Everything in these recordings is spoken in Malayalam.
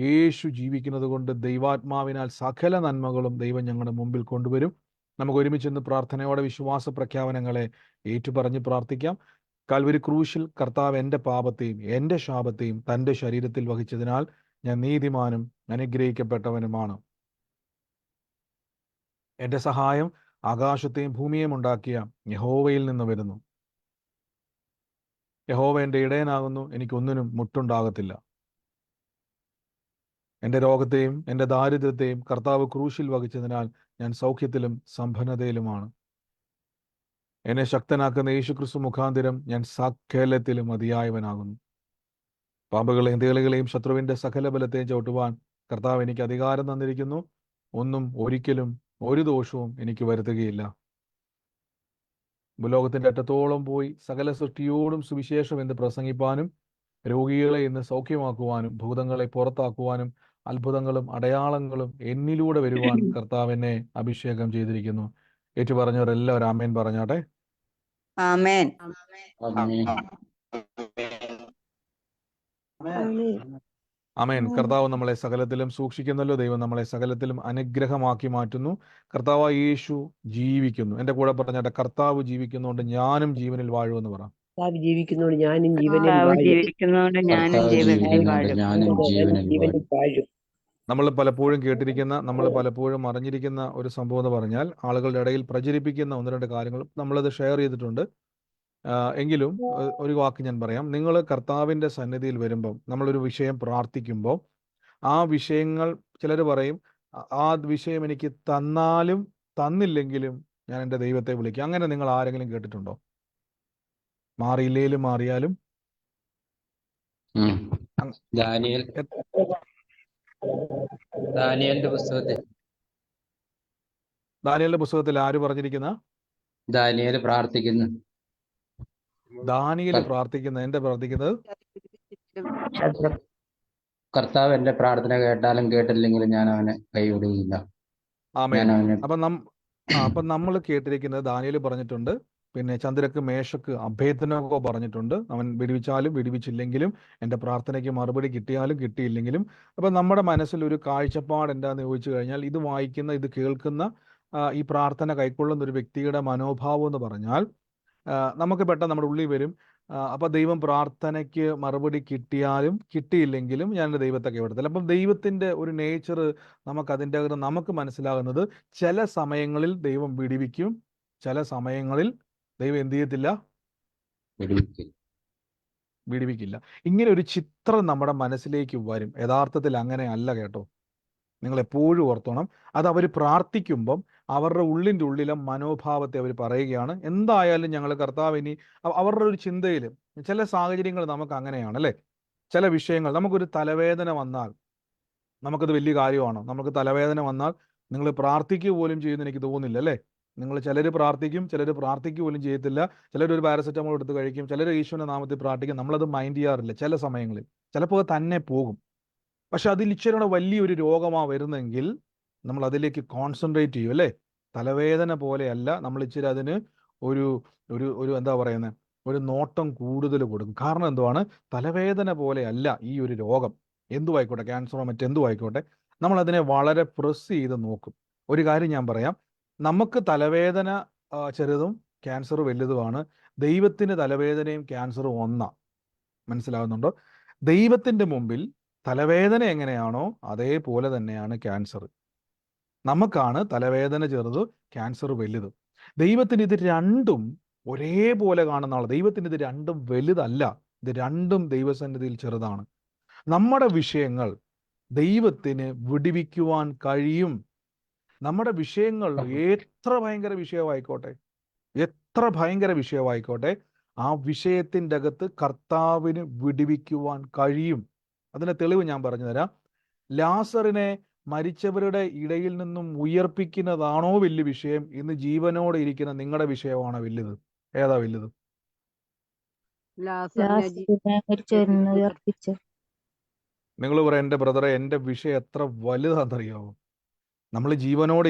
യേശു ജീവിക്കുന്നത് കൊണ്ട് ദൈവാത്മാവിനാൽ സകല നന്മകളും ദൈവം ഞങ്ങളുടെ മുമ്പിൽ കൊണ്ടുവരും. നമുക്ക് ഒരുമിച്ച് പ്രാർത്ഥനയോടെ വിശ്വാസ പ്രഖ്യാപനങ്ങളെ ഏറ്റുപറഞ്ഞ് പ്രാർത്ഥിക്കാം. കാൽവരി ക്രൂശിൽ കർത്താവ് എൻ്റെ പാപത്തെയും എൻ്റെ ശാപത്തെയും തൻ്റെ ശരീരത്തിൽ വഹിച്ചതിനാൽ ഞാൻ നീതിമാനും അനുഗ്രഹിക്കപ്പെട്ടവനുമാണ്. എൻ്റെ സഹായം ആകാശത്തെയും ഭൂമിയെയും ഉണ്ടാക്കിയ യഹോവയിൽ നിന്ന് വരുന്നു. യഹോവ എൻ്റെ ഇടയനാകുന്നു, എനിക്കൊന്നിനും മുട്ടുണ്ടാകത്തില്ല. എൻ്റെ രോഗത്തെയും എൻ്റെ ദാരിദ്ര്യത്തെയും കർത്താവ് ക്രൂശിൽ വഹിച്ചതിനാൽ ഞാൻ സൗഖ്യത്തിലും സമ്പന്നതയിലുമാണ്. എന്നെ ശക്തനാക്കുന്ന യേശുക്രിസ്തു മുഖാന്തരം ഞാൻ സകലത്തിലും മതിയായവനാകുന്നു. പാമ്പുകളെയും തേളുകളെയും ശത്രുവിൻ്റെ സകല ബലത്തെയും ചവിട്ടുവാൻ കർത്താവ് എനിക്ക് അധികാരം തന്നിരിക്കുന്നു. ഒന്നും ഒരിക്കലും ഒരു ദോഷവും എനിക്ക് വരുത്തുകയില്ല. ഭൂലോകത്തിൻ്റെ അറ്റത്തോളം പോയി സകല സൃഷ്ടിയോടും സുവിശേഷം എന്ന് പ്രസംഗിപ്പാനും രോഗികളെ ഇന്ന് സൗഖ്യമാക്കുവാനും ഭൂതങ്ങളെ പുറത്താക്കുവാനും അത്ഭുതങ്ങളും അടയാളങ്ങളും എന്നിലൂടെ വരുവാൻ കർത്താവ് എന്നെ അഭിഷേകം ചെയ്തിരിക്കുന്നു. ഏറ്റുപറഞ്ഞവരെല്ലാവരും ആമേൻ പറഞ്ഞാട്ടെ. ആമേൻ. ആമേൻ. കർത്താവ് നമ്മളെ സകലത്തിലും സൂക്ഷിക്കുന്നല്ലോ. ദൈവം നമ്മളെ സകലത്തിലും അനുഗ്രഹമാക്കി മാറ്റുന്നു. കർത്താവ് യേശു ജീവിക്കുന്നു. എൻ്റെ കൂടെ പറഞ്ഞാട്ടെ, കർത്താവ് ജീവിക്കുന്നതുകൊണ്ട് ഞാനും ജീവനിൽ വാഴുമെന്ന് പറ. ജീവിക്കുന്നോണ്ട് ഞാനും ജീവനിൽ വാഴും. നമ്മൾ പലപ്പോഴും കേട്ടിരിക്കുന്ന, നമ്മൾ പലപ്പോഴും അറിഞ്ഞിരിക്കുന്ന ഒരു സംഭവം എന്ന് പറഞ്ഞാൽ, ആളുകളുടെ ഇടയിൽ പ്രചരിപ്പിക്കുന്ന ഒന്ന് രണ്ട് കാര്യങ്ങൾ നമ്മളത് ഷെയർ ചെയ്തിട്ടുണ്ട്. എങ്കിലും ഒരു വാക്ക് ഞാൻ പറയാം. നിങ്ങൾ കർത്താവിൻ്റെ സന്നിധിയിൽ വരുമ്പം, നമ്മളൊരു വിഷയം പ്രാർത്ഥിക്കുമ്പോൾ ആ വിഷയങ്ങൾ, ചിലർ പറയും ആ വിഷയം എനിക്ക് തന്നാലും തന്നില്ലെങ്കിലും ഞാൻ എൻ്റെ ദൈവത്തെ വിളിക്കും. അങ്ങനെ നിങ്ങൾ ആരെങ്കിലും കേട്ടിട്ടുണ്ടോ? മാറിയില്ലേലും മാറിയാലും. ദാനിയേലിന്റെ പുസ്തകത്തിൽ ആര് പറഞ്ഞിരിക്കുന്ന? ദാനിയേൽ പ്രാർത്ഥിക്കുന്നു. ദാനിയേൽ പ്രാർത്ഥിക്കുന്നത്, എന്താ പ്രാർത്ഥിക്കുന്നത്? കർത്താവ് എന്റെ പ്രാർത്ഥന കേട്ടാലും കേട്ടില്ലെങ്കിലും ഞാൻ അവനെ കൈവിടുകയില്ല. അപ്പൊ നമ്മൾ കേട്ടിരിക്കുന്നത്, ദാനിയേൽ പറഞ്ഞിട്ടുണ്ട്, പിന്നെ ചന്ദ്രക്ക് മേശക്ക് അഭേദനകോ പറഞ്ഞിട്ടുണ്ട്, അവൻ വിടുവിച്ചാലും വിടുവിച്ചില്ലെങ്കിലും എൻ്റെ പ്രാർത്ഥനയ്ക്ക് മറുപടി കിട്ടിയാലും കിട്ടിയില്ലെങ്കിലും. അപ്പൊ നമ്മുടെ മനസ്സിൽ ഒരു കാഴ്ചപ്പാട് എന്താന്ന് ചോദിച്ചു കഴിഞ്ഞാൽ, ഇത് വായിക്കുന്ന, ഇത് കേൾക്കുന്ന, ഈ പ്രാർത്ഥന കൈക്കൊള്ളുന്ന ഒരു വ്യക്തിയുടെ മനോഭാവം എന്ന് പറഞ്ഞാൽ, നമുക്ക് പെട്ടെന്ന് നമ്മുടെ ഉള്ളിൽ വരും, അപ്പൊ ദൈവം പ്രാർത്ഥനയ്ക്ക് മറുപടി കിട്ടിയാലും കിട്ടിയില്ലെങ്കിലും ഞാൻ എൻ്റെ ദൈവത്തെ കൈവിടത്തില്ല. അപ്പം ദൈവത്തിന്റെ ഒരു നേച്ചർ അതിൻ്റെ അകത്ത് നമുക്ക് മനസ്സിലാകുന്നത്, ചില സമയങ്ങളിൽ ദൈവം വിടുവിക്കും, ചില സമയങ്ങളിൽ ദൈവം എന്ത് ചെയ്യത്തില്ല, വിടുവിക്കില്ല. ഇങ്ങനെ ഒരു ചിത്രം നമ്മുടെ മനസ്സിലേക്ക് വരും. യഥാർത്ഥത്തിൽ അങ്ങനെ അല്ല കേട്ടോ. നിങ്ങൾ എപ്പോഴും ഓർത്തോണം, അത് അവർ പ്രാർത്ഥിക്കുമ്പം അവരുടെ ഉള്ളിൻ്റെ ഉള്ളിലെ മനോഭാവത്തെ അവർ പറയുകയാണ്. എന്തായാലും ഞങ്ങൾ കർത്താവിനി, അവരുടെ ഒരു ചിന്തയിൽ ചില സാഹചര്യങ്ങൾ നമുക്ക് അങ്ങനെയാണ് അല്ലേ. ചില വിഷയങ്ങൾ, നമുക്കൊരു തലവേദന വന്നാൽ നമുക്കത് വലിയ കാര്യമാണ്. നമുക്ക് തലവേദന വന്നാൽ നിങ്ങൾ പ്രാർത്ഥിക്കുക പോലും ചെയ്യുമെന്ന് എനിക്ക് തോന്നുന്നില്ല അല്ലേ. നിങ്ങൾ ചിലർ പ്രാർത്ഥിക്കും, ചിലർ പ്രാർത്ഥിക്കുക പോലും ചെയ്യത്തില്ല, ചിലരൊരു പാരസെറ്റമോൾ എടുത്ത് കഴിക്കും, ചിലർ ഈശ്വരൻ്റെ നാമത്തിൽ പ്രാർത്ഥിക്കും. നമ്മളത് മൈൻഡ് ചെയ്യാറില്ല. ചില സമയങ്ങളിൽ ചിലപ്പോൾ തന്നെ പോകും. പക്ഷെ അതിൽ ഇച്ചിരി വലിയൊരു രോഗമാണ് വരുന്നെങ്കിൽ നമ്മൾ അതിലേക്ക് കോൺസെൻട്രേറ്റ് ചെയ്യും അല്ലേ. തലവേദന പോലെയല്ല, നമ്മൾ ഇച്ചിരി അതിന് ഒരു ഒരു ഒരു എന്താ പറയുന്നത്, ഒരു നോട്ടം കൂടുതൽ കൊടുക്കും. കാരണം എന്തുവാണ്, തലവേദന പോലെയല്ല ഈ ഒരു രോഗം. എന്തുമായിക്കോട്ടെ, ക്യാൻസറോ മറ്റെന്തുമായിക്കോട്ടെ, നമ്മൾ അതിനെ വളരെ പ്രസ് ചെയ്ത് നോക്കും. ഒരു കാര്യം ഞാൻ പറയാം, നമുക്ക് തലവേദന ചെറുതും ക്യാൻസർ വലുതുമാണ്. ദൈവത്തിന് തലവേദനയും ക്യാൻസറും ഒന്നാ. മനസ്സിലാകുന്നുണ്ടോ? ദൈവത്തിൻ്റെ മുമ്പിൽ തലവേദന എങ്ങനെയാണോ അതേപോലെ തന്നെയാണ് ക്യാൻസർ. നമുക്കാണ് തലവേദന ചെറുത്, ക്യാൻസർ വലുത്. ദൈവത്തിന് ഇത് രണ്ടും ഒരേപോലെ കാണുന്ന ആൾ. ദൈവത്തിന് ഇത് രണ്ടും വലുതല്ല, ഇത് രണ്ടും ദൈവസന്നിധിയിൽ ചെറുതാണ്. നമ്മുടെ വിഷയങ്ങൾ ദൈവത്തിന് വിടുവിക്കുവാൻ കഴിയും. നമ്മുടെ വിഷയങ്ങൾ എത്ര ഭയങ്കര വിഷയമായിക്കോട്ടെ, എത്ര ഭയങ്കര വിഷയമായിക്കോട്ടെ, ആ വിഷയത്തിൻ്റെ അകത്ത് കർത്താവിന് വിടുവിക്കുവാൻ കഴിയും. അതിൻ്റെ തെളിവ് ഞാൻ പറഞ്ഞു തരാം. ലാസറിനെ മരിച്ചവരുടെ ഇടയിൽ നിന്നും ഉയർപ്പിക്കുന്നതാണോ വലിയ വിഷയം, ഇന്ന് ജീവനോടെ ഇരിക്കുന്ന നിങ്ങളുടെ വിഷയമാണോ വലുത്? ഏതാ വലുത്? നിങ്ങൾ പറയാം, എൻ്റെ ബ്രദറെ, എൻ്റെ വിഷയം എത്ര വലുതാണെന്നറിയാമോ? നമ്മൾ ജീവനോടെ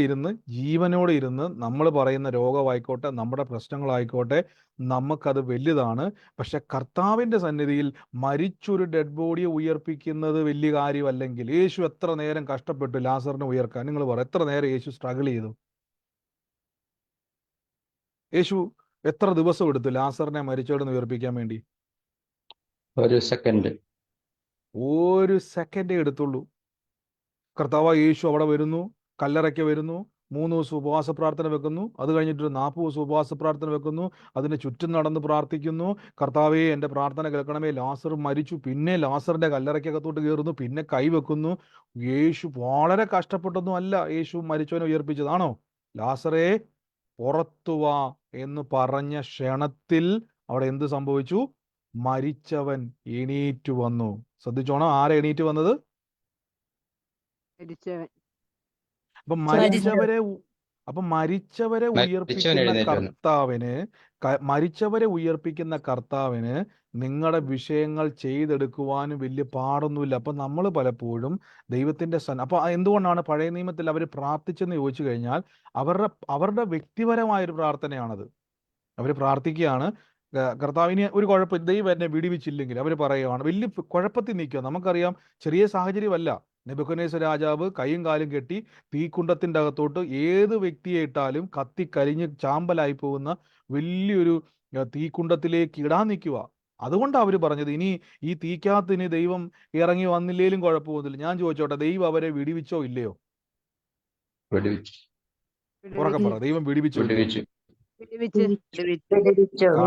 ഇരുന്ന് നമ്മൾ പറയുന്ന രോഗമായിക്കോട്ടെ, നമ്മുടെ പ്രശ്നങ്ങളായിക്കോട്ടെ, നമുക്കത് വലുതാണ്. പക്ഷെ കർത്താവിൻ്റെ സന്നിധിയിൽ മരിച്ചൊരു ഡെഡ് ബോഡിയെ ഉയർപ്പിക്കുന്നത് വലിയ കാര്യമല്ലെങ്കിൽ, യേശു എത്ര നേരം കഷ്ടപ്പെട്ടു ലാസറിനെ ഉയർക്കാൻ? നിങ്ങൾ പറ, എത്ര നേരം യേശു സ്ട്രഗിൾ ചെയ്തു? യേശു എത്ര ദിവസം എടുത്തു ലാസറിനെ മരിച്ചോടെന്ന് ഉയർപ്പിക്കാൻ വേണ്ടി? ഒരു സെക്കൻഡ്. ഒരു സെക്കൻഡേ എടുത്തുള്ളൂ. കർത്താവ് യേശു അവിടെ വരുന്നു, കല്ലറയ്ക്ക് വരുന്നു, 3 ദിവസം ഉപവാസ പ്രാർത്ഥന വെക്കുന്നു. അത് കഴിഞ്ഞിട്ട് 40 ദിവസം ഉപവാസ പ്രാർത്ഥന വെക്കുന്നു. അതിന് ചുറ്റും നടന്ന് പ്രാർത്ഥിക്കുന്നു, കർത്താവേ എൻ്റെ പ്രാർത്ഥന കേൾക്കണമേ, ലാസർ മരിച്ചു. പിന്നെ ലാസറിന്റെ കല്ലറയ്ക്കകത്തോട്ട് കയറുന്നു, പിന്നെ കൈവെക്കുന്നു. യേശു വളരെ കഷ്ടപ്പെട്ടൊന്നും അല്ല യേശു മരിച്ചവനെ ഉയർപ്പിച്ചതാണോ? ലാസറേ പുറത്തു വാ എന്ന് പറഞ്ഞ ക്ഷണത്തിൽ അവിടെ എന്ത് സംഭവിച്ചു? മരിച്ചവൻ എണീറ്റു വന്നു. ശ്രദ്ധിച്ചോണം, ആരെ എണീറ്റ് വന്നത്? അപ്പൊ മരിച്ചവരെ മരിച്ചവൻ ഉയർപ്പിക്കുന്ന എഴുന്നേറ്റ് വന്നു. മരിച്ചവരെ ഉയർപ്പിക്കുന്ന കർത്താവിന് നിങ്ങളുടെ വിഷയങ്ങൾ ചെയ്തെടുക്കുവാനും വലിയ പാടൊന്നുമില്ല. അപ്പൊ നമ്മൾ പലപ്പോഴും ദൈവത്തിന്റെ അപ്പൊ എന്തുകൊണ്ടാണ് പഴയ നിയമത്തിൽ അവർ പ്രാർത്ഥിച്ചെന്ന് ചോദിച്ചു കഴിഞ്ഞാൽ, അവരുടെ വ്യക്തിപരമായൊരു പ്രാർത്ഥനയാണത്. അവർ പ്രാർത്ഥിക്കുകയാണ്, കർത്താവിന് ഒരു കുഴപ്പം, ദൈവം എന്നെ വിടുവിച്ചില്ലെങ്കിൽ അവർ പറയുകയാണ്, വലിയ കുഴപ്പത്തിൽ നിൽക്കുക. നമുക്കറിയാം, ചെറിയ സാഹചര്യമല്ല. നെബൂഖദ്നേസർ രാജാവ് കൈയും കാലും കെട്ടി തീക്കുണ്ടത്തിൻ്റെ അകത്തോട്ട് ഏത് വ്യക്തിയെ ഇട്ടാലും കത്തിക്കരിഞ്ഞ് ചാമ്പലായി പോകുന്ന വലിയൊരു തീക്കുണ്ടത്തിലേക്ക് ഇടാൻ നിൽക്കുക. അതുകൊണ്ടാണ് അവർ പറഞ്ഞത്, ഇനി ഈ തീക്കകത്തിന് ദൈവം ഇറങ്ങി വന്നില്ലേലും കുഴപ്പമൊന്നുമില്ല. ഞാൻ ചോദിച്ചോട്ടെ, ദൈവം അവരെ വിടുവിച്ചോ ഇല്ലയോ? വിടുവിച്ചു. ഉറക്കെ പറ, ദൈവം വിടുവിച്ചോ ഇല്ലയോ?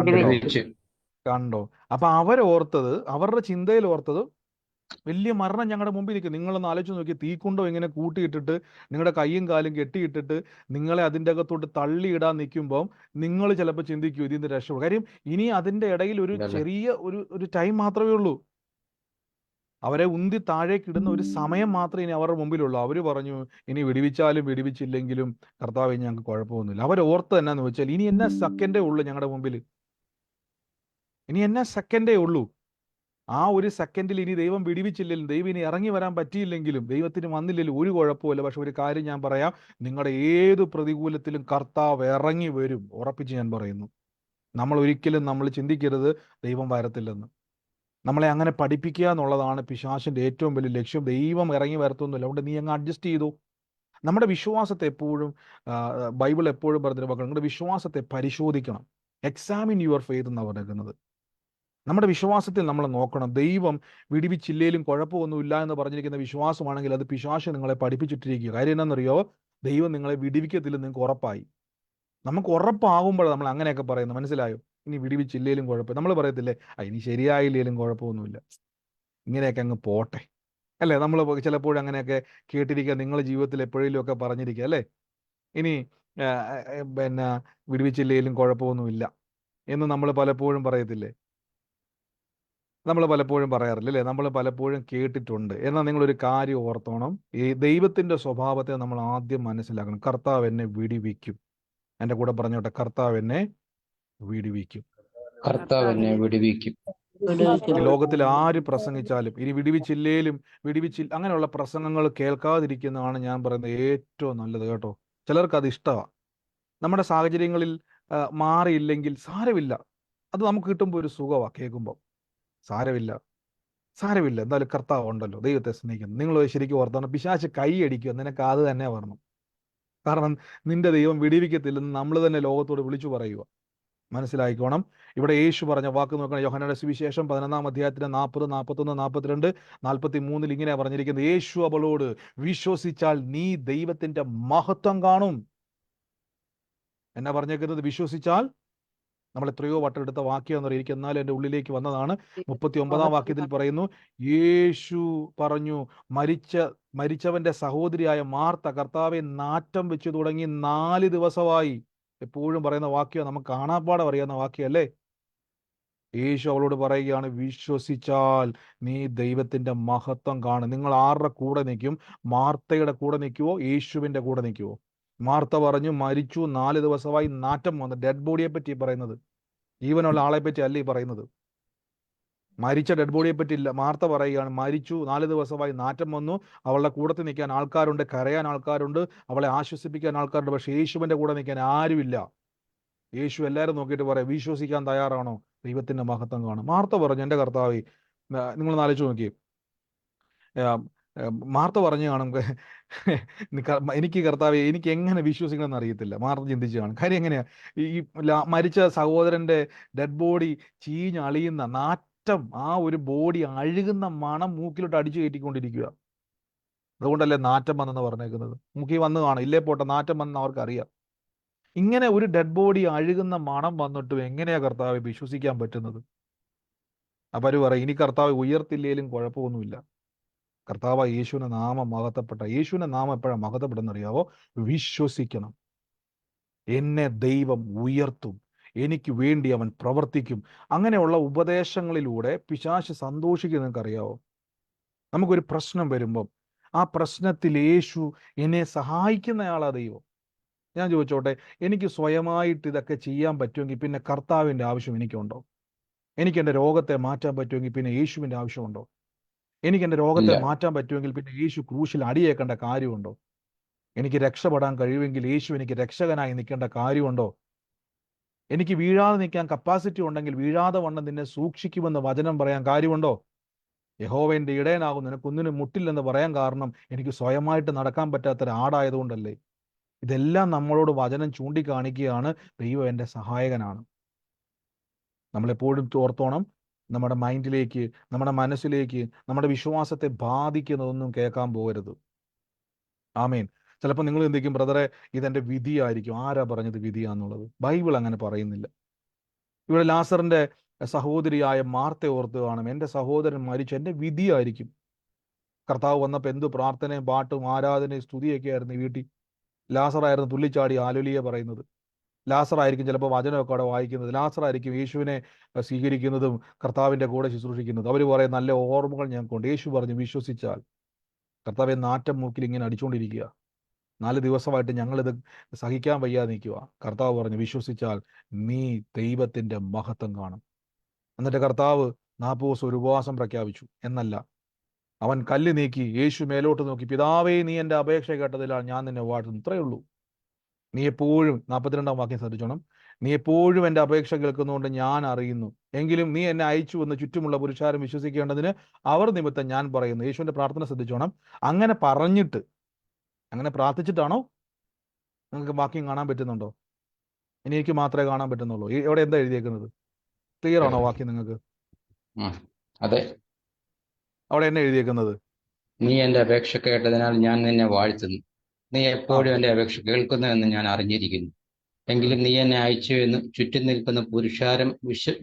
വിടുവിച്ചു. കണ്ടോ? അപ്പൊ അവരോർത്തത്, അവരുടെ ചിന്തയിൽ ഓർത്തത്, വലിയ മരണം ഞങ്ങളുടെ മുമ്പിൽ നിൽക്കും. നിങ്ങളൊന്ന് ആലോചിച്ച് നോക്കി, തീക്കുണ്ടോ ഇങ്ങനെ കൂട്ടിയിട്ടിട്ട് നിങ്ങളുടെ കൈയും കാലും കെട്ടിയിട്ടിട്ട് നിങ്ങളെ അതിൻ്റെ അകത്തോട്ട് തള്ളിയിടാൻ നിൽക്കുമ്പോൾ നിങ്ങൾ ചിലപ്പോൾ ചിന്തിക്കൂ ഇതിന് രക്ഷപ്പെടും. കാര്യം ഇനി അതിൻ്റെ ഇടയിൽ ഒരു ചെറിയ ഒരു ടൈം മാത്രമേ ഉള്ളൂ. അവരെ ഉന്തി താഴേക്ക് ഇടുന്ന ഒരു സമയം മാത്രമേ ഇനി അവരുടെ മുമ്പിലുള്ളൂ. അവർ പറഞ്ഞു, ഇനി വിടുവിച്ചാലും വിടുവിച്ചില്ലെങ്കിലും കർത്താവ് ഞങ്ങൾക്ക് കുഴപ്പമൊന്നുമില്ല. അവരോർത്ത് എന്നാന്ന് വെച്ചാൽ, ഇനി എന്നാ സെക്കൻഡേ ഉള്ളൂ ഞങ്ങളുടെ മുമ്പിൽ, ഇനി എന്നാ സെക്കൻഡേ ഉള്ളൂ. ആ ഒരു സെക്കൻഡിൽ ഇനി ദൈവം വിടുവിച്ചില്ലെങ്കിലും, ദൈവം ഇനി ഇറങ്ങി വരാൻ പറ്റിയില്ലെങ്കിലും, ദൈവത്തിന് വന്നില്ലെങ്കിലും ഒരു കുഴപ്പമില്ല. പക്ഷെ ഒരു കാര്യം ഞാൻ പറയാം, നിങ്ങളുടെ ഏത് പ്രതികൂലത്തിലും കർത്താവ് ഇറങ്ങി വരും, ഉറപ്പിച്ച് ഞാൻ പറയുന്നു. നമ്മൾ ചിന്തിക്കരുത് ദൈവം വരത്തില്ലെന്ന്. നമ്മളെ അങ്ങനെ പഠിപ്പിക്കുക എന്നുള്ളതാണ് പിശാചിന്റെ ഏറ്റവും വലിയ ലക്ഷ്യം. ദൈവം ഇറങ്ങി വരത്തൊന്നുമില്ല, അതുകൊണ്ട് നീ അങ്ങ് അഡ്ജസ്റ്റ് ചെയ്തു. നമ്മുടെ വിശ്വാസത്തെ എപ്പോഴും ബൈബിൾ എപ്പോഴും പറഞ്ഞിട്ട് നിങ്ങളുടെ വിശ്വാസത്തെ പരിശോധിക്കണം. എക്സാമിൻ യുവർ ഫെയ്ത്ത് എന്നാണ് പറയുന്നത്. നമ്മുടെ വിശ്വാസത്തിൽ നമ്മൾ നോക്കണം. ദൈവം വിടുവിച്ചില്ലേലും കുഴപ്പമൊന്നുമില്ല എന്ന് പറഞ്ഞിരിക്കുന്ന വിശ്വാസമാണെങ്കിൽ അത് പിശാച് നിങ്ങളെ പഠിപ്പിച്ചിട്ടിരിക്കുക. കാര്യം എന്താണെന്നറിയോ? ദൈവം നിങ്ങളെ വിടുവിക്കത്തില്ലെന്ന് നിങ്ങൾക്ക് ഉറപ്പായി. നമുക്ക് ഉറപ്പാകുമ്പോഴാണ് നമ്മൾ അങ്ങനെയൊക്കെ പറയുന്നത്. മനസ്സിലായോ? ഇനി വിടുവിച്ചില്ലേലും കുഴപ്പം, നമ്മൾ പറയത്തില്ലേ, ഇനി ശരിയായില്ലേലും കുഴപ്പമൊന്നുമില്ല, ഇങ്ങനെയൊക്കെ അങ്ങ് പോട്ടെ, അല്ലേ? നമ്മൾ ചിലപ്പോഴും അങ്ങനെയൊക്കെ കേട്ടിരിക്കുക, നിങ്ങളുടെ ജീവിതത്തിൽ എപ്പോഴേലും ഒക്കെ പറഞ്ഞിരിക്കുക, അല്ലേ? ഇനി പിന്നെ വിടുവിച്ചില്ലേലും കുഴപ്പമൊന്നുമില്ല എന്ന് നമ്മൾ പലപ്പോഴും പറയത്തില്ലേ? നമ്മൾ പലപ്പോഴും പറയാറില്ല, അല്ലേ? നമ്മൾ പലപ്പോഴും കേട്ടിട്ടുണ്ട്. എന്നാൽ നിങ്ങളൊരു കാര്യം ഓർത്തോണം, ഈ ദൈവത്തിൻ്റെ സ്വഭാവത്തെ നമ്മൾ ആദ്യം മനസ്സിലാക്കണം. കർത്താവ് എന്നെ വിടുവിക്കും. എൻ്റെ കൂടെ പറഞ്ഞോട്ടെ, കർത്താവ് എന്നെ വിടുവിക്കും. കർത്താവ് എന്നെ വിടുവിക്കും. ലോകത്തിൽ ആര് പ്രസംഗിച്ചാലും ഇനി വിടുവിച്ചില്ലേലും അങ്ങനെയുള്ള പ്രസംഗങ്ങൾ കേൾക്കാതിരിക്കുന്നതാണ് ഞാൻ പറയുന്നത് ഏറ്റവും നല്ലത്, കേട്ടോ. ചിലർക്ക് അത് ഇഷ്ടമാണ്. നമ്മുടെ സാഹചര്യങ്ങളിൽ മാറിയില്ലെങ്കിൽ സാരമില്ല, അത് നമുക്ക് കിട്ടുമ്പോൾ ഒരു സുഖമാണ് കേൾക്കുമ്പോൾ. സാരമില്ല, എന്തായാലും കർത്താവ് ഉണ്ടല്ലോ, ദൈവത്തെ സ്നേഹിക്കുന്നു. നിങ്ങൾ ശരിക്കും ഓർത്താണ്, പിശാച് കൈയടിക്കുക, നിനക്ക് അത് തന്നെ വരണം. കാരണം നിന്റെ ദൈവം വിടുവിക്കത്തില്ലെന്ന് നമ്മൾ തന്നെ ലോകത്തോട് വിളിച്ചു പറയുക. മനസ്സിലായിക്കോണം. ഇവിടെ യേശു പറഞ്ഞ വാക്ക് നോക്കണം. യോഹന്നാന്റെ സുവിശേഷം 11-ാം അധ്യായത്തിന് 40, 41, 42, 43 ഇങ്ങനെ പറഞ്ഞിരിക്കുന്നത്, യേശു അവളോട്, വിശ്വസിച്ചാൽ നീ ദൈവത്തിന്റെ മഹത്വം കാണും. എന്നാ പറഞ്ഞേക്കുന്നത്? വിശ്വസിച്ചാൽ. നമ്മൾ എത്രയോ വട്ടം എടുത്ത വാക്യം എന്ന് പറയും, എന്നാലും എൻ്റെ ഉള്ളിലേക്ക് വന്നതാണ്. 39-ാം വാക്യത്തിൽ പറയുന്നു, യേശു പറഞ്ഞു, മരിച്ചവന്റെ സഹോദരിയായ മാർത്ത കർത്താവെ നാറ്റം വെച്ചു തുടങ്ങി 4 ദിവസമായി. എപ്പോഴും പറയുന്ന വാക്യം, നമുക്ക് കാണാപ്പാടം അറിയാവുന്ന വാക്യമല്ലേ? യേശു അവളോട് പറയുകയാണ്, വിശ്വസിച്ചാൽ നീ ദൈവത്തിന്റെ മഹത്വം കാണും. നിങ്ങൾ ആരുടെ കൂടെ നിൽക്കും? മാർത്തയുടെ കൂടെ നിൽക്കുവോ, യേശുവിന്റെ കൂടെ നിൽക്കുവോ? മാർത്ത പറഞ്ഞു, മരിച്ചു, 4 ദിവസമായി നാറ്റം വന്നു. ഡെഡ് ബോഡിയെ പറ്റി പറയുന്നത്, ജീവനുള്ള ആളെ പറ്റി അല്ലേ പറയുന്നത്. മരിച്ച ഡെഡ് ബോഡിയെ പറ്റിയില്ല. മാർത്ത പറയുകയാണ്, മരിച്ചു, 4 ദിവസമായി നാറ്റം വന്നു, അവളുടെ കൂടത്തിൽ നിൽക്കാൻ ആൾക്കാരുണ്ട്, കരയാൻ ആൾക്കാരുണ്ട്, അവളെ ആശ്വസിപ്പിക്കാൻ ആൾക്കാരുണ്ട്. പക്ഷേ യേശുവിൻ്റെ കൂടെ നിൽക്കാൻ ആരുമില്ല. യേശു എല്ലാവരും നോക്കിയിട്ട് പറയാം, വിശ്വസിക്കാൻ തയ്യാറാണോ? ദൈവത്തിൻ്റെ മഹത്വം കാണും. മാർത്ത പറഞ്ഞു, എൻ്റെ കർത്താവേ, നിങ്ങൾ ആലോചിച്ച് നോക്കി, മാർത്ത പറഞ്ഞു കാണും, എനിക്ക് കർത്താവേ, എനിക്ക് എങ്ങനെ വിശ്വസിക്കണമെന്ന് അറിയത്തില്ല. മാർത്ത ചിന്തിച്ച് കാണും. കാര്യം എങ്ങനെയാ, ഈ മരിച്ച സഹോദരൻ്റെ ഡെഡ് ബോഡി ചീഞ്ഞളിയുന്ന നാറ്റം, ആ ഒരു ബോഡി അഴുകുന്ന മണം മൂക്കിലോട്ട് അടിച്ചു കയറ്റിക്കൊണ്ടിരിക്കുക. അതുകൊണ്ടല്ലേ നാറ്റം വന്നെന്ന് പറഞ്ഞേക്കുന്നത്. മൂക്കി വന്ന് കാണും, ഇല്ലേ പോട്ടെ, നാറ്റം വന്നെന്ന് അവർക്കറിയാം. ഇങ്ങനെ ഒരു ഡെഡ് ബോഡി അഴുകുന്ന മണം വന്നിട്ടും എങ്ങനെയാ കർത്താവെ വിശ്വസിക്കാൻ പറ്റുന്നത്? അപ്പം അവർ പറയും, ഇനി കർത്താവ് ഉയർത്തില്ലേലും കുഴപ്പമൊന്നുമില്ല. കർത്താവ് യേശുവിൻ്റെ നാമം മഹത്വപ്പെട്ട, യേശുവിൻ്റെ നാമം എപ്പോഴാണ് മഹത്വപ്പെടുന്ന അറിയാവോ? വിശ്വസിക്കണം. എന്നെ ദൈവം ഉയർത്തും, എനിക്ക് വേണ്ടി അവൻ പ്രവർത്തിക്കും. അങ്ങനെയുള്ള ഉപദേശങ്ങളിലൂടെ പിശാച് സന്തോഷിക്കുന്നത് നിങ്ങൾക്കറിയാവോ? നമുക്കൊരു പ്രശ്നം വരുമ്പം ആ പ്രശ്നത്തിൽ യേശു എന്നെ സഹായിക്കുന്നയാളാ ദൈവം. ഞാൻ ചോദിച്ചോട്ടെ, എനിക്ക് സ്വയമായിട്ട് ഇതൊക്കെ ചെയ്യാൻ പറ്റുമെങ്കിൽ പിന്നെ കർത്താവിൻ്റെ ആവശ്യം എനിക്കുണ്ടോ? എനിക്ക് എൻ്റെ രോഗത്തെ മാറ്റാൻ പറ്റുമെങ്കിൽ പിന്നെ യേശുവിൻ്റെ ആവശ്യമുണ്ടോ? എനിക്ക് എൻ്റെ രോഗത്തെ ഇല്ല. മാറ്റാൻ പറ്റുമെങ്കിൽ പിന്നെ യേശു ക്രൂശിൽ അടിയേക്കേണ്ട കാര്യമുണ്ടോ? എനിക്ക് രക്ഷപ്പെടാൻ കഴിയുമെങ്കിൽ യേശു എനിക്ക് രക്ഷകനായി നിൽക്കേണ്ട കാര്യമുണ്ടോ? എനിക്ക് വീഴാതെ നിൽക്കാൻ കപ്പാസിറ്റി ഉണ്ടെങ്കിൽ വീഴാതെ വണ്ണം നിന്നെ സൂക്ഷിക്കുമെന്ന് വചനം പറയാൻ കാര്യമുണ്ടോ? യഹോവൻ്റെ ഇടയനാകും, നിനക്കൊന്നിനും മുട്ടില്ലെന്ന് പറയാൻ കാരണം എനിക്ക് സ്വയമായിട്ട് നടക്കാൻ പറ്റാത്തൊരാടായതുകൊണ്ടല്ലേ? ഇതെല്ലാം നമ്മളോട് വചനം ചൂണ്ടിക്കാണിക്കുകയാണ്, ദൈവം എൻ്റെ സഹായകനാണ്. നമ്മളെപ്പോഴും ഓർത്തോണം, നമ്മുടെ മൈൻഡിലേക്ക്, നമ്മുടെ മനസ്സിലേക്ക്, നമ്മുടെ വിശ്വാസത്തെ ബാധിക്കുന്നതൊന്നും കേൾക്കാൻ പോകരുത്. ആമേൻ. ചിലപ്പോൾ നിങ്ങൾ ചിന്തിക്കും, ബ്രദറെ, ഇതെൻ്റെ വിധിയായിരിക്കും. ആരാ പറഞ്ഞത് വിധിയാന്നുള്ളത്? ബൈബിൾ അങ്ങനെ പറയുന്നില്ല. ഇവിടെ ലാസറിൻ്റെ സഹോദരിയായ മാർത്തെ ഓർത്ത് കാണും, എൻ്റെ സഹോദരൻ മരിച്ചു, എൻ്റെ വിധിയായിരിക്കും. കർത്താവ് വന്നപ്പോൾ എന്ത് പ്രാർത്ഥനയും പാട്ടും ആരാധനയും സ്തുതിയൊക്കെ ആയിരുന്നു വീട്ടിൽ. ലാസറായിരുന്നു തുള്ളിച്ചാടി ആലുലിയ പറയുന്നത്. ലാസറായിരിക്കും ചിലപ്പോൾ വചനമൊക്കെ അവിടെ വായിക്കുന്നത്. ലാസറായിരിക്കും യേശുവിനെ സ്വീകരിക്കുന്നതും കർത്താവിൻ്റെ കൂടെ ശുശ്രൂഷിക്കുന്നത്. അവർ പറയും, നല്ല ഓർമ്മകൾ ഞങ്ങൾക്കുണ്ട്. യേശു പറഞ്ഞു, വിശ്വസിച്ചാൽ. കർത്താവെ, നാറ്റം മൂക്കിൽ ഇങ്ങനെ അടിച്ചുകൊണ്ടിരിക്കുക, 4 ദിവസമായിട്ട് ഞങ്ങളിത് സഹിക്കാൻ വയ്യാതെ നിൽക്കുക. കർത്താവ് പറഞ്ഞു, വിശ്വസിച്ചാൽ നീ ദൈവത്തിൻ്റെ മഹത്വം കാണും. എന്നിട്ട് കർത്താവ് 40 ദിവസം ഒരു ഉപവാസം പ്രഖ്യാപിച്ചു. എന്നല്ല, അവൻ കല്ല് നീക്കി യേശു മേലോട്ട് നോക്കി, പിതാവേ, നീ എൻ്റെ അപേക്ഷ കേട്ടതിലാണ് ഞാൻ നിന്നെ വാഴ്ത്തുന്നു. ഇത്രയേ ഉള്ളൂ. നീ എപ്പോഴും, 42-ാം വാക്യം ശ്രദ്ധിച്ചോണം, നീ എപ്പോഴും എൻ്റെ അപേക്ഷ കേൾക്കുന്നതുകൊണ്ട് ഞാൻ അറിയുന്നു. എങ്കിലും നീ എന്നെ അയച്ചു എന്ന് ചുറ്റുമുള്ള പുരുഷാരം വിശ്വസിക്കേണ്ടതിന് അവർ നിമിത്തം ഞാൻ പറയുന്നു. യേശുവിൻ്റെ പ്രാർത്ഥന ശ്രദ്ധിച്ചോണം. അങ്ങനെ പറഞ്ഞിട്ട്, അങ്ങനെ പ്രാർത്ഥിച്ചിട്ടാണോ നിങ്ങൾക്ക് വാക്യം കാണാൻ പറ്റുന്നുണ്ടോ? ഇനി എനിക്ക് മാത്രമേ കാണാൻ പറ്റുന്നുള്ളൂ. എവിടെ എന്താ എഴുതിയേക്കുന്നത്? ക്ലിയർ ആണോ വാക്യം നിങ്ങൾക്ക്? അതെ. അവിടെ എന്നെ എഴുതിയേക്കുന്നത്? നീ എൻ്റെ അപേക്ഷ കേട്ടതിനാൽ ഞാൻ നിന്നെ വാഴ്ത്തുന്നു. നീ എപ്പോഴും എൻ്റെ അപേക്ഷ കേൾക്കുന്നു എന്ന് ഞാൻ അറിഞ്ഞിരിക്കുന്നു. എങ്കിലും നീ എന്നെ അയച്ചു എന്ന് ചുറ്റും നിൽക്കുന്ന പുരുഷാരം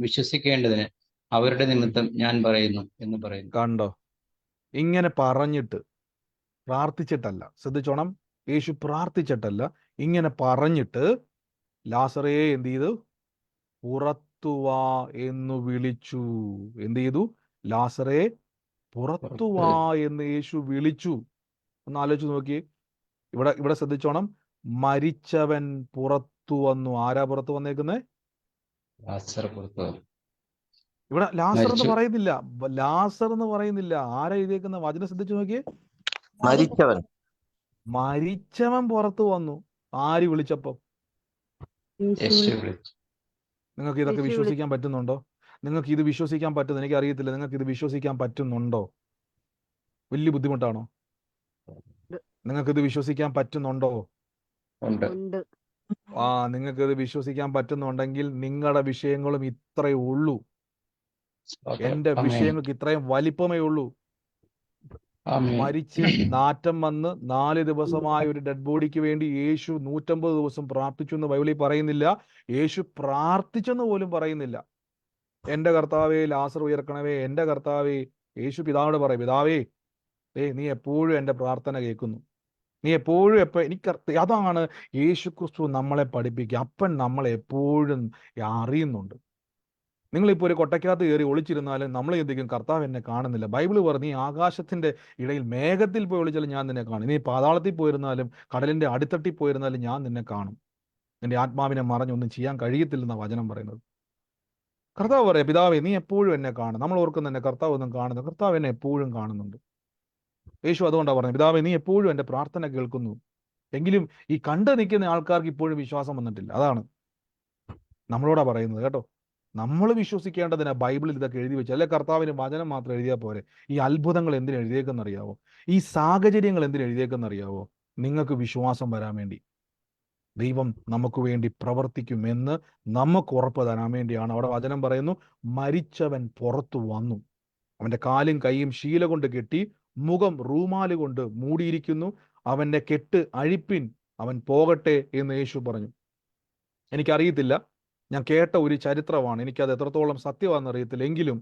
വിശ്വസിക്കേണ്ടതിന് അവരുടെ നിമിത്തം ഞാൻ പറയുന്നു എന്ന് പറയുന്നു. കണ്ടോ? ഇങ്ങനെ പറഞ്ഞിട്ട്, പ്രാർത്ഥിച്ചിട്ടല്ല. ശ്രദ്ധിച്ചോണം, യേശു പ്രാർത്ഥിച്ചിട്ടല്ല, ഇങ്ങനെ പറഞ്ഞിട്ട് ലാസറേ എന്ത് ചെയ്തു? പുറത്തുവാ എന്ന് വിളിച്ചു. എന്ത് ചെയ്തു? ലാസറേ പുറത്തുവാ എന്ന് യേശു വിളിച്ചു. ഒന്ന് ആലോചിച്ച് നോക്കി. ഇവിടെ ശ്രദ്ധിച്ചോണം, മരിച്ചവൻ പുറത്തു വന്നു. ആരാ പുറത്തു വന്നേക്കുന്നേ? ലാസർ പുറത്തു വന്നു. ഇവിടെ ലാസർ എന്ന് മരിച്ചു. പറയുന്നില്ല, ലാസർ എന്ന് പറയുന്നില്ല. ആരാ എഴുതിയേക്കുന്ന വചനം ശ്രദ്ധിച്ചു നോക്കിയേ. മരിച്ചവൻ പുറത്തു വന്നു. ആര് വിളിച്ചപ്പോ? യേശു വിളിച്ചു. നിങ്ങൾക്ക് ഇതൊക്കെ വിശ്വസിക്കാൻ പറ്റുന്നുണ്ടോ? നിങ്ങൾക്ക് ഇത് വിശ്വസിക്കാൻ പറ്റുന്നു? എനിക്ക് അറിയത്തില്ല. നിങ്ങൾക്ക് ഇത് വിശ്വസിക്കാൻ പറ്റുന്നുണ്ടോ? വലിയ ബുദ്ധിമുട്ടാണോ? നിങ്ങൾക്ക് ഇത് വിശ്വസിക്കാൻ പറ്റുന്നുണ്ടോ? ഉണ്ട്. നിങ്ങൾക്ക് ഇത് വിശ്വസിക്കാൻ പറ്റുന്നുണ്ടെങ്കിൽ നിങ്ങളുടെ വിഷയങ്ങളും ഇത്രയേ ഉള്ളൂ. എന്റെ വിഷയങ്ങൾക്ക് ഇത്രയും വലിപ്പമേ ഉള്ളൂ. മരിച്ച് നാറ്റം വന്ന് 4 ദിവസമായ ഒരു ഡെഡ് ബോഡിക്ക് വേണ്ടി യേശു 150 ദിവസം പ്രാർത്ഥിച്ചു എന്ന് ബൈബിളിൽ പറയുന്നില്ല. യേശു പ്രാർത്ഥിച്ചെന്ന് പോലും പറയുന്നില്ല. എൻ്റെ കർത്താവേ, ലാസർ ഉയർക്കണവേ, എൻ്റെ കർത്താവേ. യേശു പിതാവോട് പറയും, പിതാവേ, നീ എപ്പോഴും എൻ്റെ പ്രാർത്ഥന കേൾക്കുന്നു. നീ എപ്പോഴും അതാണ് യേശു ക്രിസ്തു നമ്മളെ പഠിപ്പിക്കുക. അപ്പൻ നമ്മളെ എപ്പോഴും അറിയുന്നുണ്ട്. നിങ്ങളിപ്പോൾ ഒരു കൊട്ടയ്ക്കകത്ത് കയറി ഒളിച്ചിരുന്നാലും നമ്മൾ ചിന്തിക്കും, കർത്താവ് എന്നെ കാണുന്നില്ല. ബൈബിൾ പറഞ്ഞു, നീ ആകാശത്തിൻ്റെ ഇടയിൽ മേഘത്തിൽ പോയി ഒളിച്ചാലും ഞാൻ നിന്നെ കാണും. നീ പാതാളത്തിൽ പോയിരുന്നാലും കടലിൻ്റെ അടിത്തട്ടിൽ പോയിരുന്നാലും ഞാൻ നിന്നെ കാണും. നിന്റെ ആത്മാവിനെ മറഞ്ഞൊന്നും ചെയ്യാൻ കഴിയത്തില്ലെന്ന വചനം പറയുന്നത്. കർത്താവ് പറയാം, പിതാവേ നീ എപ്പോഴും എന്നെ കാണും. നമ്മൾ ഓർക്കുന്ന തന്നെ കർത്താവ് ഒന്നും കാണുന്നു, കർത്താവ് എന്നെ എപ്പോഴും കാണുന്നുണ്ട്. യേശു അതുകൊണ്ടാണ് പറഞ്ഞത്, പിതാവേ നീ എപ്പോഴും എൻ്റെ പ്രാർത്ഥന കേൾക്കുന്നു. എങ്കിലും ഈ കണ്ടു നിൽക്കുന്ന ആൾക്കാർക്ക് ഇപ്പോഴും വിശ്വാസം വന്നിട്ടില്ല. അതാണ് നമ്മളോടാ പറയുന്നത് കേട്ടോ. നമ്മൾ വിശ്വസിക്കേണ്ടതിനാ ബൈബിളിൽ ഇതൊക്കെ എഴുതി വെച്ച്. അല്ലെ കർത്താവിന് വചനം മാത്രം എഴുതിയാൽ പോരെ. ഈ അത്ഭുതങ്ങൾ എന്തിനു എഴുതിയേക്കെന്നറിയാവോ? ഈ സാഹചര്യങ്ങൾ എന്തിനു എഴുതിയേക്കെന്നറിയാവോ? നിങ്ങൾക്ക് വിശ്വാസം വരാൻ വേണ്ടി. ദൈവം നമുക്ക് വേണ്ടി പ്രവർത്തിക്കുമെന്ന് നമുക്ക് ഉറപ്പ് തരാൻ വേണ്ടിയാണ്. അവിടെ വചനം പറയുന്നു, മരിച്ചവൻ പുറത്തു വന്നു, അവന്റെ കാലും കൈയും ശീല കൊണ്ട് കെട്ടി, മുഖം റൂമാല് കൊണ്ട് മൂടിയിരിക്കുന്നു, അവന്റെ കെട്ട് അഴിപ്പിൻ, അവൻ പോകട്ടെ എന്ന് യേശു പറഞ്ഞു. എനിക്കറിയത്തില്ല, ഞാൻ കേട്ട ഒരു ചരിത്രമാണ്, എനിക്കത് എത്രത്തോളം സത്യമാണെന്ന് അറിയത്തില്ല. എങ്കിലും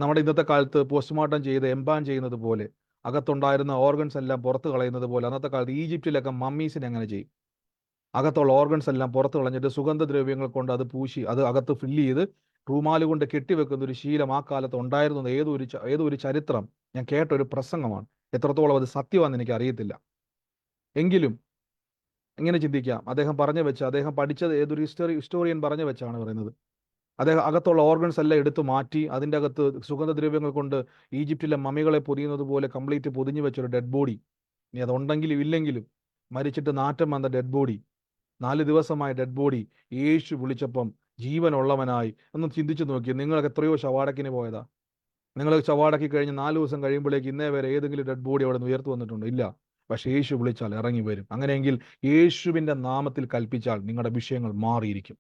നമ്മുടെ ഇന്നത്തെ കാലത്ത് പോസ്റ്റ്മോർട്ടം ചെയ്ത് എംബാം ചെയ്യുന്നത് പോലെ, അകത്തുണ്ടായിരുന്ന ഓർഗൻസ് എല്ലാം പുറത്ത് കളയുന്നത് പോലെ, അന്നത്തെ കാലത്ത് ഈജിപ്തിലൊക്കെ മമ്മീസിനെ അങ്ങനെ ചെയ്യും. അകത്തുള്ള ഓർഗൻസ് എല്ലാം പുറത്ത് കളഞ്ഞിട്ട് സുഗന്ധദ്രവ്യങ്ങൾ കൊണ്ട് അത് പൂശി അത് അകത്ത് ഫില്ല് ചെയ്ത് റൂമാല് കൊണ്ട് കെട്ടിവെക്കുന്ന ഒരു ശീലം ആ കാലത്ത് ഉണ്ടായിരുന്നത് ഏതോ ഒരു ചരിത്രം ഞാൻ കേട്ട ഒരു പ്രസംഗമാണ്. എത്രത്തോളം അത് സത്യമാണെന്ന് എനിക്ക് അറിയത്തില്ല. എങ്കിലും ഇങ്ങനെ ചിന്തിക്കാം, അദ്ദേഹം പറഞ്ഞു വെച്ച, അദ്ദേഹം പഠിച്ചത് ഏതൊരു ഹിസ്റ്റോറിയൻ പറഞ്ഞു വെച്ചാണ് പറയുന്നത്. അദ്ദേഹം അകത്തുള്ള ഓർഗൻസ് എല്ലാം എടുത്തു മാറ്റി അതിൻ്റെ അകത്ത് സുഗന്ധദ്രവ്യങ്ങൾ കൊണ്ട് ഈജിപ്തിലെ മമ്മികളെ പൊതിയുന്നത് പോലെ കംപ്ലീറ്റ് പൊതിഞ്ഞു വെച്ചൊരു ഡെഡ് ബോഡി, ഇനി അതുണ്ടെങ്കിലും ഇല്ലെങ്കിലും മരിച്ചിട്ട് നാറ്റം വന്ന ഡെഡ് ബോഡി, 4 ദിവസമായ ഡെഡ് ബോഡി യേശു വിളിച്ചപ്പം ജീവനുള്ളവനായി. ഒന്ന് ചിന്തിച്ചു നോക്കി, നിങ്ങൾക്ക് എത്രയോ ശവാടക്കിന് പോയതാ. നിങ്ങൾ ശവാടക്കി കഴിഞ്ഞ് 4 ദിവസം കഴിയുമ്പോഴേക്ക് ഇന്നേ വരെ ഏതെങ്കിലും ഡെഡ് ബോഡി അവിടെ നിന്ന് ഉയർത്തു വന്നിട്ടുണ്ടോ? ഇല്ല. പക്ഷെ യേശു വിളിച്ചാൽ ഇറങ്ങി വരും. അങ്ങനെയെങ്കിൽ യേശുവിൻ്റെ നാമത്തിൽ കൽപ്പിച്ചാൽ നിങ്ങളുടെ വിഷയങ്ങൾ മാറിയിരിക്കും.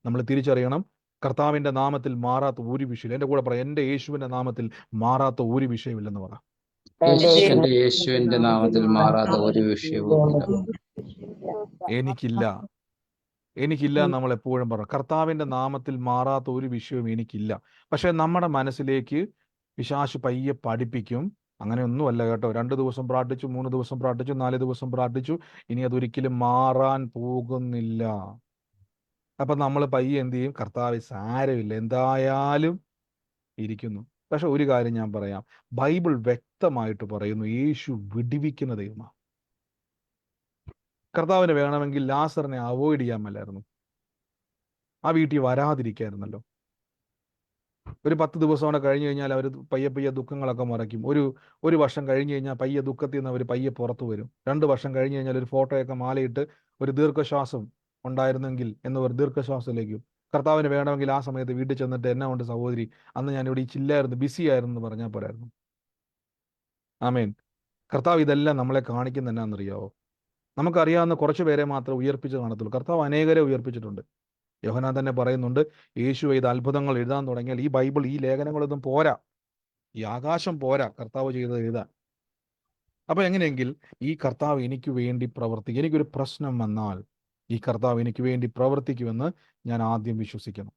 നമ്മൾ തിരിച്ചറിയണം, കർത്താവിൻ്റെ നാമത്തിൽ മാറാത്ത ഒരു വിഷയം. എൻ്റെ കൂടെ പറയാം, എൻ്റെ യേശുവിൻ്റെ നാമത്തിൽ മാറാത്ത ഒരു വിഷയമില്ലെന്ന് പറ. എന്റെ യേശുവിന്റെ നാമത്തിൽ മാറാത്ത ഒരു വിഷയവും എനിക്കില്ല എന്ന് നമ്മൾ എപ്പോഴും പറ. കർത്താവിൻ്റെ നാമത്തിൽ മാറാത്ത ഒരു വിഷയവും എനിക്കില്ല. പക്ഷെ നമ്മുടെ മനസ്സിലേക്ക് പിശാച് പയ്യെ പഠിപ്പിക്കും, അങ്ങനെയൊന്നുമല്ല കേട്ടോ. 2 ദിവസം പ്രാർത്ഥിച്ചു, 3 ദിവസം പ്രാർത്ഥിച്ചു, 4 ദിവസം പ്രാർത്ഥിച്ചു, ഇനി അതൊരിക്കലും മാറാൻ പോകുന്നില്ല. അപ്പൊ നമ്മൾ പയ്യെ എന്ത് ചെയ്യും? കർത്താവ് സാരമില്ല, എന്തായാലും ഇരിക്കുന്നു. പക്ഷെ ഒരു കാര്യം ഞാൻ പറയാം, ബൈബിൾ വ്യക്തമായിട്ട് പറയുന്നു, യേശു വിടുവിക്കുന്ന ദൈവമാണ്. കർത്താവിന് വേണമെങ്കിൽ ലാസറിനെ അവോയ്ഡ് ചെയ്യാൻ മേലായിരുന്നു, ആ വീട്ടിൽ വരാതിരിക്കായിരുന്നല്ലോ. ഒരു 10 ദിവസം കൂടെ കഴിഞ്ഞ് കഴിഞ്ഞാൽ അവർ പയ്യെ ദുഃഖങ്ങളൊക്കെ മറയ്ക്കും. ഒരു വർഷം കഴിഞ്ഞ് കഴിഞ്ഞാൽ പയ്യെ ദുഃഖത്തിൽ നിന്ന് അവർ പയ്യെ പുറത്തു വരും. 2 വർഷം കഴിഞ്ഞ് കഴിഞ്ഞാൽ ഒരു ഫോട്ടോയൊക്കെ മാലയിട്ട് ഒരു ദീർഘശ്വാസം ഉണ്ടായിരുന്നെങ്കിൽ എന്നവർ ദീർഘശ്വാസത്തിലേക്കും. കർത്താവിന് വേണമെങ്കിൽ ആ സമയത്ത് വീട്ടിൽ ചെന്നിട്ട്, എന്നെ കൊണ്ട് സഹോദരി അന്ന് ഞാനിവിടെ ചില്ലായിരുന്നു, ബിസി ആയിരുന്നു എന്ന് പറഞ്ഞാൽ പോരായിരുന്നു. ആമേൻ. കർത്താവ് ഇതെല്ലാം നമ്മളെ കാണിക്കുന്ന എന്നാണെന്നറിയാവോ? നമുക്കറിയാവുന്ന കുറച്ച് പേരെ മാത്രം ഉയർപ്പിച്ച് കാണത്തുള്ളൂ. കർത്താവ് അനേകരെ ഉയർപ്പിച്ചിട്ടുണ്ട്. യോഹന്നാൻ തന്നെ പറയുന്നുണ്ട്, യേശു ചെയ്ത അത്ഭുതങ്ങൾ എഴുതാൻ തുടങ്ങിയാൽ ഈ ബൈബിൾ, ഈ ലേഖനങ്ങളൊന്നും പോരാ, ഈ ആകാശം പോരാ കർത്താവ് ചെയ്തത് എഴുതാൻ. അപ്പൊ എങ്ങനെയെങ്കിൽ ഈ കർത്താവ് എനിക്ക് വേണ്ടി പ്രവർത്തിക്കും. എനിക്കൊരു പ്രശ്നം വന്നാൽ ഈ കർത്താവ് എനിക്ക് വേണ്ടി പ്രവർത്തിക്കുമെന്ന് ഞാൻ ആദ്യം വിശ്വസിക്കണം.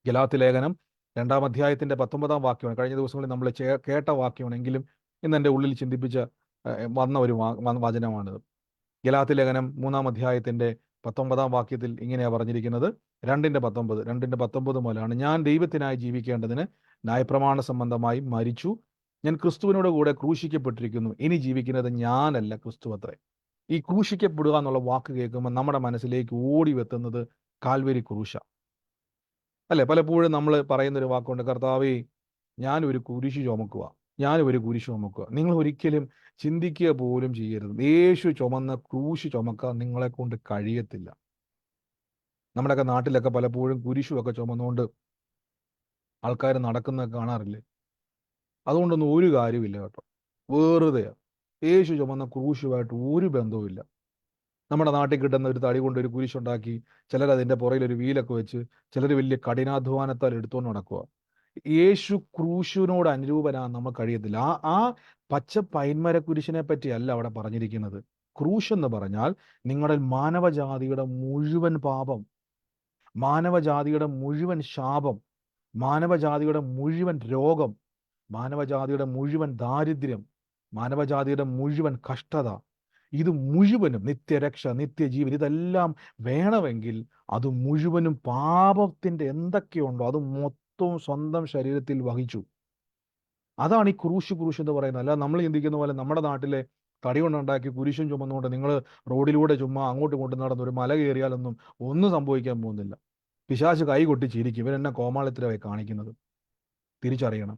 ഗലാത്യ ലേഖനം 2-ാം അധ്യായത്തിന്റെ 19-ാം വാക്യമാണ്. കഴിഞ്ഞ ദിവസങ്ങളിൽ നമ്മൾ കേട്ട വാക്യമാണെങ്കിലും ഇന്ന് എൻ്റെ ഉള്ളിൽ ചിന്തിപ്പിച്ച വന്ന ഒരു വചനമാണിത്. ഗലാത്യ ലേഖനം 3-ാം അധ്യായത്തിന്റെ 19-ാം വാക്യത്തിൽ ഇങ്ങനെയാണ് പറഞ്ഞിരിക്കുന്നത്. 2:19 മുതലാണ്, ഞാൻ ദൈവത്തിനായി ജീവിക്കേണ്ടതിന് ന്യായപ്രമാണ സംബന്ധമായി മരിച്ചു, ഞാൻ ക്രിസ്തുവിനോട് കൂടെ ക്രൂശിക്കപ്പെട്ടിരിക്കുന്നു, ഇനി ജീവിക്കുന്നത് ഞാനല്ല, ക്രിസ്തു അത്രേ. ഈ ക്രൂശിക്കപ്പെടുക എന്നുള്ള വാക്ക് കേൾക്കുമ്പോൾ നമ്മുടെ മനസ്സിലേക്ക് ഓടി വെത്തുന്നത് കാൽവരി ക്രൂശ അല്ലെ. പലപ്പോഴും നമ്മൾ പറയുന്നൊരു വാക്കുണ്ട്, കർത്താവേ ഞാനൊരു കുരിശ് ചുമക്കുക. നിങ്ങൾ ഒരിക്കലും ചിന്തിക്കുക പോലും ചെയ്യരുത്, യേശു ചുമന്ന ക്രൂശ് ചുമക്കാൻ നിങ്ങളെ കൊണ്ട് കഴിയത്തില്ല. നമ്മുടെയൊക്കെ നാട്ടിലൊക്കെ പലപ്പോഴും കുരിശുമൊക്കെ ചുമന്നുകൊണ്ട് ആൾക്കാർ നടക്കുന്നതൊക്കെ കാണാറില്ലേ? അതുകൊണ്ടൊന്നും ഒരു കാര്യമില്ല കേട്ടോ, വെറുതെ. യേശു ചുമന്ന ക്രൂശുമായിട്ട് ഒരു ബന്ധവുമില്ല. നമ്മുടെ നാട്ടിൽ കിട്ടുന്ന ഒരു തടി കൊണ്ട് ഒരു കുരിശുണ്ടാക്കി, ചിലർ അതിൻ്റെ പുറകിൽ ഒരു വീലൊക്കെ വെച്ച്, ചിലർ വലിയ കഠിനാധ്വാനത്താൽ എടുത്തുകൊണ്ട് നടക്കുക. യേശു ക്രൂശിനോട് അനുരൂപനാ നമ്മൾ കഴിയത്തില്ല. ആ പച്ച പൈന്മര കുരിശിനെ പറ്റിയല്ല അവിടെ പറഞ്ഞിരിക്കുന്നത്. ക്രൂശ് എന്ന് പറഞ്ഞാൽ നിങ്ങളുടെ മാനവജാതിയുടെ മുഴുവൻ പാപം, മാനവജാതിയുടെ മുഴുവൻ ശാപം, മാനവജാതിയുടെ മുഴുവൻ രോഗം, മാനവജാതിയുടെ മുഴുവൻ ദാരിദ്ര്യം, മാനവജാതിയുടെ മുഴുവൻ കഷ്ടത, ഇത് മുഴുവനും നിത്യരക്ഷ, നിത്യജീവൻ, ഇതെല്ലാം വേണമെങ്കിൽ അത് മുഴുവനും പാപത്തിൻ്റെ എന്തൊക്കെയുണ്ടോ അത് മൊത്തവും സ്വന്തം ശരീരത്തിൽ വഹിച്ചു. അതാണ് ഈ ക്രൂശ് എന്ന് പറയുന്നത്. അല്ല നമ്മൾ ചിന്തിക്കുന്ന പോലെ നമ്മുടെ നാട്ടിലെ തടി കൊണ്ടുണ്ടാക്കി കുരിശും ചുമന്നുകൊണ്ട് നിങ്ങൾ റോഡിലൂടെ ചുമ്മാ അങ്ങോട്ടും ഇങ്ങോട്ടും നടന്ന് ഒരു മല കയറിയാലൊന്നും ഒന്നും സംഭവിക്കാൻ പോകുന്നില്ല. പിശാച് കൈ കൊട്ടി ചിരിക്കും, ഇവൻ എന്നെ കോമാളിത്തരമായി കാണിക്കുന്നത്. തിരിച്ചറിയണം.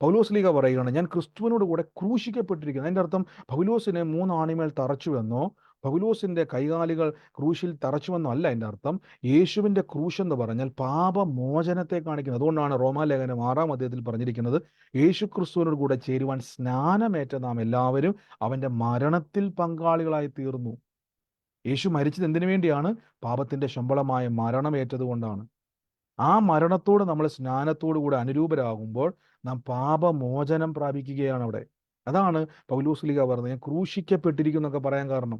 പൗലോസ്ലീഹ പറയുകയാണ്, ഞാൻ ക്രിസ്തുവിനോട് കൂടെ ക്രൂശിക്കപ്പെട്ടിരിക്കുന്നു. അതിൻ്റെ അർത്ഥം പൗലോസിനെ 3 ആണിമേൽ തറച്ചുവെന്നോ പൗലോസിന്റെ കൈകാലുകൾ ക്രൂശിൽ തറച്ചുവെന്നോ അല്ല എൻ്റെ അർത്ഥം. യേശുവിൻ്റെ ക്രൂശ് എന്ന് പറഞ്ഞാൽ പാപമോചനത്തെ കാണിക്കുന്നത്. അതുകൊണ്ടാണ് റോമാലേഖനം 6-ാം അധ്യായത്തിൽ പറഞ്ഞിരിക്കുന്നത്, യേശു ക്രിസ്തുവിനോട് കൂടെ ചേരുവാൻ സ്നാനമേറ്റ നാം എല്ലാവരും അവൻ്റെ മരണത്തിൽ പങ്കാളികളായി തീർന്നു. യേശു മരിച്ചത് എന്തിനു വേണ്ടിയാണ്? പാപത്തിന്റെ ശമ്പളമായ മരണമേറ്റത് കൊണ്ടാണ്. ആ മരണത്തോട് നമ്മൾ സ്നാനത്തോടു കൂടെ അനുരൂപരാകുമ്പോൾ നാം പാപമോചനം പ്രാപിക്കുകയാണ് അവിടെ. അതാണ് പൗലോസ്ലീഹ പറഞ്ഞത്, ഞാൻ ക്രൂശിക്കപ്പെട്ടിരിക്കും എന്നൊക്കെ പറയാൻ കാരണം.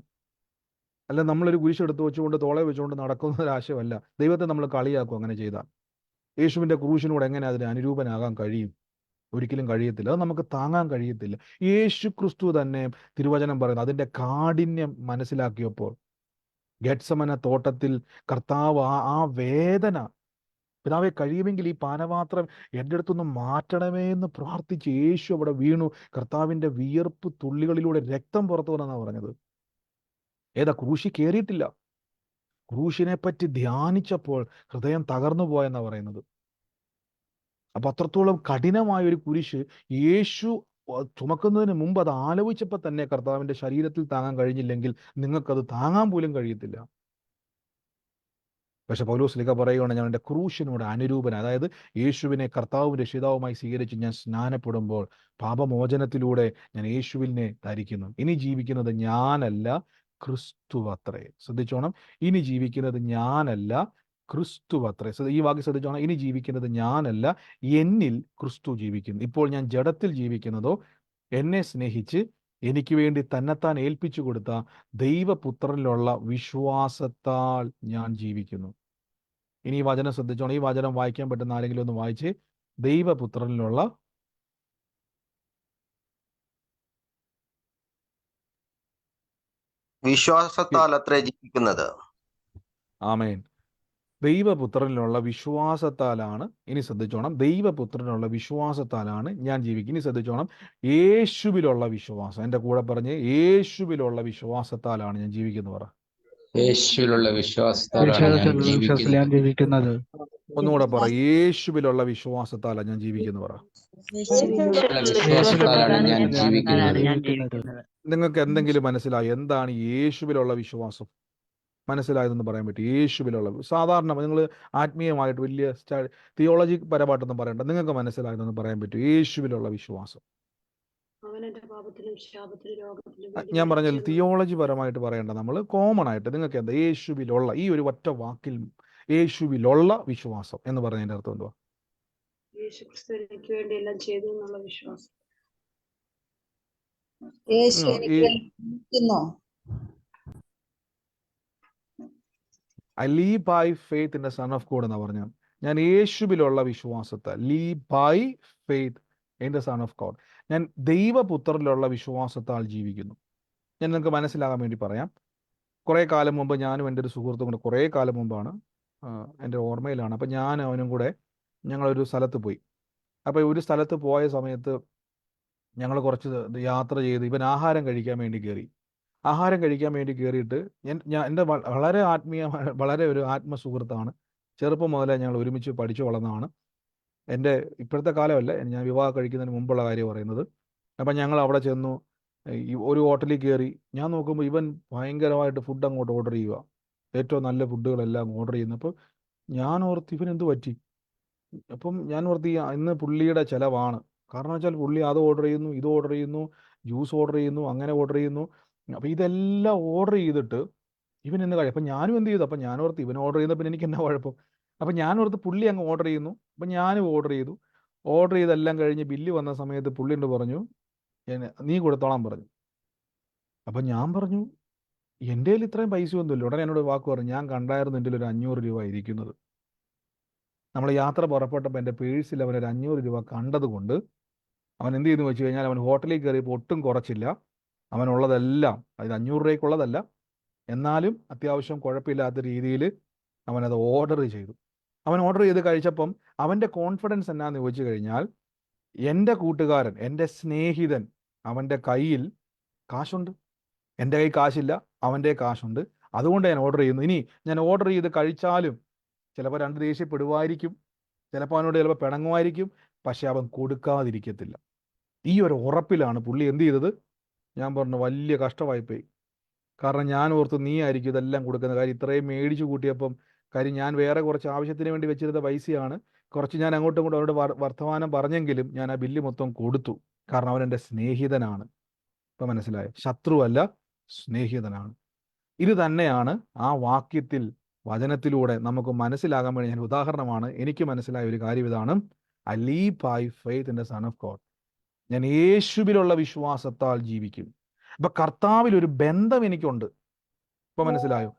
അല്ല നമ്മളൊരു കുരിശെടുത്ത് വെച്ചുകൊണ്ട് തോളെ വെച്ചുകൊണ്ട് നടക്കുന്ന ഒരു ആശയമല്ല. ദൈവത്തെ നമ്മൾ കളിയാക്കും അങ്ങനെ ചെയ്താൽ. യേശുവിൻ്റെ ക്രൂശിനോട് എങ്ങനെ അതിന് അനുരൂപനാകാൻ കഴിയും? ഒരിക്കലും കഴിയത്തില്ല. അത് നമുക്ക് താങ്ങാൻ കഴിയത്തില്ല. യേശു ക്രിസ്തു തന്നെ തിരുവചനം പറയുന്നത് അതിൻ്റെ കാഠിന്യം മനസ്സിലാക്കിയപ്പോൾ ഗെത്സമന തോട്ടത്തിൽ കർത്താവ് ആ വേദന, പിതാവെ കഴിയുമെങ്കിൽ ഈ പാനപാത്രം എൻ്റെ അടുത്തൊന്ന് മാറ്റണമേ എന്ന് പ്രാർത്ഥിച്ച് യേശു അവിടെ വീണു. കർത്താവിൻ്റെ വിയർപ്പ് തുള്ളികളിലൂടെ രക്തം പുറത്തു വന്നെന്നാണ് പറഞ്ഞത്. ഏതാ? ക്രൂശി കയറിയിട്ടില്ല. ക്രൂശിനെ പറ്റി ധ്യാനിച്ചപ്പോൾ ഹൃദയം തകർന്നു പോയെന്നാണ് പറയുന്നത്. അപ്പൊ അത്രത്തോളം കഠിനമായ ഒരു കുരിശ് യേശു ചുമക്കുന്നതിന് മുമ്പ് അത് ആലോചിച്ചപ്പോൾ തന്നെ കർത്താവിൻ്റെ ശരീരത്തിൽ താങ്ങാൻ കഴിഞ്ഞില്ലെങ്കിൽ നിങ്ങൾക്കത് താങ്ങാൻ പോലും കഴിയത്തില്ല. പക്ഷെ പൗലോസ്ലീഹ പറയുകയാണ്, ഞാൻ എൻ്റെ ക്രൂശിനോട് അനുരൂപന, അതായത് യേശുവിനെ കർത്താവും രക്ഷിതാവുമായി സ്വീകരിച്ച് ഞാൻ സ്നാനപ്പെടുമ്പോൾ പാപമോചനത്തിലൂടെ ഞാൻ യേശുവിനെ ധരിക്കുന്നു. ഇനി ജീവിക്കുന്നത് ഞാനല്ല, ക്രിസ്തു അത്രേ. ശ്രദ്ധിച്ചോണം, ഇനി ജീവിക്കുന്നത് ഞാനല്ല, ക്രിസ്തു അത്രേ. ഈ വാക്യം ശ്രദ്ധിച്ചോണം, ഇനി ജീവിക്കുന്നത് ഞാനല്ല, എന്നിൽ ക്രിസ്തു ജീവിക്കുന്നു. ഇപ്പോൾ ഞാൻ ജഡത്തിൽ ജീവിക്കുന്നതോ എന്നെ സ്നേഹിച്ച് എനിക്ക് വേണ്ടി തന്നെത്താൻ ഏൽപ്പിച്ചു കൊടുത്ത ദൈവപുത്രനിലുള്ള വിശ്വാസത്താൽ ഞാൻ ജീവിക്കുന്നു. ഇനി ഈ വചനം ശ്രദ്ധിച്ചോണം, ഈ വചനം വായിക്കാൻ പറ്റുന്ന ആരെങ്കിലും ഒന്ന് വായിച്ച്. ദൈവപുത്രനിലുള്ള വിശ്വാസത്താൽ അത്രേ ജീവിക്കുന്നത്. ആമേൻ. ദൈവപുത്രനിലുള്ള വിശ്വാസത്താലാണ്, ഇനി ശ്രദ്ധിച്ചോണം, ദൈവപുത്രനുള്ള വിശ്വാസത്താലാണ് ഞാൻ ജീവിക്കുക. ഇനി ശ്രദ്ധിച്ചോണം, യേശുവിലുള്ള വിശ്വാസം. എൻ്റെ കൂടെ പറഞ്ഞ്, യേശുവിലുള്ള വിശ്വാസത്താലാണ് ഞാൻ ജീവിക്കുന്നത്. പറ, യേശുവിലുള്ള വിശ്വാസത്താലാണ് ഞാൻ ജീവിക്കുന്നത്. ഒന്നുകൂടെ പറ, യേശുവിലുള്ള വിശ്വാസത്താലാണ് ഞാൻ ജീവിക്കുന്നത്. പറ, വിശ്വാസത്താലാണ് ഞാൻ ജീവിക്കുന്നത്. നിങ്ങൾക്ക് എന്തെങ്കിലും മനസ്സിലായി എന്താണ് യേശുവിലുള്ള വിശ്വാസം? മനസ്സിലായതെന്ന് പറയാൻ പറ്റും? യേശുവിലുള്ള, സാധാരണ നിങ്ങൾ ആത്മീയമായിട്ട് വലിയ തിയോളജി പരമായിട്ടൊന്നും പറയണ്ട, നിങ്ങൾക്ക് മനസ്സിലായതെന്ന് പറയാൻ പറ്റും? യേശുവിലുള്ള വിശ്വാസം. ഞാൻ പറഞ്ഞാൽ തിയോളജി പരമായിട്ട് പറയണ്ട, നമ്മൾ കോമൺ ആയിട്ട് നിങ്ങൾക്ക് എന്താ യേശുവിലുള്ള, ഈ ഒരു ഒറ്റ വാക്കിൽ യേശുവിലുള്ള വിശ്വാസം എന്ന് പറഞ്ഞതിന്റെ അർത്ഥം എന്തുവാ? യേശുക്രിസ്തു എനിക്ക് വേണ്ടി എല്ലാം ചെയ്തു എന്നുള്ള വിശ്വാസം. I live by faith in the Son of God എന്ന് പറഞ്ഞാൽ ഞാൻ യേശുവിലുള്ള വിശ്വാസത്താൽ, live by faith in the Son of God, ഞാൻ ദൈവപുത്രനിലുള്ള വിശ്വാസത്താൽ ജീവിക്കുന്നു. ഞാൻ നിങ്ങൾക്ക് മനസ്സിലാകാൻ വേണ്ടി പറയാം. കുറേ കാലം മുമ്പ് ഞാനും എൻ്റെ ഒരു സുഹൃത്തും കൂടെ, കുറേ കാലം മുമ്പാണ്, എൻ്റെ ഓർമ്മയിലാണ്. അപ്പം ഞാൻ അവനും കൂടെ ഞങ്ങളൊരു സ്ഥലത്ത് പോയി. അപ്പോൾ ഒരു സ്ഥലത്ത് പോയ സമയത്ത് ഞങ്ങൾ കുറച്ച് യാത്ര ചെയ്ത് ഇവൻ ആഹാരം കഴിക്കാൻ വേണ്ടി കയറി. ആഹാരം കഴിക്കാൻ വേണ്ടി കയറിയിട്ട് എൻ്റെ വളരെ ആത്മീയമായ, വളരെ ഒരു ആത്മസുഹൃത്താണ്. ചെറുപ്പം മുതലേ ഞങ്ങൾ ഒരുമിച്ച് പഠിച്ചു വളർന്നതാണ്. എൻ്റെ ഇപ്പോഴത്തെ കാലമല്ല, ഞാൻ വിവാഹം കഴിക്കുന്നതിന് മുമ്പുള്ള കാര്യം പറയുന്നത്. അപ്പം ഞങ്ങൾ അവിടെ ചെന്നു, ഒരു ഹോട്ടലിൽ കയറി. ഞാൻ നോക്കുമ്പോൾ ഇവൻ ഭയങ്കരമായിട്ട് ഫുഡ് അങ്ങോട്ട് ഓർഡർ ചെയ്യുക, ഏറ്റവും നല്ല ഫുഡുകളെല്ലാം ഓർഡർ ചെയ്യുന്നപ്പോൾ ഞാൻ ഓർത്ത് ഇവൻ എന്ത് പറ്റി. അപ്പം ഞാൻ ഓർത്ത് ഇന്ന് പുള്ളിയുടെ ചിലവാണ്. കാരണം വെച്ചാൽ പുള്ളി അത് ഓർഡർ ചെയ്യുന്നു, ഇത് ഓർഡർ ചെയ്യുന്നു, ജ്യൂസ് ഓർഡർ ചെയ്യുന്നു, അങ്ങനെ ഓർഡർ ചെയ്യുന്നു. അപ്പം ഇതെല്ലാം ഓർഡർ ചെയ്തിട്ട് ഇവൻ എന്ന് കഴിയും. അപ്പം ഞാനും എന്ത് ചെയ്തു, അപ്പം ഞാൻ ഓർത്ത് ഇവൻ ഓർഡർ ചെയ്യുന്ന പിന്നെ എനിക്ക് എന്നാ കുഴപ്പം. അപ്പം ഞാൻ ഓർത്ത് പുള്ളി അങ്ങ് ഓർഡർ ചെയ്യുന്നു. അപ്പം ഞാനും ഓർഡർ ചെയ്തു. ഓർഡർ ചെയ്തെല്ലാം കഴിഞ്ഞ് ബില്ല് വന്ന സമയത്ത് പുള്ളിയോട് പറഞ്ഞു, നീ കൊടുത്തോളാൻ പറഞ്ഞു. അപ്പം ഞാൻ പറഞ്ഞു, എൻ്റെ കയ്യിൽ ഇത്രയും പൈസ ഒന്നുമില്ല. ഉടനെ എന്നോട് വാക്ക് പറഞ്ഞു, ഞാൻ കണ്ടായിരുന്നു എൻ്റെ ഒരു 500 രൂപ ഇരിക്കുന്നത്. നമ്മൾ യാത്ര പുറപ്പെട്ടപ്പോൾ എൻ്റെ പേഴ്സിൽ അവൻ ഒരു 500 രൂപ കണ്ടതുകൊണ്ട് അവൻ എന്ത് ചെയ്തെന്ന് വെച്ച് കഴിഞ്ഞാൽ, അവൻ ഹോട്ടലിൽ കയറിയപ്പോൾ ഒട്ടും കുറച്ചില്ല. അവനുള്ളതെല്ലാം, അത് 500 രൂപയ്ക്കുള്ളതല്ല, എന്നാലും അത്യാവശ്യം കുഴപ്പമില്ലാത്ത രീതിയിൽ അവനത് ഓർഡർ ചെയ്തു. അവൻ ഓർഡർ ചെയ്ത് കഴിച്ചപ്പം അവൻ്റെ കോൺഫിഡൻസ് എന്നാന്ന് ചോദിച്ചു കഴിഞ്ഞാൽ, എൻ്റെ കൂട്ടുകാരൻ, എൻ്റെ സ്നേഹിതൻ, അവൻ്റെ കയ്യിൽ കാശുണ്ട്, എൻ്റെ കയ്യിൽ കാശില്ല, അവൻ്റെ കാശുണ്ട്, അതുകൊണ്ട് ഞാൻ ഓർഡർ ചെയ്യുന്നു. ഇനി ഞാൻ ഓർഡർ ചെയ്ത് കഴിച്ചാലും ചിലപ്പോൾ രണ്ട് ദേഷ്യപ്പെടുമായിരിക്കും, ചിലപ്പോൾ അവനോട് ചിലപ്പോൾ പിണങ്ങുമായിരിക്കും, പക്ഷെ അവൻ കൊടുക്കാതിരിക്കത്തില്ല. ഈ ഒരു ഉറപ്പിലാണ് പുള്ളി എന്ത് ചെയ്തത്. ഞാൻ പറഞ്ഞു വലിയ കഷ്ടമായിപ്പോയി. കാരണം ഞാൻ ഓർത്ത് നീ ആയിരിക്കും ഇതെല്ലാം കൊടുക്കുന്ന കാര്യം. ഇത്രയും മേടിച്ചു കൂട്ടിയപ്പം കാര്യം ഞാൻ വേറെ കുറച്ച് ആവശ്യത്തിന് വേണ്ടി വെച്ചിരുന്ന പൈസയാണ്. കുറച്ച് ഞാൻ അങ്ങോട്ടും ഇങ്ങോട്ടും അവരോട് വർത്തമാനം പറഞ്ഞെങ്കിലും ഞാൻ ആ ബില്ല് മൊത്തം കൊടുത്തു. കാരണം അവൻ എൻ്റെ സ്നേഹിതനാണ്. ഇപ്പം മനസ്സിലായോ? ശത്രുവല്ല, സ്നേഹിതനാണ്. ഇത് തന്നെയാണ് ആ വാക്യത്തിൽ വചനത്തിലൂടെ നമുക്ക് മനസ്സിലാകാൻ വേണ്ടി ഞാൻ ഉദാഹരണമാണ്. എനിക്ക് മനസ്സിലായ ഒരു കാര്യം ഇതാണ്. I live by faith in the son of God. ഞാൻ യേശുവിലുള്ള വിശ്വാസത്താൽ ജീവിക്കും. അപ്പൊ കർത്താവിൽ ഒരു ബന്ധം എനിക്കുണ്ട്. ഇപ്പൊ മനസ്സിലായോ?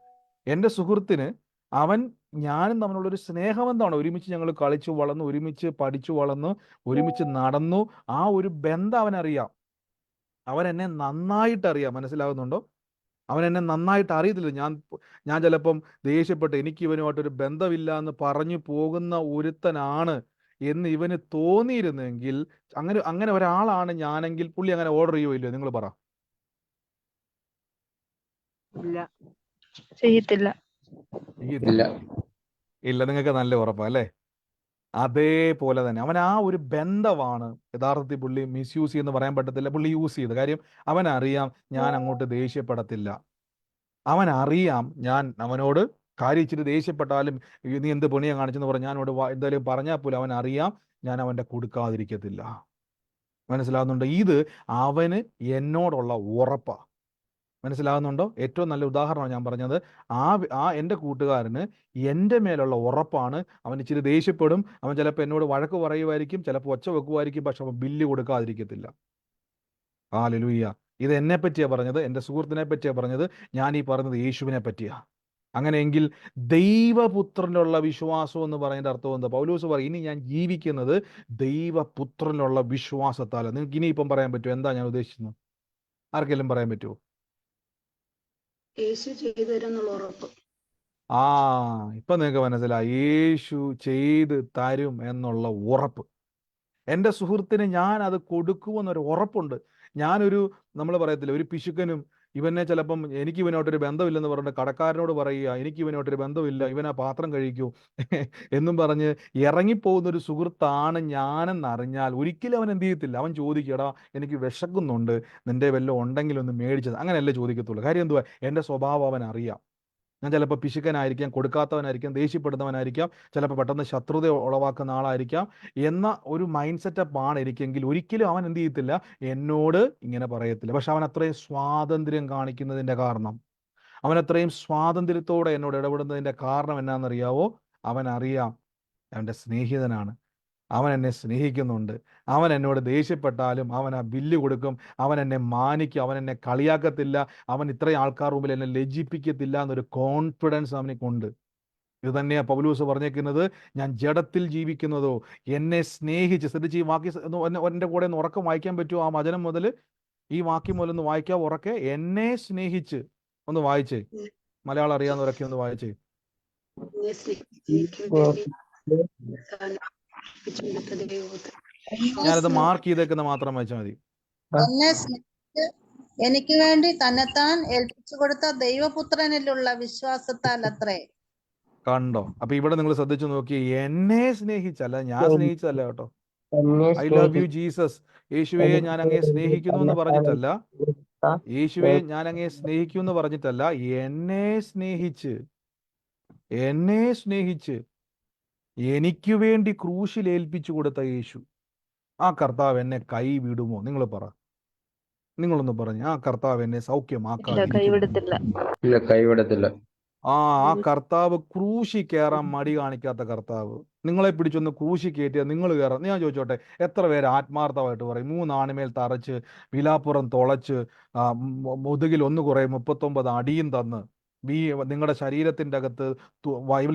എൻ്റെ സുഹൃത്തിന് അവൻ ഞാനും തമ്മിലുള്ളൊരു സ്നേഹബന്ധമാണ്. ഒരുമിച്ച് ഞങ്ങൾ കളിച്ചു വളർന്നു, ഒരുമിച്ച് പഠിച്ചു വളർന്നു, ഒരുമിച്ച് നടന്നു. ആ ഒരു ബന്ധം അവനറിയാം. അവൻ എന്നെ നന്നായിട്ട് അറിയാം. മനസ്സിലാകുന്നുണ്ടോ? അവൻ എന്നെ നന്നായിട്ട് അറിയത്തില്ല. ഞാൻ ചിലപ്പം ദേഷ്യപ്പെട്ട് എനിക്ക് ഇവനുമായിട്ടൊരു ബന്ധമില്ല എന്ന് പറഞ്ഞു പോകുന്ന ഒരുത്തനാണ് എന്ന് ഇവന് തോന്നിയിരുന്നെങ്കിൽ, അങ്ങനെ ഒരാളാണ് ഞാനെങ്കിൽ പുള്ളി അങ്ങനെ ഓർഡർ ചെയ്യുമോ ഇല്ലയോ? നിങ്ങൾ പറ. ഇല്ല, ചെയ്യത്തില്ല. ഇല്ല. ഇല്ല, നിങ്ങൾക്ക് നല്ല ഉറപ്പാ അല്ലേ? അതേപോലെ തന്നെ അവൻ ആ ഒരു ബന്ധമാണ് യഥാർത്ഥത്തിൽ പുള്ളി മിസ്യൂസ് ചെയ്യുന്ന പറയാൻ പറ്റത്തില്ല. പുള്ളി യൂസ് ചെയ്ത് കാര്യം അവനറിയാം ഞാൻ അങ്ങോട്ട് ദേഷ്യപ്പെടത്തില്ല. അവനറിയാം ഞാൻ അവനോട് കാര്യം ഇച്ചിരി ദേഷ്യപ്പെട്ടാലും നീ എന്ത് പണിയാ കാണിച്ചെന്ന് പറഞ്ഞ് ഞാനോട് എന്തായാലും പറഞ്ഞാൽ പോലും അവനറിയാം ഞാൻ അവൻ്റെ കൊടുക്കാതിരിക്കത്തില്ല. മനസ്സിലാകുന്നുണ്ടോ? ഇത് അവന് എന്നോടുള്ള ഉറപ്പാ. മനസ്സിലാകുന്നുണ്ടോ? ഏറ്റവും നല്ല ഉദാഹരണമാണ് ഞാൻ പറഞ്ഞത്. ആ എൻ്റെ കൂട്ടുകാരന് എൻ്റെ മേലുള്ള ഉറപ്പാണ്. അവൻ ഇച്ചിരി ദേഷ്യപ്പെടും, അവൻ ചിലപ്പോൾ എന്നോട് വഴക്ക് പറയുമായിരിക്കും, ചിലപ്പോൾ ഒച്ച വെക്കുമായിരിക്കും, പക്ഷെ അവൻ ബില്ല് കൊടുക്കാതിരിക്കത്തില്ല. ഹല്ലേലൂയ. ഇത് എന്നെ പറ്റിയാ പറഞ്ഞത്, എൻ്റെ സുഹൃത്തിനെ പറ്റിയാ പറഞ്ഞത്. ഞാൻ ഈ പറഞ്ഞത് യേശുവിനെ പറ്റിയാ. അങ്ങനെയെങ്കിൽ ദൈവപുത്രനുള്ള വിശ്വാസം എന്ന് പറയുന്ന അർത്ഥം എന്താ? പൗലോസ് പറയും ഇനി ഞാൻ ജീവിക്കുന്നത് ദൈവപുത്രനുള്ള വിശ്വാസത്താല. നിങ്ങൾക്ക് ഇനിയിപ്പം പറയാൻ പറ്റുമോ എന്താ ഞാൻ ഉദ്ദേശിക്കുന്നത്? ആർക്കെങ്കിലും പറയാൻ പറ്റുമോ? യേശു ചെയ്തു തരുന്നുള്ള ഉറപ്പ്. ഇപ്പൊ നിങ്ങൾക്ക് മനസ്സിലായി. യേശു ചെയ്ത് തരും എന്നുള്ള ഉറപ്പ്. എൻ്റെ സുഹൃത്തിന് ഞാൻ അത് കൊടുക്കുമെന്നൊരു ഉറപ്പുണ്ട്. നമ്മൾ പറയത്തില്ല, ഒരു പിശുക്കനും ഇവനെ ചിലപ്പം എനിക്ക് ഇവനോട്ടൊരു ബന്ധമില്ലെന്ന് പറഞ്ഞിട്ട് കടക്കാരനോട് പറയുക എനിക്ക് ഇവനോട്ടൊരു ബന്ധമില്ല, ഇവൻ ആ പാത്രം കഴിക്കൂ എന്നും പറഞ്ഞ് ഇറങ്ങിപ്പോകുന്നൊരു സുഹൃത്താണ് ഞാനെന്നറിഞ്ഞാൽ ഒരിക്കലും അവൻ എന്ത് ചെയ്യത്തില്ല. അവൻ ചോദിക്കടാ എനിക്ക് വിശക്കുന്നുണ്ട്, നിന്റെ വല്ലതും ഉണ്ടെങ്കിൽ ഒന്ന് മേടിച്ചത്. അങ്ങനെയല്ലേ ചോദിക്കത്തുള്ളൂ. കാര്യം എന്തുവാ? എൻ്റെ സ്വഭാവം അവൻ അറിയാം. ഞാൻ ചിലപ്പോൾ പിശുക്കനായിരിക്കാം, കൊടുക്കാത്തവനായിരിക്കാം, ദേഷ്യപ്പെടുന്നവനായിരിക്കാം, ചിലപ്പോൾ പെട്ടെന്ന് ശത്രുത ഉളവാക്കുന്ന ആളായിരിക്കാം. എന്ന ഒരു മൈൻഡ് സെറ്റപ്പാണ് എനിക്കെങ്കിൽ ഒരിക്കലും അവൻ എന്ത് ചെയ്യത്തില്ല, എന്നോട് ഇങ്ങനെ പറയത്തില്ല. പക്ഷെ അവൻ അത്രയും സ്വാതന്ത്ര്യം കാണിക്കുന്നതിൻ്റെ കാരണം, അവൻ അത്രയും സ്വാതന്ത്ര്യത്തോടെ എന്നോട് ഇടപെടുന്നതിൻ്റെ കാരണം എന്നാണെന്നറിയാവോ? അവൻ അറിയാം അവൻ്റെ സ്നേഹിതനാണ്, അവൻ എന്നെ സ്നേഹിക്കുന്നുണ്ട്, അവൻ എന്നോട് ദേഷ്യപ്പെട്ടാലും അവൻ ആ ബില്ല് കൊടുക്കും, അവൻ എന്നെ മാനിക്കും, അവൻ എന്നെ കളിയാക്കത്തില്ല, അവൻ ഇത്രയും ആൾക്കാർ മുമ്പിൽ എന്നെ ലജ്ജിപ്പിക്കത്തില്ല എന്നൊരു കോൺഫിഡൻസ് അവനിക്കുണ്ട്. ഇത് തന്നെയാണ് പൗലോസ് പറഞ്ഞേക്കുന്നത്. ഞാൻ ജഡത്തിൽ ജീവിക്കുന്നതോ എന്നെ സ്നേഹിച്ച്. ശ്രദ്ധിച്ച് ഈ വാക്യം എൻ്റെ കൂടെ ഒന്ന് ഉറക്കം വായിക്കാൻ പറ്റുമോ? ആ വചനം മുതൽ ഈ വാക്യം മുതൽ ഒന്ന് വായിക്കാം ഉറക്കെ. എന്നെ സ്നേഹിച്ച് ഒന്ന് വായിച്ചേ. മലയാളം അറിയാവുന്നവരൊക്കെ ഒന്ന് വായിച്ചേ. എന്നെ സ്നേഹിച്ചു വേണ്ടി ഏൽപ്പിച്ചു കൊടുത്ത ദൈവപുത്രൻ. ഞാനത് മാർക്ക് ചെയ്തേക്കുന്ന മാത്രം വായിച്ചാൽ മതി. എന്നെ സ്നേഹിച്ച് എനിക്ക് വേണ്ടി തന്നെത്താൻ ഏൽപ്പിച്ചു കൊടുത്ത ദൈവപുത്രനിലുള്ള വിശ്വാസത്താൽ അത്രേ. കണ്ടോ? അപ്പൊ ഇവിടെ നിങ്ങൾ ശ്രദ്ധിച്ചു നോക്കി. എന്നെ സ്നേഹിച്ചല്ല, ഞാൻ സ്നേഹിച്ചതല്ല കേട്ടോ. എന്നെ ഐ ലവ് യു ജീസസ്. യേശുവെ ഞാൻ അങ്ങേ സ്നേഹിക്കുന്നു എന്ന് പറഞ്ഞിട്ടല്ല, യേശുവെ ഞാൻ അങ്ങേ സ്നേഹിക്കുന്നു എന്ന് പറഞ്ഞിട്ടല്ല, എന്നെ സ്നേഹിച്ച് എനിക്ക് വേണ്ടി ക്രൂശിൽ ഏൽപ്പിച്ചു കൊടുത്ത യേശു. ആ കർത്താവ് എന്നെ കൈവിടുമോ? നിങ്ങൾ പറ. നിങ്ങളൊന്ന് പറഞ്ഞു. ആ കർത്താവ് എന്നെ സൗഖ്യമാക്കാതിരിക്കുമോ? കൈവിടത്തില്ല. ഇല്ല, കൈവിടത്തില്ല. ആ കർത്താവ് ക്രൂശി കയറാൻ മടി കാണിക്കാത്ത കർത്താവ്. നിങ്ങളെ പിടിച്ചൊന്ന് ക്രൂശി കയറ്റിയാൽ നിങ്ങൾ കയറാം. ഞാൻ ചോദിച്ചോട്ടെ, എത്ര പേര് ആത്മാർത്ഥമായിട്ട് പറയും 3 ആണിമേൽ തറച്ച് വിലാപ്പുറം തുളച്ച് മുതുകിൽ ഒന്ന് കുറേ 39 അടിയും തന്ന് നിങ്ങളുടെ ശരീരത്തിൻ്റെ അകത്ത്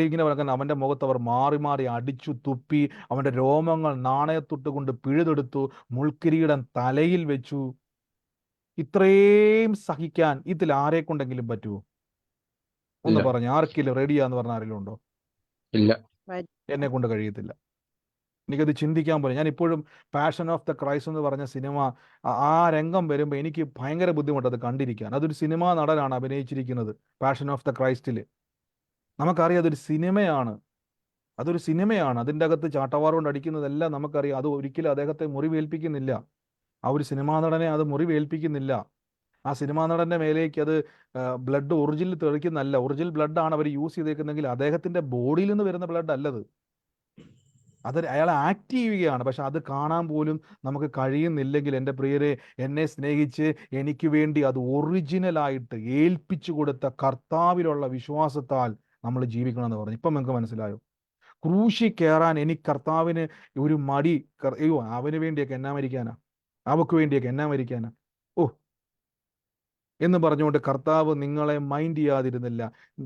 ഇങ്ങനെ പറഞ്ഞാൽ അവൻ്റെ മുഖത്ത് അവർ മാറി മാറി അടിച്ചു തുപ്പി, അവൻ്റെ രോമങ്ങൾ നാണയത്തൊട്ട് കൊണ്ട് പിഴുതെടുത്തു, മുൾക്കിരീടം തലയിൽ വെച്ചു. ഇത്രയും സഹിക്കാൻ ഇതിൽ ആരെ കൊണ്ടെങ്കിലും പറ്റുമോ? ഒന്ന് ഇല്ല. പറഞ്ഞു. ആർക്കെങ്കിലും റെഡിയാന്ന് പറഞ്ഞ ആരെങ്കിലും ഉണ്ടോ? ഇല്ല. എന്നെ കൊണ്ട് കഴിയത്തില്ല. എനിക്കത് ചിന്തിക്കാൻ പോലും. ഞാൻ ഇപ്പോഴും പാഷൻ ഓഫ് ദ ക്രൈസ്റ്റ് എന്ന് പറഞ്ഞ സിനിമ ആ രംഗം വരുമ്പോൾ എനിക്ക് ഭയങ്കര ബുദ്ധിമുട്ട് അത് കണ്ടിരിക്കാൻ. അതൊരു സിനിമാ നടനാണ് അഭിനയിച്ചിരിക്കുന്നത് പാഷൻ ഓഫ് ദ ക്രൈസ്റ്റിൽ. നമുക്കറിയാം അതൊരു സിനിമയാണ്. അതൊരു സിനിമയാണ്. അതിൻ്റെ അകത്ത് ചാട്ടവാർ കൊണ്ട് അടിക്കുന്നതെല്ലാം നമുക്കറിയാം. അത് ഒരിക്കലും അദ്ദേഹത്തെ മുറിവേൽപ്പിക്കുന്നില്ല. ആ ഒരു സിനിമാ നടനെ അത് മുറിവേൽപ്പിക്കുന്നില്ല. ആ സിനിമാ നടന്റെ മേലേക്ക് അത് ബ്ലഡ് ഒറിജിനൽ തെളിക്കുന്നല്ല. ഒറിജിനൽ ബ്ലഡാണ് അവർ യൂസ് ചെയ്തേക്കുന്നെങ്കിൽ അദ്ദേഹത്തിന്റെ ബോഡിയിൽ നിന്ന് വരുന്ന ബ്ലഡ് അല്ലത്. അത് അയാൾ ആക്ട് ചെയ്യുകയാണ്. പക്ഷെ അത് കാണാൻ പോലും നമുക്ക് കഴിയുന്നില്ലെങ്കിൽ എൻ്റെ പ്രിയരെ, എന്നെ സ്നേഹിച്ച് എനിക്ക് വേണ്ടി അത് ഒറിജിനലായിട്ട് ഏൽപ്പിച്ചു കൊടുത്ത കർത്താവിലുള്ള വിശ്വാസത്താൽ നമ്മൾ ജീവിക്കണമെന്ന് പറഞ്ഞു. ഇപ്പം നിങ്ങൾക്ക് മനസ്സിലായോ? ക്രൂശി കയറാൻ എനിക്ക് കർത്താവിന് ഒരു മടി. അയ്യോ, അവന് വേണ്ടിയൊക്കെ എന്നാ മരിക്കാനാ, അവക്ക് വേണ്ടിയൊക്കെ എന്നാ മരിക്കാനാ, ഓ എന്ന് പറഞ്ഞുകൊണ്ട് കർത്താവ് നിങ്ങളെ മൈൻഡ് ചെയ്യാതിരുന്നില്ല.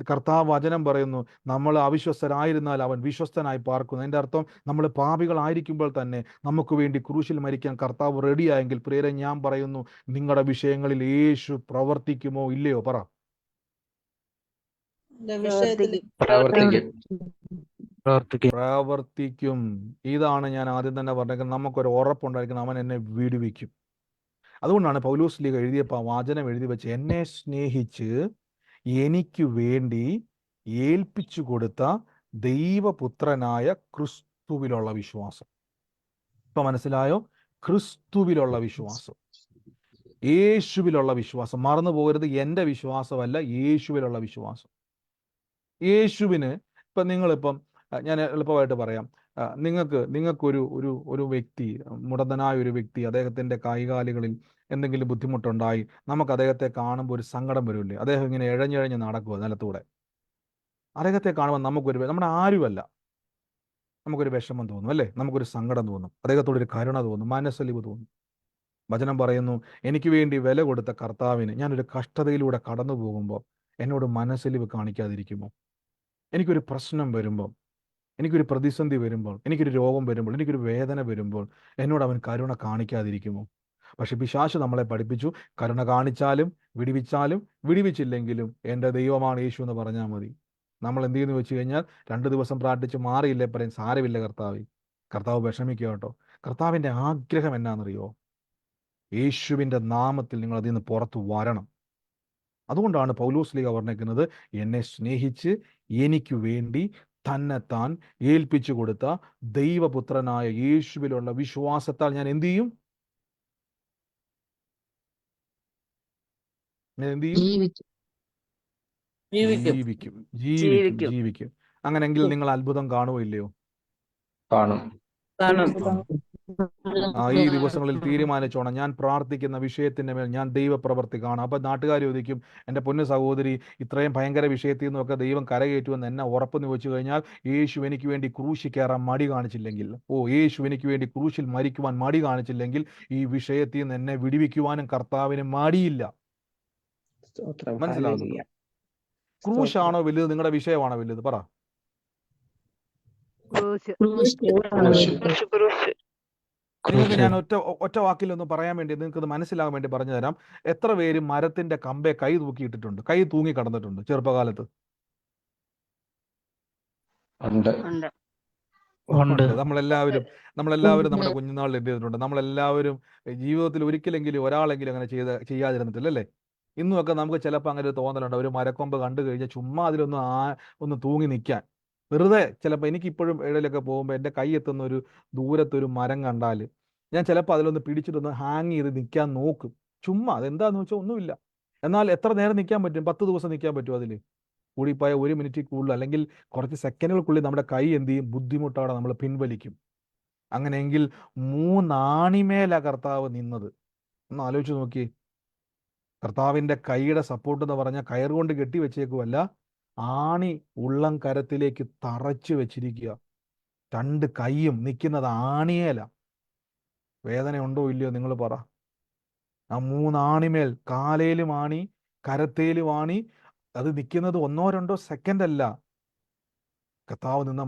കർത്താവ് വചനം പറയുന്നു, നമ്മൾ അവിശ്വസ്തരായിരുന്നാൽ അവൻ വിശ്വസ്തനായി പാർക്കുന്നു. അതിൻ്റെ അർത്ഥം നമ്മൾ പാപികളായിരിക്കുമ്പോൾ തന്നെ നമുക്ക് വേണ്ടി ക്രൂശിൽ മരിക്കാൻ കർത്താവ് റെഡിയായെങ്കിൽ പ്രിയരെ, ഞാൻ പറയുന്നു, നിങ്ങളുടെ വിഷയങ്ങളിൽ യേശു പ്രവർത്തിക്കുമോ ഇല്ലയോ? പറ. എന്റെ വിഷയത്തിൽ പ്രവർത്തിക്കും. ഇതാണ് ഞാൻ ആദ്യം തന്നെ പറഞ്ഞത്. നമുക്കൊരു ഉറപ്പുണ്ടായിരിക്കണം, അവൻ എന്നെ വിടുവിക്കും. അതുകൊണ്ടാണ് പൗലോസ് ലീഗ എഴുതിയപ്പോൾ വാചനം എഴുതി വെച്ച്, എന്നെ സ്നേഹിച്ച് എനിക്ക് വേണ്ടി ഏൽപ്പിച്ചു കൊടുത്ത ദൈവപുത്രനായ ക്രിസ്തുവിലുള്ള വിശ്വാസം. ഇപ്പൊ മനസ്സിലായോ? ക്രിസ്തുവിലുള്ള വിശ്വാസം, യേശുവിലുള്ള വിശ്വാസം. മറന്നു പോകരുത്, എൻ്റെ വിശ്വാസമല്ല, യേശുവിലുള്ള വിശ്വാസം. യേശുവിന് ഇപ്പം നിങ്ങളിപ്പം ഞാൻ എളുപ്പമായിട്ട് പറയാം, നിങ്ങൾക്കൊരു ഒരു ഒരു വ്യക്തി, മുടന്തനായ ഒരു വ്യക്തി, അദ്ദേഹത്തിൻ്റെ കൈകാലുകളിൽ എന്തെങ്കിലും ബുദ്ധിമുട്ടുണ്ടായി, നമുക്ക് അദ്ദേഹത്തെ കാണുമ്പോൾ ഒരു സങ്കടം വരില്ലേ? അദ്ദേഹം ഇങ്ങനെ ഇഴഞ്ഞിഴഞ്ഞ് നടക്കുക നിലത്തൂടെ. അദ്ദേഹത്തെ കാണുമ്പോൾ നമ്മുടെ ആരുമല്ല, നമുക്കൊരു വിഷമം തോന്നും അല്ലേ? നമുക്കൊരു സങ്കടം തോന്നും, അദ്ദേഹത്തോടൊരു കരുണ തോന്നും, മനസ്സലിവ് തോന്നും. വചനം പറയുന്നു, എനിക്ക് വേണ്ടി വില കൊടുത്ത കർത്താവിന് ഞാനൊരു കഷ്ടതയിലൂടെ കടന്നു പോകുമ്പോൾ എന്നോട് മനസ്സലിവ് കാണിക്കാതിരിക്കുമോ? എനിക്കൊരു പ്രശ്നം വരുമ്പോൾ, എനിക്കൊരു പ്രതിസന്ധി വരുമ്പോൾ, എനിക്കൊരു രോഗം വരുമ്പോൾ, എനിക്കൊരു വേദന വരുമ്പോൾ എന്നോട് അവൻ കരുണ കാണിക്കാതിരിക്കുമോ? പക്ഷെ പിശാച് നമ്മളെ പഠിപ്പിച്ചു, കരുണ കാണിച്ചാലും വിടിവിച്ചാലും വിടിവിച്ചില്ലെങ്കിലും എൻ്റെ ദൈവമാണ് യേശു എന്ന് പറഞ്ഞാൽ മതി. നമ്മൾ എന്ത് ചെയ്യുന്നു വെച്ച് കഴിഞ്ഞാൽ, 2 ദിവസം പ്രാർത്ഥിച്ച് മാറിയില്ലേ പറയും, സാരമില്ല കർത്താവ് വിഷമിക്കുക കേട്ടോ. കർത്താവിൻ്റെ ആഗ്രഹം എന്നാണെന്നറിയോ? യേശുവിൻ്റെ നാമത്തിൽ നിങ്ങൾ അതിൽ നിന്ന് പുറത്തു വരണം. അതുകൊണ്ടാണ് പൗലോസ് ലീഗ പറഞ്ഞേക്കുന്നത്, എന്നെ സ്നേഹിച്ച് എനിക്ക് വേണ്ടി തന്നെത്താൻ ഏൽപ്പിച്ചു കൊടുത്ത ദൈവപുത്രനായ യേശുവിലുള്ള വിശ്വാസത്താൽ ഞാൻ എന്ത് ചെയ്യും? ഞാൻ എന്ത് ചെയ്യും? ജീവിക്കും. അങ്ങനെങ്കിൽ നിങ്ങൾ അത്ഭുതം കാണുമോ ഇല്ലയോ? കാണും. ഈ ദിവസങ്ങളിൽ തീരുമാനിച്ചോണം, ഞാൻ പ്രാർത്ഥിക്കുന്ന വിഷയത്തിന്റെ മേൽ ഞാൻ ദൈവപ്രവൃത്തി കാണാം. അപ്പൊ നാട്ടുകാർ ചോദിക്കും, എൻ്റെ പൊന്നു സഹോദരി, ഇത്രയും ഭയങ്കര വിഷയത്തിൽ നിന്നൊക്കെ ദൈവം കരകയറ്റുമെന്ന് എന്നെ ഉറപ്പെന്ന് വെച്ചു കഴിഞ്ഞാൽ, യേശു എനിക്ക് വേണ്ടി ക്രൂശിൽ കയറാൻ മടി കാണിച്ചില്ലെങ്കിൽ, യേശു എനിക്ക് വേണ്ടി ക്രൂശിൽ മരിക്കുവാൻ മടി കാണിച്ചില്ലെങ്കിൽ, ഈ വിഷയത്തിൽ നിന്ന് എന്നെ വിടിവിക്കുവാനും കർത്താവിന് മടിയില്ല. മനസ്സിലാകുന്നുണ്ടോ? ക്രൂശാണോ വലുത്, നിങ്ങളുടെ വിഷയമാണോ വലുത്? പറ. നിങ്ങൾക്ക് ഞാൻ ഒറ്റ വാക്കിലൊന്ന് പറയാൻ വേണ്ടി, നിങ്ങൾക്ക് ഇത് മനസ്സിലാകാൻ വേണ്ടി പറഞ്ഞു തരാം. എത്ര പേര് മരത്തിന്റെ കമ്പെ കൈ തൂക്കിയിട്ടിട്ടുണ്ട്, കൈ തൂങ്ങി കടന്നിട്ടുണ്ട് ചെറുപ്പകാലത്ത്? നമ്മളെല്ലാവരും നമ്മുടെ കുഞ്ഞുനാളിൽ എന്ത് ചെയ്തിട്ടുണ്ട്? നമ്മളെല്ലാവരും ജീവിതത്തിൽ ഒരിക്കലെങ്കിലും ഒരാളെങ്കിലും അങ്ങനെ ചെയ്യാതിരുന്നിട്ടില്ല അല്ലേ? ഇന്നുമൊക്കെ നമുക്ക് ചിലപ്പോൾ അങ്ങനെ ഒരു തോന്നലുണ്ട്, ഒരു മരക്കൊമ്പ് കണ്ടു കഴിഞ്ഞാൽ ചുമ്മാ അതിലൊന്ന് ഒന്ന് തൂങ്ങി നിൽക്കാൻ. വെറുതെ ചിലപ്പോൾ എനിക്കിപ്പോഴും ഇടയിലൊക്കെ പോകുമ്പോൾ എൻ്റെ കൈ എത്തുന്ന ഒരു ദൂരത്തൊരു മരം കണ്ടാൽ ഞാൻ ചിലപ്പോൾ അതിലൊന്ന് പിടിച്ചിട്ടൊന്ന് ഹാങ് ചെയ്ത് നിൽക്കാൻ നോക്കും. ചുമ്മാ, അതെന്താന്ന് വെച്ചാൽ ഒന്നുമില്ല. എന്നാൽ എത്ര നേരം നിൽക്കാൻ പറ്റും? 10 ദിവസം നിൽക്കാൻ പറ്റും അതിൽ? കൂടിപ്പോയ 1 മിനിറ്റിൽ കൂടുതൽ, അല്ലെങ്കിൽ കുറച്ച് സെക്കൻഡുകൾക്കുള്ളിൽ നമ്മുടെ കൈ എന്ത് ചെയ്യും? ബുദ്ധിമുട്ടോടെ നമ്മൾ പിൻവലിക്കും. അങ്ങനെയെങ്കിൽ 3 ആണിമേല കർത്താവ് നിന്നത്. ഒന്ന് ആലോചിച്ച് നോക്കി. കർത്താവിൻ്റെ കൈയുടെ സപ്പോർട്ട് എന്ന് പറഞ്ഞാൽ കയറുകൊണ്ട് കെട്ടി വെച്ചേക്കുമല്ല, ആണി ഉള്ളം കരത്തിലേക്ക് തറച്ചു വെച്ചിരിക്കുക. 2 കൈയും നിൽക്കുന്നത് ആണിയേല. വേദന ഉണ്ടോ ഇല്ലയോ നിങ്ങൾ പറ. ആ 3 ആണിമേൽ, കാലേലും ആണി, കരത്തേലും ആണി. അത് നിൽക്കുന്നത് 1-2 സെക്കൻഡ് അല്ല. കർത്താവ് നിന്ന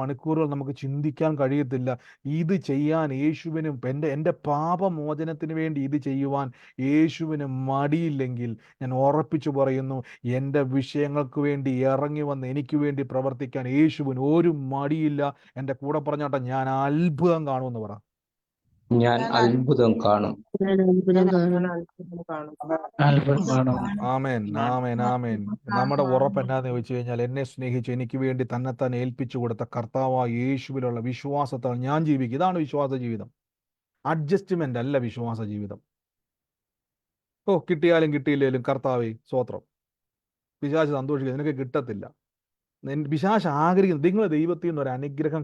മണിക്കൂറുകൾ നമുക്ക് ചിന്തിക്കാൻ കഴിയത്തില്ല. ഇത് ചെയ്യാൻ യേശുവിനും, എൻ്റെ പാപമോചനത്തിന് വേണ്ടി ഇത് ചെയ്യുവാൻ യേശുവിന് മടിയില്ലെങ്കിൽ, ഞാൻ ഉറപ്പിച്ചു പറയുന്നു, എൻ്റെ വിഷയങ്ങൾക്ക് വേണ്ടി ഇറങ്ങി വന്ന് എനിക്ക് വേണ്ടി പ്രവർത്തിക്കാൻ യേശുവിന് ഒരു മടിയില്ല. എൻ്റെ കൂടെ പറഞ്ഞാട്ടെ, ഞാൻ അത്ഭുതം കാണുമെന്ന് പറ. ഞാൻ ഞാൻ അത്ഭുതം കാണും. ഞാൻ അത്ഭുതം കാണും. അത്ഭുതം കാണും. അത്ഭുതം കാണും. ആമേൻ ആമേൻ ആമേൻ. നമ്മുടെ ഉറപ്പ് എന്നാന്ന് ചോദിച്ചു കഴിഞ്ഞാൽ, എന്നെ സ്നേഹിച്ച് എനിക്ക് വേണ്ടി തന്നെത്താൻ ഏൽപ്പിച്ചു കൊടുത്ത കർത്താവായ യേശുവിലുള്ള വിശ്വാസത്താൽ ഞാൻ ജീവിക്കും. ഇതാണ് വിശ്വാസ ജീവിതം. അഡ്ജസ്റ്റ്മെന്റ് അല്ല വിശ്വാസ ജീവിതം. ഓ, കിട്ടിയാലും കിട്ടിയില്ലേലും കർത്താവേ സ്വോത്രം. പിശാച് സന്തോഷിക്കുക, നിനക്ക് കിട്ടത്തില്ല. പിശാച് ആഗ്രഹിക്കുന്നത് നിങ്ങൾ ദൈവത്തിൽ നിന്ന് ഒരു അനുഗ്രഹം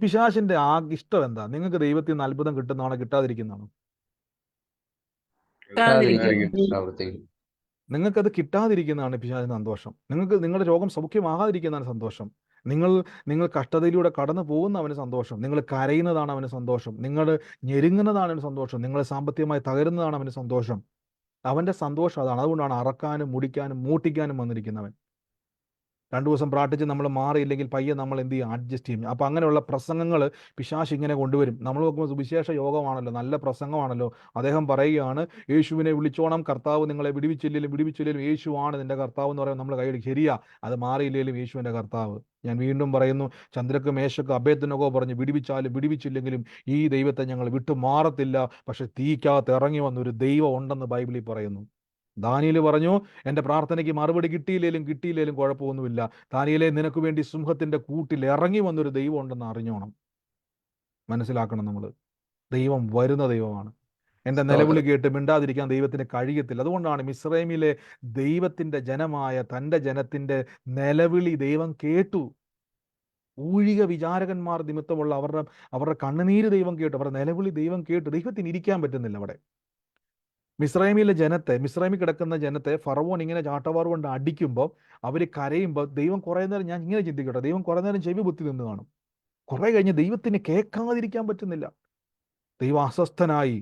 പിശാചിന്റെ ഇഷ്ടം എന്താ? നിങ്ങൾക്ക് ദൈവത്തിൽ നിന്ന് അത്ഭുതം കിട്ടുന്നതാണോ കിട്ടാതിരിക്കുന്നതാണോ? പ്രവർത്തിക്കും. നിങ്ങൾക്കത് കിട്ടാതിരിക്കുന്നതാണ് പിശാചിന് സന്തോഷം. നിങ്ങൾക്ക് നിങ്ങളുടെ രോഗം സൗഖ്യമാകാതിരിക്കുന്നതാണ് സന്തോഷം. നിങ്ങൾ കഷ്ടതയിലൂടെ കടന്നു പോകുന്ന അവന് സന്തോഷം. നിങ്ങൾ കരയുന്നതാണ് അവന് സന്തോഷം. നിങ്ങൾ ഞെരുങ്ങുന്നതാണ് അവന് സന്തോഷം. നിങ്ങൾ സാമ്പത്തികമായി തകരുന്നതാണ് അവന് സന്തോഷം. അവന്റെ സന്തോഷം അതാണ്. അതുകൊണ്ടാണ് അറക്കാനും മുടിക്കാനും മൂട്ടിക്കാനും വന്നിരിക്കുന്നവൻ. 2 ദിവസം പ്രാർത്ഥിച്ച് നമ്മൾ മാറിയില്ലെങ്കിൽ പയ്യെ നമ്മൾ എന്ത് ചെയ്യും? അഡ്ജസ്റ്റ് ചെയ്യും. അപ്പം അങ്ങനെയുള്ള പ്രസംഗങ്ങൾ പിശാച് ഇങ്ങനെ കൊണ്ടുവരും. നമ്മൾ നോക്കുമ്പോൾ സുവിശേഷ യോഗമാണല്ലോ, നല്ല പ്രസംഗമാണല്ലോ. അദ്ദേഹം പറയുകയാണ്, യേശുവിനെ വിളിച്ചോണം, കർത്താവ് നിങ്ങളെ വിടിവിച്ചില്ലെങ്കിലും യേശുവാണ് നിന്റെ കർത്താവ് എന്ന് പറയുമ്പോൾ നമ്മൾ കൈയടി. ശരിയാ, അത് മാറിയില്ലെങ്കിലും യേശുവിൻ്റെ കർത്താവ്. ഞാൻ വീണ്ടും പറയുന്നു, ചന്ദ്രക്ക് മേശക്ക് അഭേദ്നഗോ പറഞ്ഞ് വിടിവിച്ചാലും വിടിവിച്ചില്ലെങ്കിലും ഈ ദൈവത്തെ ഞങ്ങൾ വിട്ടു മാറത്തില്ല. പക്ഷെ തീക്കകത്ത് ഇറങ്ങി വന്നൊരു ദൈവം ഉണ്ടെന്ന് ബൈബിളിൽ പറയുന്നു. ദാനിയേൽ പറഞ്ഞു, എൻ്റെ പ്രാർത്ഥനയ്ക്ക് മറുപടി കിട്ടിയില്ലേലും കുഴപ്പമൊന്നുമില്ല. ദാനിയേലേ, നിനക്ക് വേണ്ടി സിംഹത്തിന്റെ കൂട്ടിൽ ഇറങ്ങി വന്നൊരു ദൈവം ഉണ്ടെന്ന് അറിഞ്ഞോണം. മനസ്സിലാക്കണം, നമ്മൾ ദൈവം വരുന്ന ദൈവമാണ്. എൻ്റെ നിലവിളി കേട്ട് മിണ്ടാതിരിക്കാൻ ദൈവത്തിന് കഴിയത്തില്ല. അതുകൊണ്ടാണ് മിസ്രൈമിലെ ദൈവത്തിന്റെ ജനമായ തൻ്റെ ജനത്തിന്റെ നിലവിളി ദൈവം കേട്ടു. ഊഴിക വിചാരകന്മാർ നിമിത്തമുള്ള അവരുടെ കണ്ണുനീര് ദൈവം കേട്ടു. അവരുടെ നിലവിളി ദൈവം കേട്ടു. ദൈവത്തിന് ഇരിക്കാൻ പറ്റുന്നില്ല അവിടെ. മിസ്രൈമിലെ ജനത്തെ, മിസ്രൈമിൽ കിടക്കുന്ന ജനത്തെ ഫറവോൻ ഇങ്ങനെ ചാട്ടവാർ കൊണ്ട് അടിക്കുമ്പോൾ അവർ കരയുമ്പോൾ ദൈവം കുറേ നേരം, ഞാൻ ഇങ്ങനെ ചിന്തിക്കട്ടെ, ദൈവം കുറേ നേരം ചെവി പൊത്തി നിന്ന് കാണും. കുറേ കഴിഞ്ഞ് ദൈവത്തിന് കേൾക്കാതിരിക്കാൻ പറ്റുന്നില്ല. ദൈവം അസ്വസ്ഥനായി.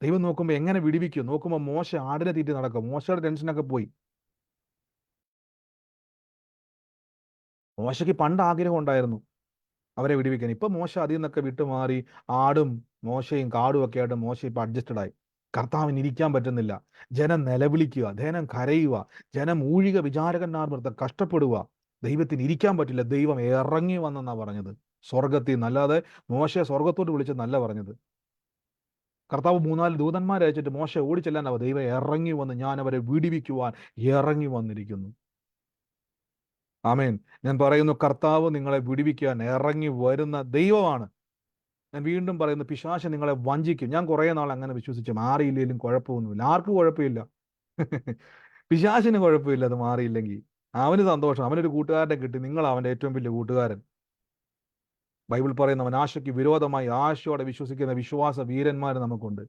ദൈവം നോക്കുമ്പോൾ എങ്ങനെ വിടിവിക്കും? നോക്കുമ്പോൾ മോശ ആടിനെ തീറ്റി നടക്കും. മോശയുടെ ടെൻഷനൊക്കെ പോയി. മോശയ്ക്ക് പണ്ട് ആഗ്രഹം ഉണ്ടായിരുന്നു അവരെ വിടിവിക്കാൻ. ഇപ്പം മോശ അതിൽ നിന്നൊക്കെ വിട്ടുമാറി. ആടും മോശയും കാടും ഒക്കെ ആയിട്ട് മോശ ഇപ്പം അഡ്ജസ്റ്റഡ് ആയി. കർത്താവിന് ഇരിക്കാൻ പറ്റുന്നില്ല. ജനം നിലവിളിക്കുക, ജനം കരയുക, ജനം ഊഴിക വിചാരകന്മാർ വൃത്തം കഷ്ടപ്പെടുക. ദൈവത്തിന് ഇരിക്കാൻ പറ്റില്ല. ദൈവം ഇറങ്ങി വന്നെന്നാണ് പറഞ്ഞത്, സ്വർഗത്തിൽ നിന്ന്. അല്ലാതെ മോശയെ സ്വർഗത്തോട്ട് വിളിച്ചെന്നല്ല പറഞ്ഞത്. കർത്താവ് 3-4 ദൂതന്മാരെ അയച്ചിട്ട് മോശ ഓടിച്ചെല്ലാനാവും. ദൈവം ഇറങ്ങി വന്ന് ഞാൻ അവരെ വിടിവിക്കുവാൻ ഇറങ്ങി വന്നിരിക്കുന്നു. ആമേൻ. ഞാൻ പറയുന്നു, കർത്താവ് നിങ്ങളെ വിടിവിക്കാൻ ഇറങ്ങി വരുന്ന ദൈവമാണ്. ഞാൻ വീണ്ടും പറയുന്നു, പിശാച് നിങ്ങളെ വഞ്ചിക്കും. ഞാൻ കുറേ നാൾ അങ്ങനെ വിശ്വസിച്ചു. മാറിയില്ലെങ്കിലും കുഴപ്പമൊന്നുമില്ല. ആർക്കും കുഴപ്പമില്ല. പിശാചിന് കുഴപ്പമില്ല അത് മാറിയില്ലെങ്കിൽ. അവന് സന്തോഷം. അവനൊരു കൂട്ടുകാരനെ കിട്ടി. നിങ്ങൾ അവൻ്റെ ഏറ്റവും വലിയ കൂട്ടുകാരൻ. ബൈബിൾ പറയുന്നവൻ ആശയ്ക്ക് വിരോധമായി ആശയോടെ വിശ്വസിക്കുന്ന വിശ്വാസ വീരന്മാർ നമുക്കുണ്ട്.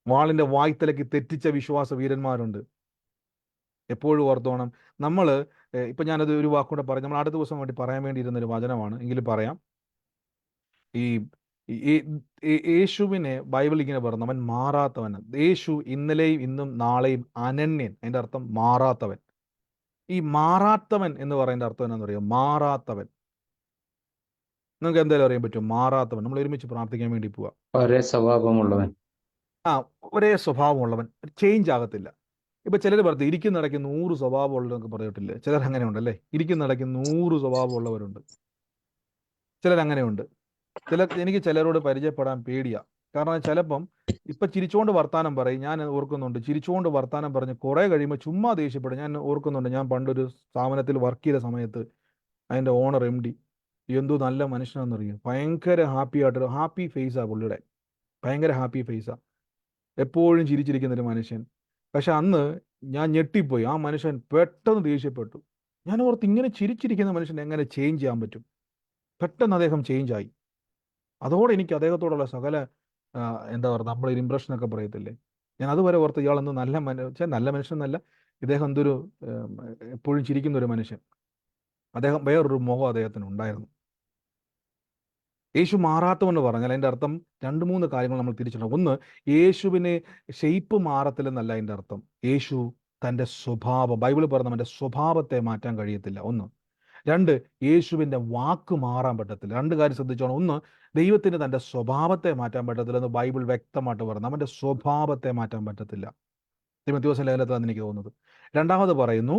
വാളിന്റെ വായ്ത്തലയ്ക്ക് തെറ്റിച്ച വിശ്വാസ വീരന്മാരുണ്ട്. എപ്പോഴും ഓർത്തോണം. നമ്മൾ ഇപ്പം ഞാനത് ഒരു വാക്കുകൂടെ പറയും. നമ്മൾ അടുത്ത ദിവസം വേണ്ടി പറയാൻ വേണ്ടിയിരുന്നൊരു വചനമാണ്, എങ്കിലും പറയാം. ഈ യേശുവിനെ ബൈബിൾ ഇങ്ങനെ പറഞ്ഞു, അവൻ മാറാത്തവൻ. യേശു ഇന്നലെയും ഇന്നും നാളെയും അനന്യൻ. അതിൻ്റെ അർത്ഥം മാറാത്തവൻ. ഈ മാറാത്തവൻ എന്ന് പറയുന്ന അർത്ഥം എന്നാന്ന് പറയുക? മാറാത്തവൻ. നിങ്ങൾക്ക് എന്തായാലും അറിയാൻ പറ്റും, മാറാത്തവൻ. നമ്മൾ ഒരുമിച്ച് പ്രാർത്ഥിക്കാൻ വേണ്ടി പോവാ. ഒരേ സ്വഭാവമുള്ളവൻ. ഒരേ സ്വഭാവമുള്ളവൻ, ചേഞ്ച് ആകത്തില്ല. ഇപ്പൊ ചിലർ പറഞ്ഞു ഇരിക്കുന്നിടയ്ക്ക് 100 സ്വഭാവമുള്ളവരൊക്കെ പറഞ്ഞിട്ടില്ലേ? ചിലർ അങ്ങനെ ഉണ്ടല്ലേ, ഇരിക്കുന്നിടയ്ക്ക് 100 സ്വഭാവമുള്ളവരുണ്ട്. ചിലരങ്ങനെയുണ്ട്. എനിക്ക് ചിലരോട് പരിചയപ്പെടാൻ പേടിയാ. കാരണം ചിലപ്പം ഇപ്പൊ ചിരിച്ചുകൊണ്ട് വർത്താനം പറയും. ഞാൻ ഓർക്കുന്നുണ്ട്, ചിരിച്ചുകൊണ്ട് വർത്താനം പറഞ്ഞ് കുറെ കഴിയുമ്പോൾ ചുമ്മാ ദേഷ്യപ്പെടും. ഞാൻ ഓർക്കുന്നുണ്ട്, ഞാൻ പണ്ടൊരു സ്ഥാപനത്തിൽ വർക്ക് ചെയ്ത സമയത്ത് അതിന്റെ ഓണർ MD എന്തോ നല്ല മനുഷ്യനാണെന്നറിയും. ഭയങ്കര ഹാപ്പി ഫേസാ പുള്ളിയുടെ. ഭയങ്കര ഹാപ്പി ഫേസാ, എപ്പോഴും ചിരിച്ചിരിക്കുന്നൊരു മനുഷ്യൻ. പക്ഷെ അന്ന് ഞാൻ ഞെട്ടിപ്പോയി. ആ മനുഷ്യൻ പെട്ടെന്ന് ദേഷ്യപ്പെട്ടു. ഞാൻ ഓർത്ത്, ഇങ്ങനെ ചിരിച്ചിരിക്കുന്ന മനുഷ്യൻ എങ്ങനെ ചേഞ്ച് ചെയ്യാൻ പറ്റും? പെട്ടെന്ന് അദ്ദേഹം ചേഞ്ച് ആയി. അതോടെ എനിക്ക് അദ്ദേഹത്തോടുള്ള സകല എന്താ പറയുക, നമ്മളൊരു ഇംപ്രഷനൊക്കെ പറയത്തില്ലേ, ഞാൻ അതുവരെ ഓർത്ത് ഇയാളെന്ന് നല്ല മനുഷ്യൻ എന്നല്ല, ഇദ്ദേഹം എന്തൊരു എപ്പോഴും ചിരിക്കുന്ന ഒരു മനുഷ്യൻ. അദ്ദേഹം വേറൊരു മുഖം അദ്ദേഹത്തിന് ഉണ്ടായിരുന്നു. യേശു മാറാത്തവെന്ന് പറഞ്ഞാൽ അതിൻ്റെ അർത്ഥം 2-3 കാര്യങ്ങൾ നമ്മൾ തിരിച്ചറിയണം. ഒന്ന്, യേശുവിന് ഷെയ്പ്പ് മാറത്തില്ലെന്നല്ല അതിൻ്റെ അർത്ഥം. യേശു തൻ്റെ സ്വഭാവം, ബൈബിൾ പറഞ്ഞവൻ്റെ സ്വഭാവത്തെ മാറ്റാൻ കഴിയത്തില്ല. 1. 2, യേശുവിൻ്റെ വാക്ക് മാറാൻ പറ്റത്തില്ല. 2 കാര്യം ശ്രദ്ധിച്ചോണം. 1, ദൈവത്തിന് തൻ്റെ സ്വഭാവത്തെ മാറ്റാൻ പറ്റത്തില്ലെന്ന് ബൈബിൾ വ്യക്തമായിട്ട് പറഞ്ഞു. അവൻ്റെ സ്വഭാവത്തെ മാറ്റാൻ പറ്റത്തില്ല. തിമോഥെയോസ് ലേഖനത്തിലാണ് എനിക്ക് തോന്നുന്നത്. 2ാമത് പറയുന്നു,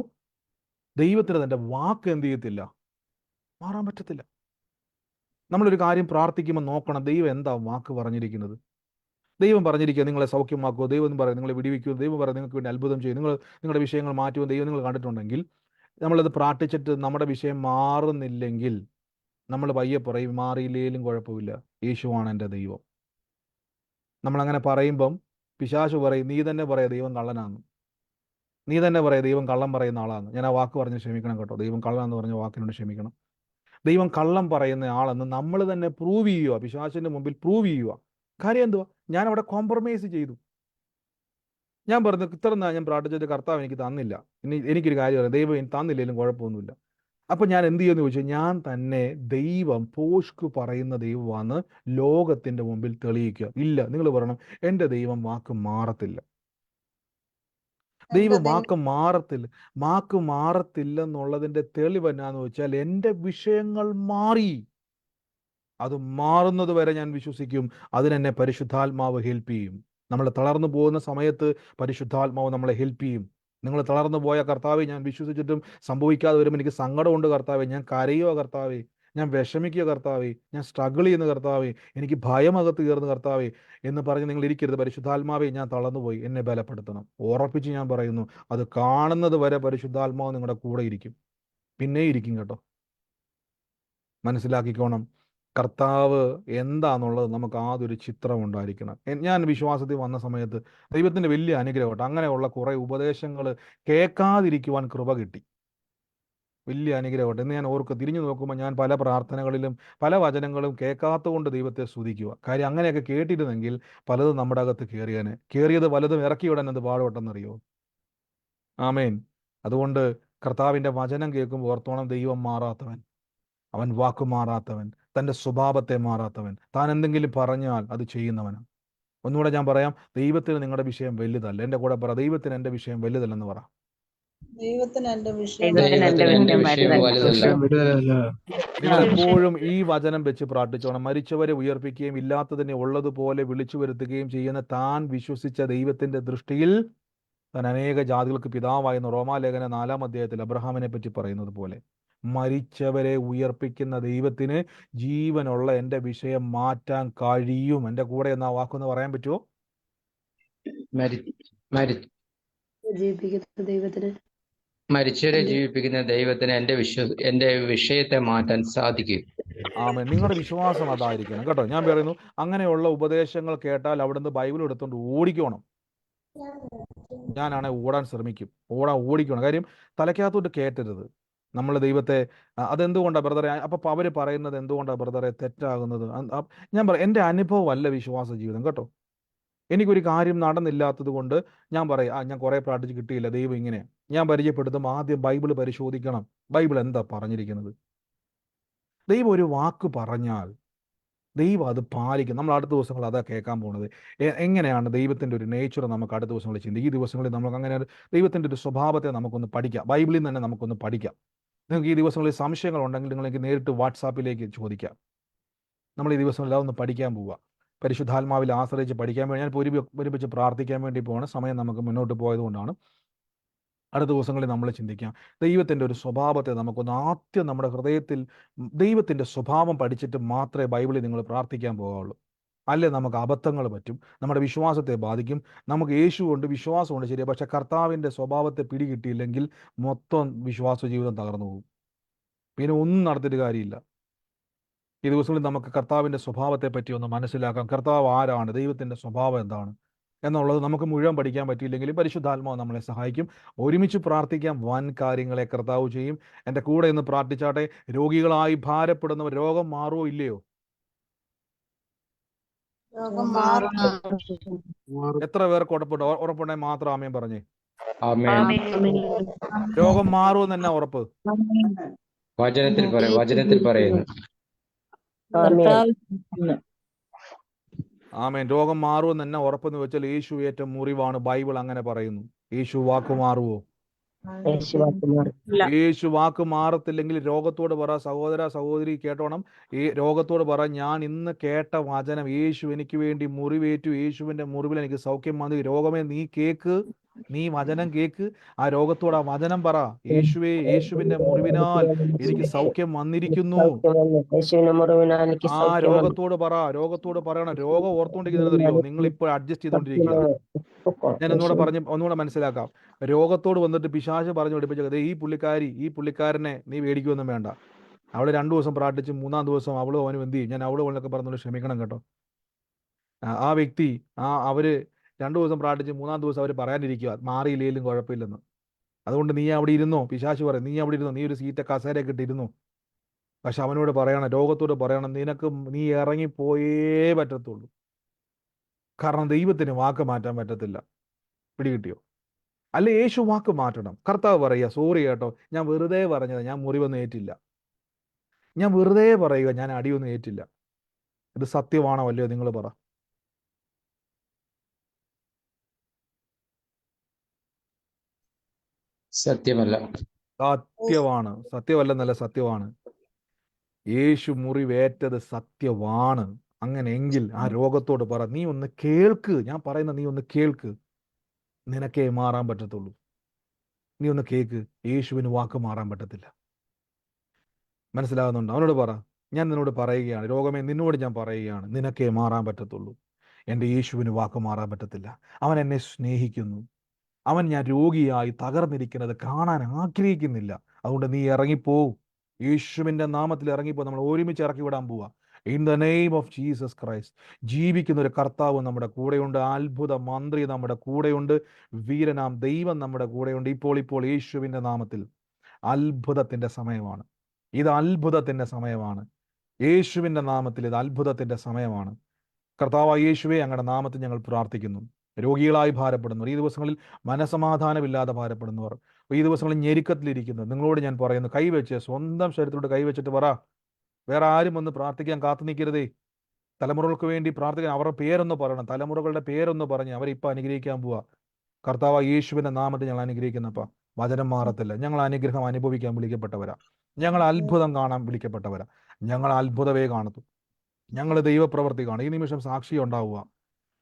ദൈവത്തിന് തൻ്റെ വാക്ക് എന്ത് ചെയ്യത്തില്ല, മാറാൻ പറ്റത്തില്ല. നമ്മളൊരു കാര്യം പ്രാർത്ഥിക്കുമ്പോൾ നോക്കണം ദൈവം എന്താ വാക്ക് പറഞ്ഞിരിക്കുന്നത്. ദൈവം പറഞ്ഞിരിക്കുക നിങ്ങളെ സൗഖ്യമാക്കുമോ, ദൈവം എന്ന് പറയും നിങ്ങളെ വിടിവിക്കുമോ, ദൈവം പറയും നിങ്ങൾക്ക് വേണ്ടി അത്ഭുതം ചെയ്യും, നിങ്ങളുടെ വിഷയങ്ങൾ മാറ്റുമോ, ദൈവം നിങ്ങൾ കണ്ടിട്ടുണ്ടെങ്കിൽ നമ്മളത് പ്രാർത്ഥിച്ചിട്ട് നമ്മുടെ വിഷയം മാറുന്നില്ലെങ്കിൽ നമ്മൾ പയ്യെ പറയും മാറിയില്ലേലും കുഴപ്പമില്ല, യേശുവാണ് എൻ്റെ ദൈവം. നമ്മളങ്ങനെ പറയുമ്പം പിശാചു പറയും നീ തന്നെ പറയാ ദൈവം കള്ളനാണ്, നീ തന്നെ പറയാ ദൈവം കള്ളം പറയുന്ന ആളാണ്. ഞാൻ ആ വാക്ക് പറഞ്ഞ് ക്ഷമിക്കണം കേട്ടോ, ദൈവം കള്ളം എന്ന് പറഞ്ഞ വാക്കിനോട് ക്ഷമിക്കണം. ദൈവം കള്ളം പറയുന്ന ആളെന്ന് നമ്മൾ തന്നെ പ്രൂവ് ചെയ്യുക, പിശാചിന്റെ മുമ്പിൽ പ്രൂവ് ചെയ്യുക. കാര്യം എന്തുവാ, ഞാൻ അവിടെ കോംപ്രമൈസ് ചെയ്തു. ഞാൻ പറഞ്ഞു ഇത്ര ഞാൻ പ്രാർത്ഥിച്ചത് കർത്താവ് എനിക്ക് തന്നില്ല, ഇനി എനിക്കൊരു കാര്യം പറയാം, ദൈവം എനിക്ക് തന്നില്ലെങ്കിലും കുഴപ്പമൊന്നുമില്ല. അപ്പം ഞാൻ എന്ത് ചെയ്യുമെന്ന് ചോദിച്ചാൽ ഞാൻ തന്നെ ദൈവം പോഷ്കു പറയുന്ന ദൈവമാണ് ലോകത്തിൻ്റെ മുമ്പിൽ തെളിയിക്കുക. ഇല്ല, നിങ്ങൾ പറയണം എൻ്റെ ദൈവം വാക്ക് മാറത്തില്ല, ദൈവം വാക്ക് മാറത്തില്ലെന്നുള്ളതിൻ്റെ തെളിവ് എന്നാന്ന് വെച്ചാൽ എൻ്റെ വിഷയങ്ങൾ മാറി. അത് മാറുന്നത് വരെ ഞാൻ വിശ്വസിക്കും, അതിനെന്നെ പരിശുദ്ധാത്മാവ് ഹെൽപ്പ് ചെയ്യും. നമ്മൾ തളർന്നു പോകുന്ന സമയത്ത് പരിശുദ്ധാത്മാവ് നമ്മളെ ഹെൽപ്പ് ചെയ്യും. നിങ്ങൾ തളർന്നു പോയ കർത്താവെ ഞാൻ വിശ്വസിച്ചിട്ടും സംഭവിക്കാതെ വരുമ്പോൾ എനിക്ക് സങ്കടമുണ്ട് കർത്താവെ, ഞാൻ കരയുക കർത്താവെ, ഞാൻ വിഷമിക്കുക കർത്താവെ, ഞാൻ സ്ട്രഗിൾ ചെയ്യുന്ന കർത്താവെ, എനിക്ക് ഭയമകത്ത് കയറുന്ന കർത്താവെ എന്ന് പറഞ്ഞ് നിങ്ങൾ ഇരിക്കരുത്. പരിശുദ്ധാത്മാവെ ഞാൻ തളർന്നുപോയി, എന്നെ ബലപ്പെടുത്തണം. ഉറപ്പിച്ച് ഞാൻ പറയുന്നു, അത് കാണുന്നത് വരെ പരിശുദ്ധാത്മാവ് നിങ്ങളുടെ കൂടെ ഇരിക്കും, പിന്നെ ഇരിക്കും കേട്ടോ. മനസ്സിലാക്കിക്കോണം, കർത്താവ് എന്താണെന്നുള്ളത് നമുക്ക് ആദ്യൊരു ചിത്രം ഉണ്ടായിരിക്കണം. ഞാൻ വിശ്വാസത്തിൽ വന്ന സമയത്ത് ദൈവത്തിൻ്റെ വലിയ അനുഗ്രഹം കേട്ടോ, അങ്ങനെയുള്ള കുറേ ഉപദേശങ്ങൾ കേൾക്കാതിരിക്കുവാൻ കൃപ കിട്ടി, വലിയ അനുഗ്രഹം. എന്ന് ഞാൻ തിരിഞ്ഞു നോക്കുമ്പോൾ ഞാൻ പല പ്രാർത്ഥനകളിലും പല വചനങ്ങളും കേൾക്കാത്തതുകൊണ്ട് ദൈവത്തെ സ്തുതിക്കുക. കാര്യം അങ്ങനെയൊക്കെ കേട്ടിരുന്നെങ്കിൽ പലതും നമ്മുടെ അകത്ത് കയറിയത് പലതും ഇറക്കിവിടാൻ എന്ത് പാടുപെട്ടെന്നറിയോ. ആമേൻ. അതുകൊണ്ട് കർത്താവിൻ്റെ വചനം കേൾക്കുമ്പോൾ ഓർത്തോണം, ദൈവം മാറാത്തവൻ, അവൻ വാക്കു മാറാത്തവൻ, തൻ്റെ സ്വഭാവത്തെ മാറാത്തവൻ, താൻ എന്തെങ്കിലും പറഞ്ഞാൽ അത് ചെയ്യുന്നവനാണ്. ഒന്നുകൂടെ ഞാൻ പറയാം, ദൈവത്തിന് നിങ്ങളുടെ വിഷയം വലുതല്ല. എൻ്റെ കൂടെ പറ, ദൈവത്തിന് എൻ്റെ വിഷയം വലുതല്ലെന്ന് പറ. ദൈവത്തിന് എന്റെ വിഷയം നിങ്ങൾ എപ്പോഴും ഈ വചനം വെച്ച് പ്രാർത്ഥിച്ചോണം. മരിച്ചവരെ ഉയർപ്പിക്കുകയും ഇല്ലാത്തതിനെ ഉള്ളതുപോലെ വിളിച്ചു വരുത്തുകയും ചെയ്യുന്ന താൻ വിശ്വസിച്ച ദൈവത്തിന്റെ ദൃഷ്ടിയിൽ താൻ അനേക ജാതികൾക്ക് പിതാവായെന്ന് റോമാലേഖന 4-ാം അധ്യായത്തിൽ അബ്രഹാമിനെ പറ്റി പറയുന്നത് പോലെ മരിച്ചവരെ ഉയർപ്പിക്കുന്ന ദൈവത്തിന് ജീവനുള്ള എൻ്റെ വിഷയം മാറ്റാൻ കഴിയും. എൻ്റെ കൂടെ എന്നാ വാക്കൊന്ന് പറയാൻ പറ്റുമോ? മരിച്ചവരെ ജീവിപ്പിക്കുന്ന ദൈവത്തിന് എൻ്റെ വിഷയത്തെ മാറ്റാൻ സാധിക്കും. ആമേൻ. നിങ്ങളുടെ വിശ്വാസം അതായിരിക്കണം കേട്ടോ. ഞാൻ പറയുന്നു, അങ്ങനെയുള്ള ഉപദേശങ്ങൾ കേട്ടാൽ അവിടുന്ന് ബൈബിൾ എടുത്തുകൊണ്ട് ഓടിക്കണം. ഞാനാണെ ഓടാൻ ശ്രമിക്കും, ഓടിക്കണം. കാര്യം തലയ്ക്കകത്തോട്ട് കേട്ടരുത്. നമ്മൾ ദൈവത്തെ അതെന്തുകൊണ്ടാണ് ബ്രദറെ, അപ്പം അവർ പറയുന്നത് എന്തുകൊണ്ടാണ് ബ്രദറെ തെറ്റാകുന്നത്? ഞാൻ പറയാം, എൻ്റെ അനുഭവമല്ല വിശ്വാസ ജീവിതം കേട്ടോ. എനിക്കൊരു കാര്യം നടന്നില്ലാത്തത് കൊണ്ട് ഞാൻ പറയാം ഞാൻ കുറേ പ്രാർത്ഥിച്ച് കിട്ടിയില്ല, ദൈവം ഇങ്ങനെ. ഞാൻ പരിചയപ്പെടുത്തുമ്പോൾ ആദ്യം ബൈബിൾ പരിശോധിക്കണം, ബൈബിൾ എന്താ പറഞ്ഞിരിക്കുന്നത്. ദൈവം ഒരു വാക്ക് പറഞ്ഞാൽ ദൈവം അത് പാലിക്കും. നമ്മൾ അടുത്ത ദിവസങ്ങൾ അതാ കേൾക്കാൻ പോകുന്നത്. എങ്ങനെയാണ് ദൈവത്തിൻ്റെ ഒരു നേച്ചർ നമുക്ക് അടുത്ത ദിവസങ്ങളിൽ ചിന്തിക്കും. ഈ ദിവസങ്ങളിൽ നമുക്ക് അങ്ങനെ ദൈവത്തിൻ്റെ ഒരു സ്വഭാവത്തെ നമുക്കൊന്ന് പഠിക്കാം, ബൈബിളിൽ നിന്ന് തന്നെ നമുക്കൊന്ന് പഠിക്കാം. നിങ്ങൾക്ക് ഈ ദിവസങ്ങളിൽ സംശയങ്ങളുണ്ടെങ്കിൽ നിങ്ങൾക്ക് നേരിട്ട് വാട്സാപ്പിലേക്ക് ചോദിക്കാം. നമ്മൾ ഈ ദിവസങ്ങളിൽ അതൊന്ന് പഠിക്കാൻ പോവുക, പരിശുദ്ധാത്മാവിൽ ആശ്രയിച്ച് പഠിക്കാൻ വേണ്ടി. ഞാൻ ഒരുമിച്ച് പ്രാർത്ഥിക്കാൻ വേണ്ടി പോവാണ്, സമയം നമുക്ക് മുന്നോട്ട് പോയതുകൊണ്ടാണ്. അടുത്ത ദിവസങ്ങളിൽ നമ്മൾ ചിന്തിക്കാം ദൈവത്തിൻ്റെ ഒരു സ്വഭാവത്തെ നമുക്കൊന്ന് ആദ്യം നമ്മുടെ ഹൃദയത്തിൽ ദൈവത്തിൻ്റെ സ്വഭാവം പഠിച്ചിട്ട് മാത്രമേ ബൈബിളിൽ നിങ്ങൾ പ്രാർത്ഥിക്കാൻ പോകാവുള്ളൂ. അല്ലേ നമുക്ക് അബദ്ധങ്ങൾ പറ്റും, നമ്മുടെ വിശ്വാസത്തെ ബാധിക്കും. നമുക്ക് യേശുവുണ്ട്, വിശ്വാസമുണ്ട് ശരിയാ, പക്ഷെ കർത്താവിൻ്റെ സ്വഭാവത്തെ പിടികിട്ടിയില്ലെങ്കിൽ മൊത്തം വിശ്വാസ ജീവിതം തകർന്നു പോകും, പിന്നെ ഒന്നും നടത്തിയിട്ട് കാര്യമില്ല. ഈ ദിവസങ്ങളിൽ നമുക്ക് കർത്താവിൻ്റെ സ്വഭാവത്തെ പറ്റി ഒന്ന് മനസ്സിലാക്കാം. കർത്താവ് ആരാണ്, ദൈവത്തിൻ്റെ സ്വഭാവം എന്താണ് എന്നുള്ളത് നമുക്ക് മുഴുവൻ പഠിക്കാൻ പറ്റിയില്ലെങ്കിലും പരിശുദ്ധാത്മാവ് നമ്മളെ സഹായിക്കും. ഒരുമിച്ച് പ്രാർത്ഥിക്കാം, വൻ കാര്യങ്ങളെ കർത്താവ് ചെയ്യും. എൻ്റെ കൂടെ ഇന്ന് പ്രാർത്ഥിച്ചാട്ടെ. രോഗികളായി ഭാരപ്പെടുന്നവർ രോഗം മാറുമോ ഇല്ലയോ? എത്ര പേർക്ക് ഉറപ്പുണ്ടെങ്കിൽ മാത്രം ആമേൻ പറഞ്ഞേ. രോഗം മാറുമെന്ന് തന്നെ ഉറപ്പ് വചനത്തിൽ പറയുന്നു. ആമേൻ. രോഗം മാറുമെന്ന് തന്നെ ഉറപ്പെന്ന് വെച്ചാൽ യേശു ഏറ്റ മുറിവാണ്. ബൈബിൾ അങ്ങനെ പറയുന്നു. യേശു വാക്ക് മാറുവോ? യേശു വാക്ക് മാറത്തില്ലെങ്കിൽ രോഗത്തോട് പറ, സഹോദര സഹോദരി കേട്ടോണം, ഈ രോഗത്തോട് പറ, ഞാൻ ഇന്ന് കേട്ട വചനം, യേശു എനിക്ക് വേണ്ടി മുറിവേറ്റു, യേശുവിൻ്റെ മുറിവിൽ എനിക്ക് സൗഖ്യം വന്നു, രോഗമേ നീ കേക്ക്, നീ വചനം കേക്ക്, ആ രോഗത്തോട് ആ വചനം പറ, യേശുവേ, യേശുവിന്റെ മുറിവിനാൽ എനിക്ക് സൗഖ്യം വന്നിരിക്കുന്നു. യേശുവിന്റെ മുറിവിനാൽ എനിക്ക് ആ സൗഖ്യം വന്നു. രോഗത്തോട് പറ, രോഗത്തോട് പറയണം. രോഗം ഓർത്തുകൊണ്ടിരിക്കുന്നതറിയോ, നിങ്ങൾ ഇപ്പോൾ അഡ്ജസ്റ്റ് ചെയ്തുകൊണ്ടിരിക്കുക. ഞാൻ ഒന്നുകൂടെ മനസ്സിലാക്കാം. രോഗത്തോട് വന്നിട്ട് പിശാച് പറഞ്ഞു പഠിപ്പിച്ചത്, ഈ പുള്ളിക്കാരനെ നീ പേടിക്കുകയൊന്നും വേണ്ട. അവള് 2 ദിവസം പ്രാർത്ഥിച്ച് 3-ാം ദിവസം അവനും എന്ത് ചെയ്യും, ഞാൻ അവളൊക്കെ പറഞ്ഞോണ്ട് ക്ഷമിക്കണം കേട്ടോ. ആ വ്യക്തി അവര് 2 ദിവസം പ്രാർത്ഥിച്ച് 3-ാം ദിവസം അവർ പറയാനിരിക്കുക മാറിയില്ലേലും കുഴപ്പമില്ലെന്ന്. അതുകൊണ്ട് നീ അവിടെ ഇരുന്നോ, പിശാച് പറയും, നീ അവിടെ ഇരുന്നോ, നീ ഒരു സീറ്റ് കസേരയൊക്കെ ഇട്ടിരുന്നു. പക്ഷെ അവനോട് പറയണം, രോഗത്തോട് പറയണം, നീ ഇറങ്ങിപ്പോയേ പറ്റത്തുള്ളൂ. കാരണം ദൈവത്തിന് വാക്ക് മാറ്റാൻ പറ്റത്തില്ല. പിടികിട്ടിയോ? അല്ലെ യേശു വാക്ക് മാറ്റണം. കർത്താവ് പറയുക, സോറി കേട്ടോ, ഞാൻ വെറുതെ പറഞ്ഞത്, ഞാൻ മുറിവൊന്നും ഏറ്റില്ല, ഞാൻ വെറുതെ പറയുക, ഞാൻ അടിയൊന്നും ഏറ്റില്ല. ഇത് സത്യമാണോ അല്ലയോ നിങ്ങൾ പറ. സത്യമല്ല. സത്യമാണ്. സത്യമല്ലെന്നല്ല, സത്യമാണ്. യേശു മുറിവേറ്റത് സത്യമാണ്. അങ്ങനെയെങ്കിൽ ആ രോഗത്തോട് പറ, നീ ഒന്ന് കേൾക്ക്, ഞാൻ പറയുന്ന നീ ഒന്ന് കേൾക്ക്, നിനക്കേ മാറാൻ പറ്റത്തുള്ളൂ. നീ ഒന്ന് കേൾക്ക്, യേശുവിന് വാക്ക് മാറാൻ പറ്റത്തില്ല. മനസ്സിലാകുന്നുണ്ടോ? അവനോട് പറ, ഞാൻ നിന്നോട് പറയുകയാണ്, രോഗമേ നിന്നോട് ഞാൻ പറയുകയാണ്, നിനക്കേ മാറാൻ പറ്റത്തുള്ളൂ. എൻ്റെ യേശുവിന് വാക്ക് മാറാൻ പറ്റത്തില്ല. അവൻ എന്നെ സ്നേഹിക്കുന്നു. ഞാൻ രോഗിയായി തകർന്നിരിക്കുന്നത് കാണാൻ ആഗ്രഹിക്കുന്നില്ല. അതുകൊണ്ട് നീ ഇറങ്ങിപ്പോ, യേശുവിൻ്റെ നാമത്തിൽ ഇറങ്ങിപ്പോ. നമ്മൾ ഒരുമിച്ച് ഇറക്കി വിടാൻ പോവാ. In the name of Jesus Christ. ജീവിക്കുന്ന ഒരു കർത്താവ് നമ്മുടെ കൂടെയുണ്ട്. അത്ഭുത മന്ത്രി നമ്മുടെ കൂടെയുണ്ട്. വീരനാം ദൈവം നമ്മുടെ കൂടെയുണ്ട്. ഇപ്പോൾ യേശുവിൻ്റെ നാമത്തിൽ അത്ഭുതത്തിൻ്റെ സമയമാണ്. ഇത് അത്ഭുതത്തിൻ്റെ സമയമാണ്. യേശുവിൻ്റെ നാമത്തിൽ ഇത് അത്ഭുതത്തിൻ്റെ സമയമാണ്. കർത്താവായ യേശുവേ, അങ്ങയുടെ നാമത്തിൽ ഞങ്ങൾ പ്രാർത്ഥിക്കുന്നു. രോഗികളായി ഭാരപ്പെടുന്നവർ, ഈ ദിവസങ്ങളിൽ മനസമാധാനമില്ലാതെ ഭാരപ്പെടുന്നവർ, ഈ ദിവസങ്ങളിൽ ഞെരുക്കത്തിലിരിക്കുന്നു, നിങ്ങളോട് ഞാൻ പറയുന്നു, കൈവച്ച് സ്വന്തം ശരീരത്തോട് കൈവച്ചിട്ട് പറ, വേറെ ആരും ഒന്ന് പ്രാർത്ഥിക്കാൻ കാത്തു നിൽക്കരുതേ. തലമുറകൾക്ക് വേണ്ടി പ്രാർത്ഥിക്കാൻ അവരുടെ പേരൊന്ന് പറയണം. തലമുറകളുടെ പേരൊന്ന് പറഞ്ഞ് അവരിപ്പോൾ അനുഗ്രഹിക്കാൻ പോവാ. കർത്താവായ യേശുവിൻ്റെ നാമത്തിൽ ഞങ്ങൾ അനുഗ്രഹിക്കുന്നപ്പ വചനം മാറത്തില്ല. ഞങ്ങൾ അനുഗ്രഹം അനുഭവിക്കാൻ വിളിക്കപ്പെട്ടവരാ. ഞങ്ങൾ അത്ഭുതം കാണാൻ വിളിക്കപ്പെട്ടവരാ. ഞങ്ങൾ അത്ഭുതമേ കാണത്തു. ഞങ്ങൾ ദൈവപ്രവൃത്തി കാണും. ഈ നിമിഷം സാക്ഷി ഉണ്ടാവുക.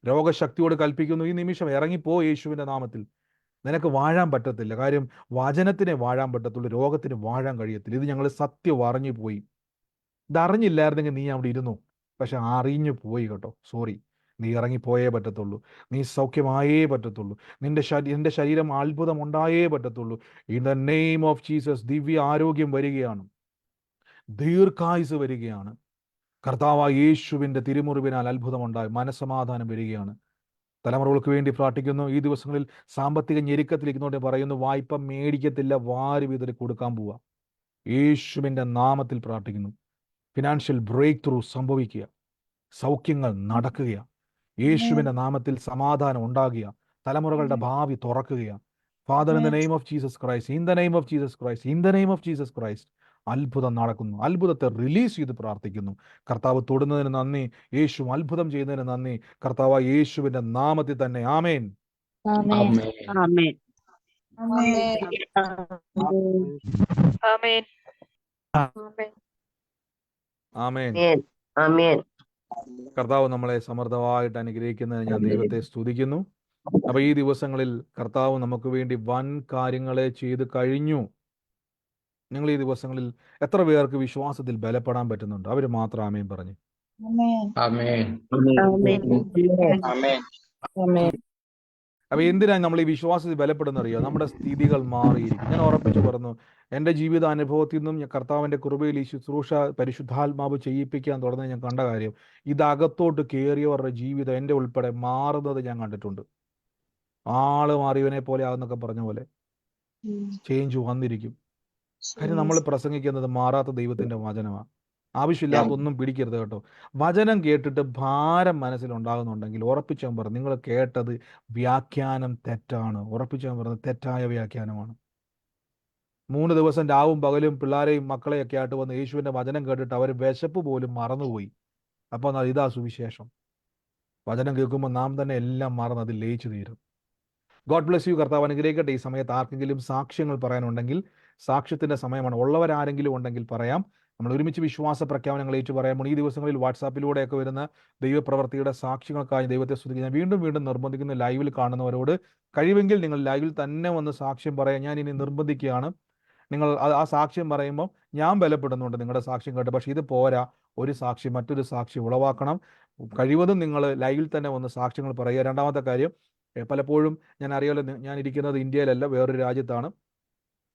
രോഗശക്തിയോട് കൽപ്പിക്കുന്നു, ഈ നിമിഷം ഇറങ്ങിപ്പോ യേശുവിൻ്റെ നാമത്തിൽ. നിനക്ക് വാഴാൻ പറ്റത്തില്ല. കാര്യം വചനത്തിനെ വാഴാൻ പറ്റത്തുള്ളൂ, രോഗത്തിന് വാഴാൻ കഴിയത്തില്ല. ഇത് ഞങ്ങൾ സത്യം അറിഞ്ഞു പോയി. ഇതറിഞ്ഞില്ലായിരുന്നെങ്കിൽ നീ അവിടെ ഇരുന്നു. പക്ഷെ അറിഞ്ഞു പോയി കേട്ടോ, സോറി. നീ ഇറങ്ങിപ്പോയേ പറ്റത്തുള്ളൂ. നീ സൗഖ്യമായേ പറ്റത്തുള്ളൂ. നിന്റെ ശരീരം അത്ഭുതം ഉണ്ടായേ പറ്റത്തുള്ളൂ. In the name of Jesus ദിവ്യ ആരോഗ്യം വരികയാണ്, ദീർഘായുസ് വരികയാണ്. കർത്താവായ യേശുവിൻ്റെ തിരുമുറിവിനാൽ അത്ഭുതമുണ്ടായി, മനസ്സമാധാനം വരികയാണ്. തലമുറകൾക്ക് വേണ്ടി പ്രാർത്ഥിക്കുന്നു. ഈ ദിവസങ്ങളിൽ സാമ്പത്തിക ഞെരുക്കത്തിലിരിക്കുന്നതുകൊണ്ട് പറയുന്നു, വായ്പ മേടിക്കത്തില്ല, വാരി വിതറി കൊടുക്കാൻ പോവുക. യേശുവിൻ്റെ നാമത്തിൽ പ്രാർത്ഥിക്കുന്നു. ഫിനാൻഷ്യൽ ബ്രേക്ക് ത്രൂ സംഭവിക്കുക, സൗഖ്യങ്ങൾ നടക്കുക. യേശുവിൻ്റെ നാമത്തിൽ സമാധാനം ഉണ്ടാകുക, തലമുറകളുടെ ഭാവി തുറക്കുക. Father, in the name of Jesus Christ, in the name of Jesus Christ, in the name of Jesus Christ. അത്ഭുതം നടക്കുന്നു. അത്ഭുതത്തെ റിലീസ് ചെയ്ത് പ്രാർത്ഥിക്കുന്നു. കർത്താവ് തൊടുന്നതിന് നന്ദി. യേശു അത്ഭുതം ചെയ്യുന്നതിന് നന്ദി. കർത്താവ് യേശുവിൻ്റെ നാമത്തിൽ തന്നെ. ആമേൻ. ആമേൻ. ആമേൻ. ആമേൻ. ആമേൻ. ആമേൻ. ആമേൻ. കർത്താവ് നമ്മളെ സമൃദ്ധമായിട്ട് അനുഗ്രഹിക്കുന്നതിന് ഞാൻ ദൈവത്തെ സ്തുതിക്കുന്നു. അപ്പൊ ഈ ദിവസങ്ങളിൽ കർത്താവ് നമുക്ക് വേണ്ടി വൻ കാര്യങ്ങളെ ചെയ്ത് കഴിഞ്ഞു. നിങ്ങൾ ഈ ദിവസങ്ങളിൽ എത്ര പേർക്ക് വിശ്വാസത്തിൽ ബലപ്പെടാൻ പറ്റുന്നുണ്ട്? അവർ മാത്രം ആമേൻ പറഞ്ഞു. ആമേൻ. ആമേൻ. അപ്പൊ എന്തിനാണ് നമ്മൾ ഈ വിശ്വാസത്തിൽ ബലപ്പെടുന്ന അറിയോ? നമ്മുടെ സ്ഥിതികൾ മാറിയിരിക്കും. ഞാൻ ഉറപ്പിച്ചു പറഞ്ഞു, എൻ്റെ ജീവിത അനുഭവത്തിൽ നിന്നും ഞാൻ കർത്താവിൻ്റെ കൃപയിൽ ഈ ശുശ്രൂഷ പരിശുദ്ധാത്മാവ് ചെയ്യിപ്പിക്കാൻ തുടർന്ന് ഞാൻ കണ്ട കാര്യം, ഇതകത്തോട്ട് കയറിയവരുടെ ജീവിതം എൻ്റെ ഉൾപ്പെടെ മാറുന്നത് ഞാൻ കണ്ടിട്ടുണ്ട്. ആള് മാറിയവനെ പോലെ ആകുന്നൊക്കെ പറഞ്ഞ പോലെ ചേഞ്ച് വന്നിരിക്കും. കാര്യം നമ്മൾ പ്രസംഗിക്കുന്നത് മാറാത്ത ദൈവത്തിൻ്റെ വചനമാണ്. ആവശ്യമില്ലാത്ത ഒന്നും പിടിക്കരുത് കേട്ടോ. വചനം കേട്ടിട്ട് ഭാരം മനസ്സിലുണ്ടാകുന്നുണ്ടെങ്കിൽ ഉറപ്പിച്ചാൻ പറഞ്ഞു, നിങ്ങൾ കേട്ടത് വ്യാഖ്യാനം തെറ്റാണ്. ഉറപ്പിച്ചാൻ പറഞ്ഞത് തെറ്റായ വ്യാഖ്യാനമാണ്. 3 ദിവസം രാവും പകലും പിള്ളേരെയും മക്കളെയൊക്കെ ആയിട്ട് വന്ന് യേശുവിൻ്റെ വചനം കേട്ടിട്ട് അവർ വിശപ്പ് പോലും മറന്നുപോയി. അപ്പോൾ ഇതാ സുവിശേഷം. വചനം കേൾക്കുമ്പോൾ നാം തന്നെ എല്ലാം മറന്ന് അതിൽ ലയിച്ചു തീരും. God bless you. കർത്താവ് അനുഗ്രഹിക്കട്ടെ. ഈ സമയത്ത് ആർക്കെങ്കിലും സാക്ഷ്യങ്ങൾ പറയാനുണ്ടെങ്കിൽ സാക്ഷ്യത്തിൻ്റെ സമയമാണ്. ഉള്ളവരാരെങ്കിലും ഉണ്ടെങ്കിൽ പറയാം. നമ്മൾ ഒരുമിച്ച് വിശ്വാസ പ്രഖ്യാപനങ്ങൾ ഏറ്റു പറയുമ്പോൾ ഈ ദിവസങ്ങളിൽ വാട്സാപ്പിലൂടെയൊക്കെ വരുന്ന ദൈവപ്രവർത്തിയുടെ സാക്ഷ്യങ്ങൾക്കായി ദൈവത്തെ സ്തുതിക്കുക. ഞാൻ വീണ്ടും വീണ്ടും നിർബന്ധിക്കുന്ന ലൈവിൽ കാണുന്നവരോട് കഴിവെങ്കിൽ നിങ്ങൾ ലൈവിൽ തന്നെ വന്ന് സാക്ഷ്യം പറയാൻ ഞാൻ ഇനി നിർബന്ധിക്കുകയാണ്. നിങ്ങൾ ആ സാക്ഷ്യം പറയുമ്പോൾ ഞാൻ ബലപ്പെടുന്നുണ്ട് നിങ്ങളുടെ സാക്ഷ്യം കേട്ട്. പക്ഷേ ഇത് പോരാ, ഒരു സാക്ഷി മറ്റൊരു സാക്ഷി ഉളവാക്കണം. കഴിവതും നിങ്ങൾ ലൈവിൽ തന്നെ വന്ന് സാക്ഷ്യങ്ങൾ പറയുക. രണ്ടാമത്തെ കാര്യം, പലപ്പോഴും ഞാൻ അറിയാലോ, ഞാൻ ഇരിക്കുന്നത് ഇന്ത്യയിലല്ല, വേറൊരു രാജ്യത്താണ്.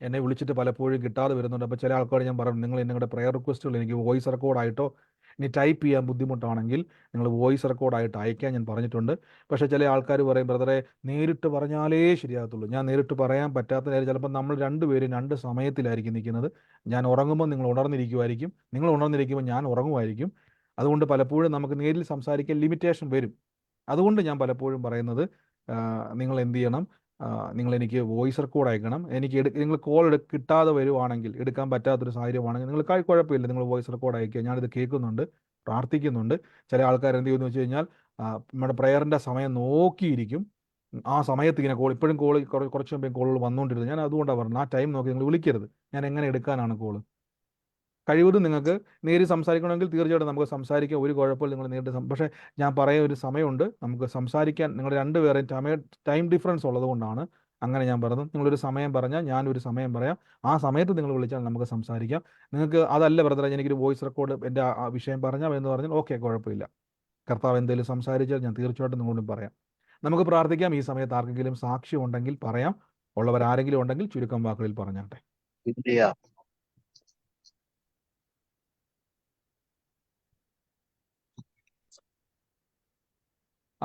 എന്നെ വിളിച്ചിട്ട് പലപ്പോഴും കിട്ടാതെ വരുന്നുണ്ട്. അപ്പോൾ ചില ആൾക്കാർ ഞാൻ പറഞ്ഞു, നിങ്ങൾ നിങ്ങളുടെ പ്രെയർ റിക്വസ്റ്റുകൾ എനിക്ക് വോയിസ് റെക്കോർഡായിട്ടോ ഇനി ടൈപ്പ് ചെയ്യാൻ ബുദ്ധിമുട്ടാണെങ്കിൽ നിങ്ങൾ വോയിസ് റെക്കോർഡായിട്ട് അയക്കാൻ ഞാൻ പറഞ്ഞിട്ടുണ്ട്. പക്ഷേ ചില ആൾക്കാർ പറയും, ബ്രദറെ നേരിട്ട് പറഞ്ഞാലേ ശരിയാകത്തുള്ളൂ. ഞാൻ നേരിട്ട് പറയാൻ പറ്റാത്ത കാര്യം, ചിലപ്പോൾ നമ്മൾ രണ്ടുപേരും രണ്ട് സമയത്തിലായിരിക്കും നിൽക്കുന്നത്. ഞാൻ ഉറങ്ങുമ്പോൾ നിങ്ങൾ ഉണർന്നിരിക്കുമായിരിക്കും, നിങ്ങൾ ഉണർന്നിരിക്കുമ്പോൾ ഞാൻ ഉറങ്ങുമായിരിക്കും. അതുകൊണ്ട് പലപ്പോഴും നമുക്ക് നേരിൽ സംസാരിക്കാൻ ലിമിറ്റേഷൻ വരും. അതുകൊണ്ട് ഞാൻ പലപ്പോഴും പറയുന്നത്, നിങ്ങൾ എന്ത് ചെയ്യണം, നിങ്ങൾ എനിക്ക് വോയിസ് റെക്കോർഡ് അയക്കണം. എനിക്ക് നിങ്ങൾ കോൾ കിട്ടാതെ വരുവാണെങ്കിൽ, എടുക്കാൻ പറ്റാത്തൊരു സാഹചര്യമാണെങ്കിൽ നിങ്ങൾ കുഴപ്പമില്ല, നിങ്ങൾ വോയിസ് റെക്കോർഡ് അയക്കുക. ഞാനിത് കേൾക്കുന്നുണ്ട്, പ്രാർത്ഥിക്കുന്നുണ്ട്. ചില ആൾക്കാർ എന്ത് ചെയ്യുമെന്ന് വെച്ച് കഴിഞ്ഞാൽ നമ്മുടെ പ്രെയറിൻ്റെ സമയം നോക്കിയിരിക്കും. ആ സമയത്ത് ഇങ്ങനെ കോൾ, ഇപ്പോഴും കോൾ കുറച്ച് മുമ്പേ കോളുകൾ വന്നുകൊണ്ടിരുന്നത്. ഞാൻ അതുകൊണ്ടാണ് പറഞ്ഞത്, ആ ടൈം നോക്കി നിങ്ങൾ വിളിക്കരുത്. ഞാൻ എങ്ങനെ എടുക്കാനാണ് കോള്? കഴിവതും നിങ്ങൾക്ക് നേരിൽ സംസാരിക്കണമെങ്കിൽ തീർച്ചയായിട്ടും നമുക്ക് സംസാരിക്കാം, ഒരു കുഴപ്പമില്ല. നിങ്ങൾ നേരിട്ട് പക്ഷേ ഞാൻ പറയുന്ന ഒരു സമയമുണ്ട് നമുക്ക് സംസാരിക്കാൻ. നിങ്ങൾ രണ്ടുപേരെയും ടൈം ഡിഫറൻസ് ഉള്ളത് കൊണ്ടാണ് അങ്ങനെ ഞാൻ പറഞ്ഞത്. നിങ്ങളൊരു സമയം പറഞ്ഞാൽ ഞാനൊരു സമയം പറയാം, ആ സമയത്ത് നിങ്ങൾ വിളിച്ചാൽ നമുക്ക് സംസാരിക്കാം. നിങ്ങൾക്ക് അതല്ല ബ്രദറെ, എനിക്കൊരു വോയിസ് റെക്കോർഡ് എൻ്റെ ആ വിഷയം പറഞ്ഞാൽ എന്ന് പറഞ്ഞാൽ ഓക്കെ, കുഴപ്പമില്ല. കർത്താവ് എന്തെങ്കിലും സംസാരിച്ചാൽ ഞാൻ തീർച്ചയായിട്ടും നിങ്ങളോടും പറയാം. നമുക്ക് പ്രാർത്ഥിക്കാം. ഈ സമയത്ത് ആർക്കെങ്കിലും സാക്ഷ്യം ഉണ്ടെങ്കിൽ പറയാം. ഉള്ളവരാരെങ്കിലും ഉണ്ടെങ്കിൽ ചുരുക്കം വാക്കുകളിൽ പറഞ്ഞാട്ടെ.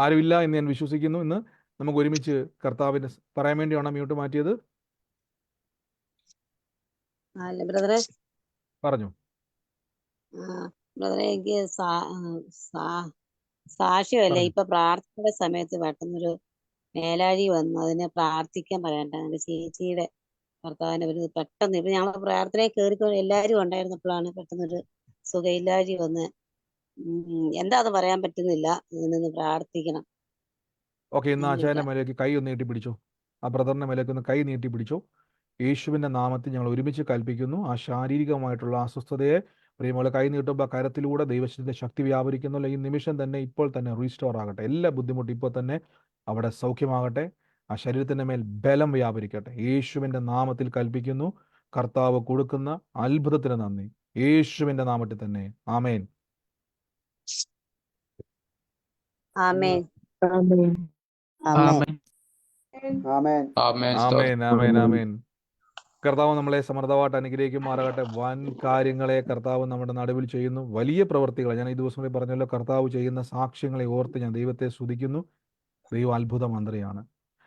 ആരുമില്ല എന്ന് ഞാൻ വിശ്വസിക്കുന്നു. ഇന്ന് നമുക്ക് ഒരുമിച്ച് കർത്താവിന് പറയാൻ വേണ്ടിയാണ് മ്യൂട്ട് മാറ്റിയത്. അല്ല ബ്രദറെ, പറഞ്ഞു. ബ്രദറെ എനിക്ക് സാക്ഷ്യമല്ലേ, പറഞ്ഞു. ഇപ്പൊ പ്രാർത്ഥനയുടെ സമയത്ത് പെട്ടെന്നൊരു മേലാഴി വന്നു. അതിനെ പ്രാർത്ഥിക്കാൻ പറയണ്ട. എന്റെ ചേച്ചിയുടെ ഭർത്താവിനെ ഒരു പെട്ടെന്ന്, ഇപ്പൊ ഞങ്ങൾ പ്രാർത്ഥനയിൽ കയറിക്കൊണ്ട് എല്ലാവരും ഉണ്ടായിരുന്നപ്പോഴാണ് പെട്ടെന്നൊരു സുഖയില്ലാഴി വന്ന്. എന്താ അത് പറയാൻ പറ്റുന്നില്ല. നിന്ന് പ്രാർത്ഥിക്കണം. ഓക്കെ, ഇന്ന് ആചാര്യന്റെ മേലേക്ക് കൈ ഒന്ന് നീട്ടി പിടിച്ചോ. ആ ബ്രദറിന്റെ മേലേക്ക് ഒന്ന് കൈ നീട്ടി പിടിച്ചോ. യേശുവിന്റെ നാമത്തിൽ ഞങ്ങൾ ഒരുമിച്ച് കൽപ്പിക്കുന്നു, ആ ശാരീരികമായിട്ടുള്ള അസ്വസ്ഥതയെ പ്രിയമോളെ കൈ നീട്ടുമ്പോൾ കരത്തിലൂടെ ദൈവത്തിന്റെ ശക്തി വ്യാപരിക്കുന്നുള്ള ഈ നിമിഷം തന്നെ ഇപ്പോൾ തന്നെ റീസ്റ്റോർ ആകട്ടെ. എല്ലാ ബുദ്ധിമുട്ടും ഇപ്പോൾ തന്നെ അവിടെ സൗഖ്യമാകട്ടെ. ആ ശരീരത്തിന്റെ മേൽ ബലം വ്യാപരിക്കട്ടെ. യേശുവിന്റെ നാമത്തിൽ കൽപ്പിക്കുന്നു. കർത്താവ് കൊടുക്കുന്ന അത്ഭുതത്തിന് നന്ദി. യേശുവിന്റെ നാമത്തിൽ തന്നെ. ആമേൻ. ആമേൻ. ആമേൻ. ആമേൻ. ആമേൻ. ആമേൻ. കർത്താവ് നമ്മളെ സമൃദ്ധമായിട്ട് അനുഗ്രഹിക്കുമാറാകട്ടെ. വൻ കാര്യങ്ങളെ കർത്താവ് നമ്മുടെ നടുവിൽ ചെയ്യുന്നു, വലിയ പ്രവൃത്തികൾ. ഞാൻ ഈ ദിവസങ്ങളിൽ പറഞ്ഞല്ലോ, കർത്താവ് ചെയ്യുന്ന സാക്ഷ്യങ്ങളെ ഓർത്ത് ഞാൻ ദൈവത്തെ സ്തുതിക്കുന്നു. ദൈവം അത്ഭുത മന്ത്രിയാണ്.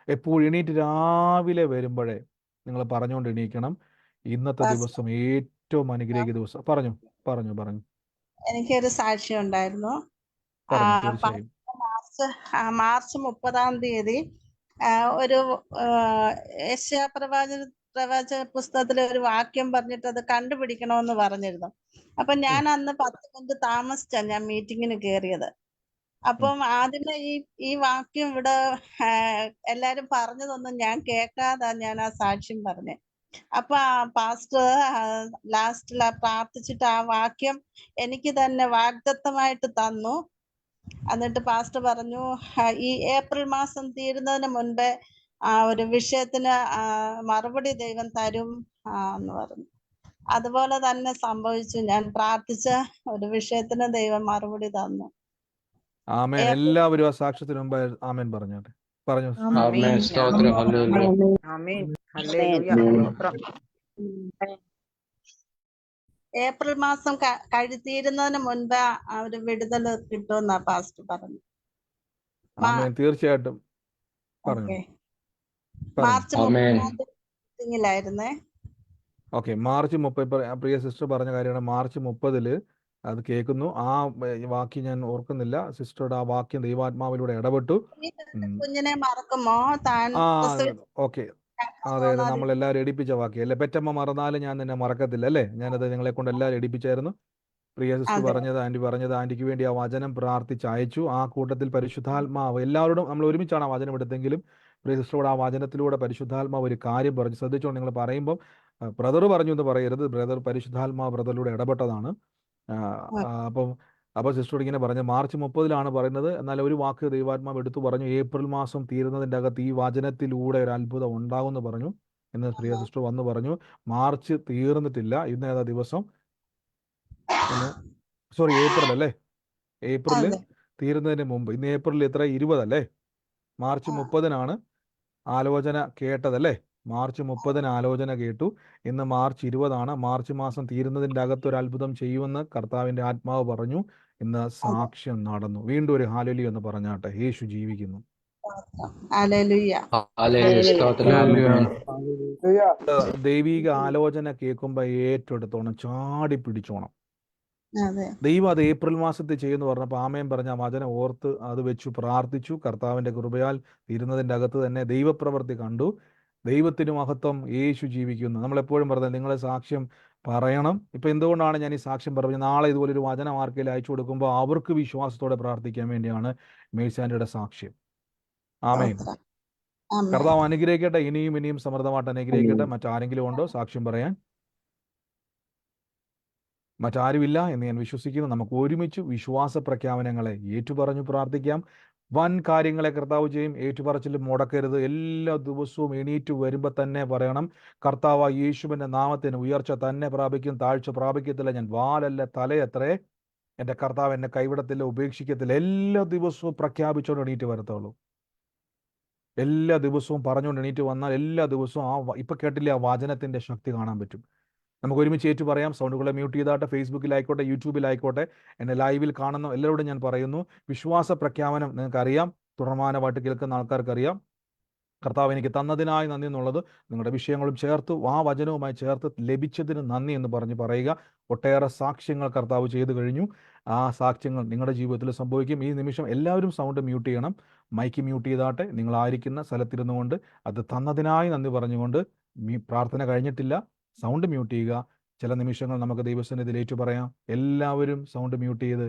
എപ്പോഴും എണീറ്റ് രാവിലെ വരുമ്പോഴേ നിങ്ങൾ പറഞ്ഞുകൊണ്ട് എണീക്കണം, ഇന്നത്തെ ദിവസം ഏറ്റവും അനുഗ്രഹിക്കുന്ന ദിവസം. പറഞ്ഞു. എനിക്കൊരു സാക്ഷ്യം ഉണ്ടായിരുന്നു. തീർച്ചയായും. മാർച്ച് 30 ഒരു യെശയ്യാ പ്രവാചക പുസ്തകത്തിലെ ഒരു വാക്യം പറഞ്ഞിട്ട് അത് കണ്ടുപിടിക്കണമെന്ന് പറഞ്ഞിരുന്നു. അപ്പൊ ഞാൻ അന്ന് 10 മിനിറ്റ് താമസിച്ചാണ് ഞാൻ മീറ്റിങ്ങിന് കയറിയത്. അപ്പം ആദ്യമേ ഈ വാക്യം ഇവിടെ എല്ലാരും പറഞ്ഞതൊന്നും ഞാൻ കേൾക്കാതെ ഞാൻ ആ സാക്ഷ്യം പറഞ്ഞേ. അപ്പൊ പാസ്റ്റർ ലാസ്റ്റിൽ പ്രാർത്ഥിച്ചിട്ട് ആ വാക്യം എനിക്ക് തന്നെ വാഗ്ദത്തമായിട്ട് തന്നു. എന്നിട്ട് പാസ്റ്റർ പറഞ്ഞു, ഈ ഏപ്രിൽ മാസം തീരുന്നതിന് മുൻപേ ആ ഒരു വിഷയത്തിന് മറുപടി ദൈവം തരും എന്ന് പറഞ്ഞു. അതുപോലെ തന്നെ സംഭവിച്ചു. ഞാൻ പ്രാർത്ഥിച്ച ഒരു വിഷയത്തിന് ദൈവം മറുപടി തന്നു. ആമേൻ. എല്ലാവരും ആ സാക്ഷ്യത്തിന് മുമ്പ് ആമേൻ പറഞ്ഞാട്ടെ. പറഞ്ഞു. ആമേൻ. സ്തോത്രം. ഹല്ലേലൂയ. ഏപ്രിൽ മാസം തീരുന്നതിന് മുൻപ് ആ ഒരു വിടുതൽ കിട്ടുമെന്നാ പാസ്റ്റർ പറഞ്ഞു. ആമേൻ. തീർച്ചയായിട്ടും പറഞ്ഞു. മാർച്ച് 30 ഓക്കെ, മാർച്ച് 30 പ്രിയ സിസ്റ്റർ പറഞ്ഞ കാര്യമാണ്. മാർച്ച് 30 അത് കേൾക്കുന്നു. ആ വാക്യം ഞാൻ ഓർക്കുന്നില്ല. സിസ്റ്ററുടെ ആ വാക്യം ദൈവാത്മാവിലൂടെ ഇടപെട്ടു. കുഞ്ഞിനെ മറക്കുമോ താൻ? ഓക്കെ, അതെ, നമ്മളെല്ലാവരും എടുപ്പിച്ച വാക്യം അല്ലേ? പെറ്റമ്മ മറന്നാലും ഞാൻ നിന്നെ മറക്കത്തില്ല അല്ലേ? ഞാനത് നിങ്ങളെ കൊണ്ട് എല്ലാവരും എടുപ്പിച്ചായിരുന്നു. പ്രിയ സിസ്റ്റർ പറഞ്ഞത്, ആന്റിക്ക് വേണ്ടി ആ വചനം പ്രാർത്ഥിച്ച് അയച്ചു. ആ കൂട്ടത്തിൽ പരിശുദ്ധാത്മാവ് എല്ലാവരോടും നമ്മൾ ഒരുമിച്ചാണ് ആ വചനം എടുത്തെങ്കിലും പ്രിയ സിസ്റ്ററോട് ആ വചനത്തിലൂടെ പരിശുദ്ധാത്മാവ് ഒരു കാര്യം പറഞ്ഞു. ശ്രദ്ധിച്ചോണ്ട് നിങ്ങൾ പറയുമ്പം ബ്രദർ പറഞ്ഞു എന്ന് പറയരുത്. ബ്രദർ പരിശുദ്ധാത്മാ ബ്രദറിലൂടെ ഇടപെട്ടതാണ്. അപ്പം സിസ്റ്ററോട് ഇങ്ങനെ പറഞ്ഞു, മാർച്ച് 30-ലാണ് പറയുന്നത്. എന്നാൽ ഒരു വാക്ക് ദൈവാത്മാവ് എടുത്തു പറഞ്ഞു, ഏപ്രിൽ മാസം തീരുന്നതിൻ്റെ അകത്ത് ഈ വചനത്തിലൂടെ ഒരു അത്ഭുതം ഉണ്ടാകുമെന്ന് പറഞ്ഞു. എന്ന് പ്രിയ സിസ്റ്റർ വന്ന് പറഞ്ഞു. മാർച്ച് തീർന്നിട്ടില്ല. ഇന്ന് ഏതാ ദിവസം? സോറി, ഏപ്രിൽ അല്ലേ? ഏപ്രിൽ തീരുന്നതിന് മുമ്പ്. ഇന്ന് ഏപ്രിൽ എത്ര? 20 അല്ലേ? മാർച്ച് 30-നാണ് ആലോചന കേട്ടതല്ലേ? മാർച്ച് 30-ന് ആലോചന കേട്ടു. ഇന്ന് മാർച്ച് 20-ആണ്. മാർച്ച് മാസം തീരുന്നതിൻ്റെ അകത്ത് ഒരു അത്ഭുതം ചെയ്യുമെന്ന് കർത്താവിൻ്റെ ആത്മാവ് പറഞ്ഞു. ഇന്ന് സാക്ഷ്യം നടന്നു. വീണ്ടും ഒരു ഹാലലി എന്ന് പറഞ്ഞാട്ടെ. യേശു ജീവിക്കുന്നു. ഹല്ലേലൂയ. ഹല്ലേലൂയ. സ്തോത്രം. ആമേൻ. ദൈവിക ആലോചന കേൾക്കുമ്പോൾ ഏറ്റെടുത്തോണം, ചാടി പിടിച്ചോണം. അതെ. ദൈവം അത് ഏപ്രിൽ മാസത്തിൽ ചെയ്യുമെന്ന് പറഞ്ഞപ്പോൾ ആമേൻ പറഞ്ഞ വചനം ഓർത്ത് അത് വെച്ചു പ്രാർത്ഥിച്ചു. കർത്താവിൻ്റെ കൃപയാൽ തീരുന്നതിൻ്റെ അകത്ത് തന്നെ ദൈവപ്രവൃത്തി കണ്ടു. ദൈവത്തിന് മഹത്വം. യേശു ജീവിക്കുന്നു. നമ്മളെപ്പോഴും പറഞ്ഞത് നിങ്ങളെ സാക്ഷ്യം പറയണം. ഇപ്പം എന്തുകൊണ്ടാണ് ഞാൻ ഈ സാക്ഷ്യം പറഞ്ഞത്? നാളെ ഇതുപോലൊരു വചനം ആർക്കെങ്കിലും അയച്ചു കൊടുക്കുമ്പോൾ അവർക്ക് വിശ്വാസത്തോടെ പ്രാർത്ഥിക്കാൻ വേണ്ടിയാണ് മേഴ്സാൻഡിയുടെ സാക്ഷ്യം. ആമേൻ. കർത്താവ് അനുഗ്രഹിക്കട്ടെ. ഇനിയും സമൃദ്ധമായിട്ട് അനുഗ്രഹിക്കട്ടെ. മറ്റാരെങ്കിലും ഉണ്ടോ സാക്ഷ്യം പറയാൻ? മറ്റാരുമില്ല എന്ന് ഞാൻ വിശ്വസിക്കുന്നു. നമുക്ക് ഒരുമിച്ച് വിശ്വാസ പ്രഖ്യാപനങ്ങളെ ഏറ്റുപറഞ്ഞു പ്രാർത്ഥിക്കാം. വൻ കാര്യങ്ങളെ കർത്താവ് ചെയ്യും. ഏറ്റുപറച്ചിൽ മുടക്കരുത്. എല്ലാ ദിവസവും എണീറ്റ് വരുമ്പോൾ തന്നെ പറയണം, കർത്താവ് യേശുവിൻ്റെ നാമത്തിന് ഉയർച്ച തന്നെ പ്രാപിക്കും, താഴ്ച പ്രാപിക്കത്തില്ല. ഞാൻ വാലല്ല തലയത്രേ. എൻ്റെ കർത്താവ് എന്നെ കൈവിടത്തില്ല, ഉപേക്ഷിക്കത്തില്ല. എല്ലാ ദിവസവും പ്രഖ്യാപിച്ചുകൊണ്ട് എണീറ്റ് വരത്തുള്ളൂ. എല്ലാ ദിവസവും പറഞ്ഞുകൊണ്ട് എണീറ്റ് വന്നാൽ എല്ലാ ദിവസവും ഇപ്പം കേട്ടില്ലേ, ആ വചനത്തിൻ്റെ ശക്തി കാണാൻ പറ്റും. നമുക്ക് ഒരുമിച്ച് ഏറ്റു പറയാം. സൗണ്ടുകളെ മ്യൂട്ട് ചെയ്താട്ടെ. ഫേസ്ബുക്കിലായിക്കോട്ടെ, യൂട്യൂബിലായിക്കോട്ടെ, എന്നെ ലൈവിൽ കാണുന്ന എല്ലാവരോടും ഞാൻ പറയുന്നു, വിശ്വാസ പ്രഖ്യാപനം നിങ്ങൾക്കറിയാം. തുടർമാനമായിട്ട് കേൾക്കുന്ന ആൾക്കാർക്കറിയാം. കർത്താവ് എനിക്ക് തന്നതിനായി നന്ദി എന്നുള്ളത് നിങ്ങളുടെ വിഷയങ്ങളും ചേർത്ത് ആ വചനവുമായി ചേർത്ത് ലഭിച്ചതിന് നന്ദി എന്ന് പറയുക. ഒട്ടേറെ സാക്ഷ്യങ്ങൾ കർത്താവ് ചെയ്തു കഴിഞ്ഞു. ആ സാക്ഷ്യങ്ങൾ നിങ്ങളുടെ ജീവിതത്തിൽ സംഭവിക്കും. ഈ നിമിഷം എല്ലാവരും സൗണ്ട് മ്യൂട്ട് ചെയ്യണം. മൈക്ക് മ്യൂട്ട് ചെയ്താട്ടെ. നിങ്ങളായിരിക്കുന്ന സ്ഥലത്തിരുന്നു കൊണ്ട് അത് തന്നതിനായി നന്ദി പറഞ്ഞുകൊണ്ട് പ്രാർത്ഥന കഴിഞ്ഞിട്ടില്ല. സൗണ്ട് മ്യൂട്ട് ചെയ്യുക. ചില നിമിഷങ്ങൾ നമുക്ക് ദൈവസന്നിധിയിൽ ഏറ്റു പറയാം. എല്ലാവരും സൗണ്ട് മ്യൂട്ട് ചെയ്ത്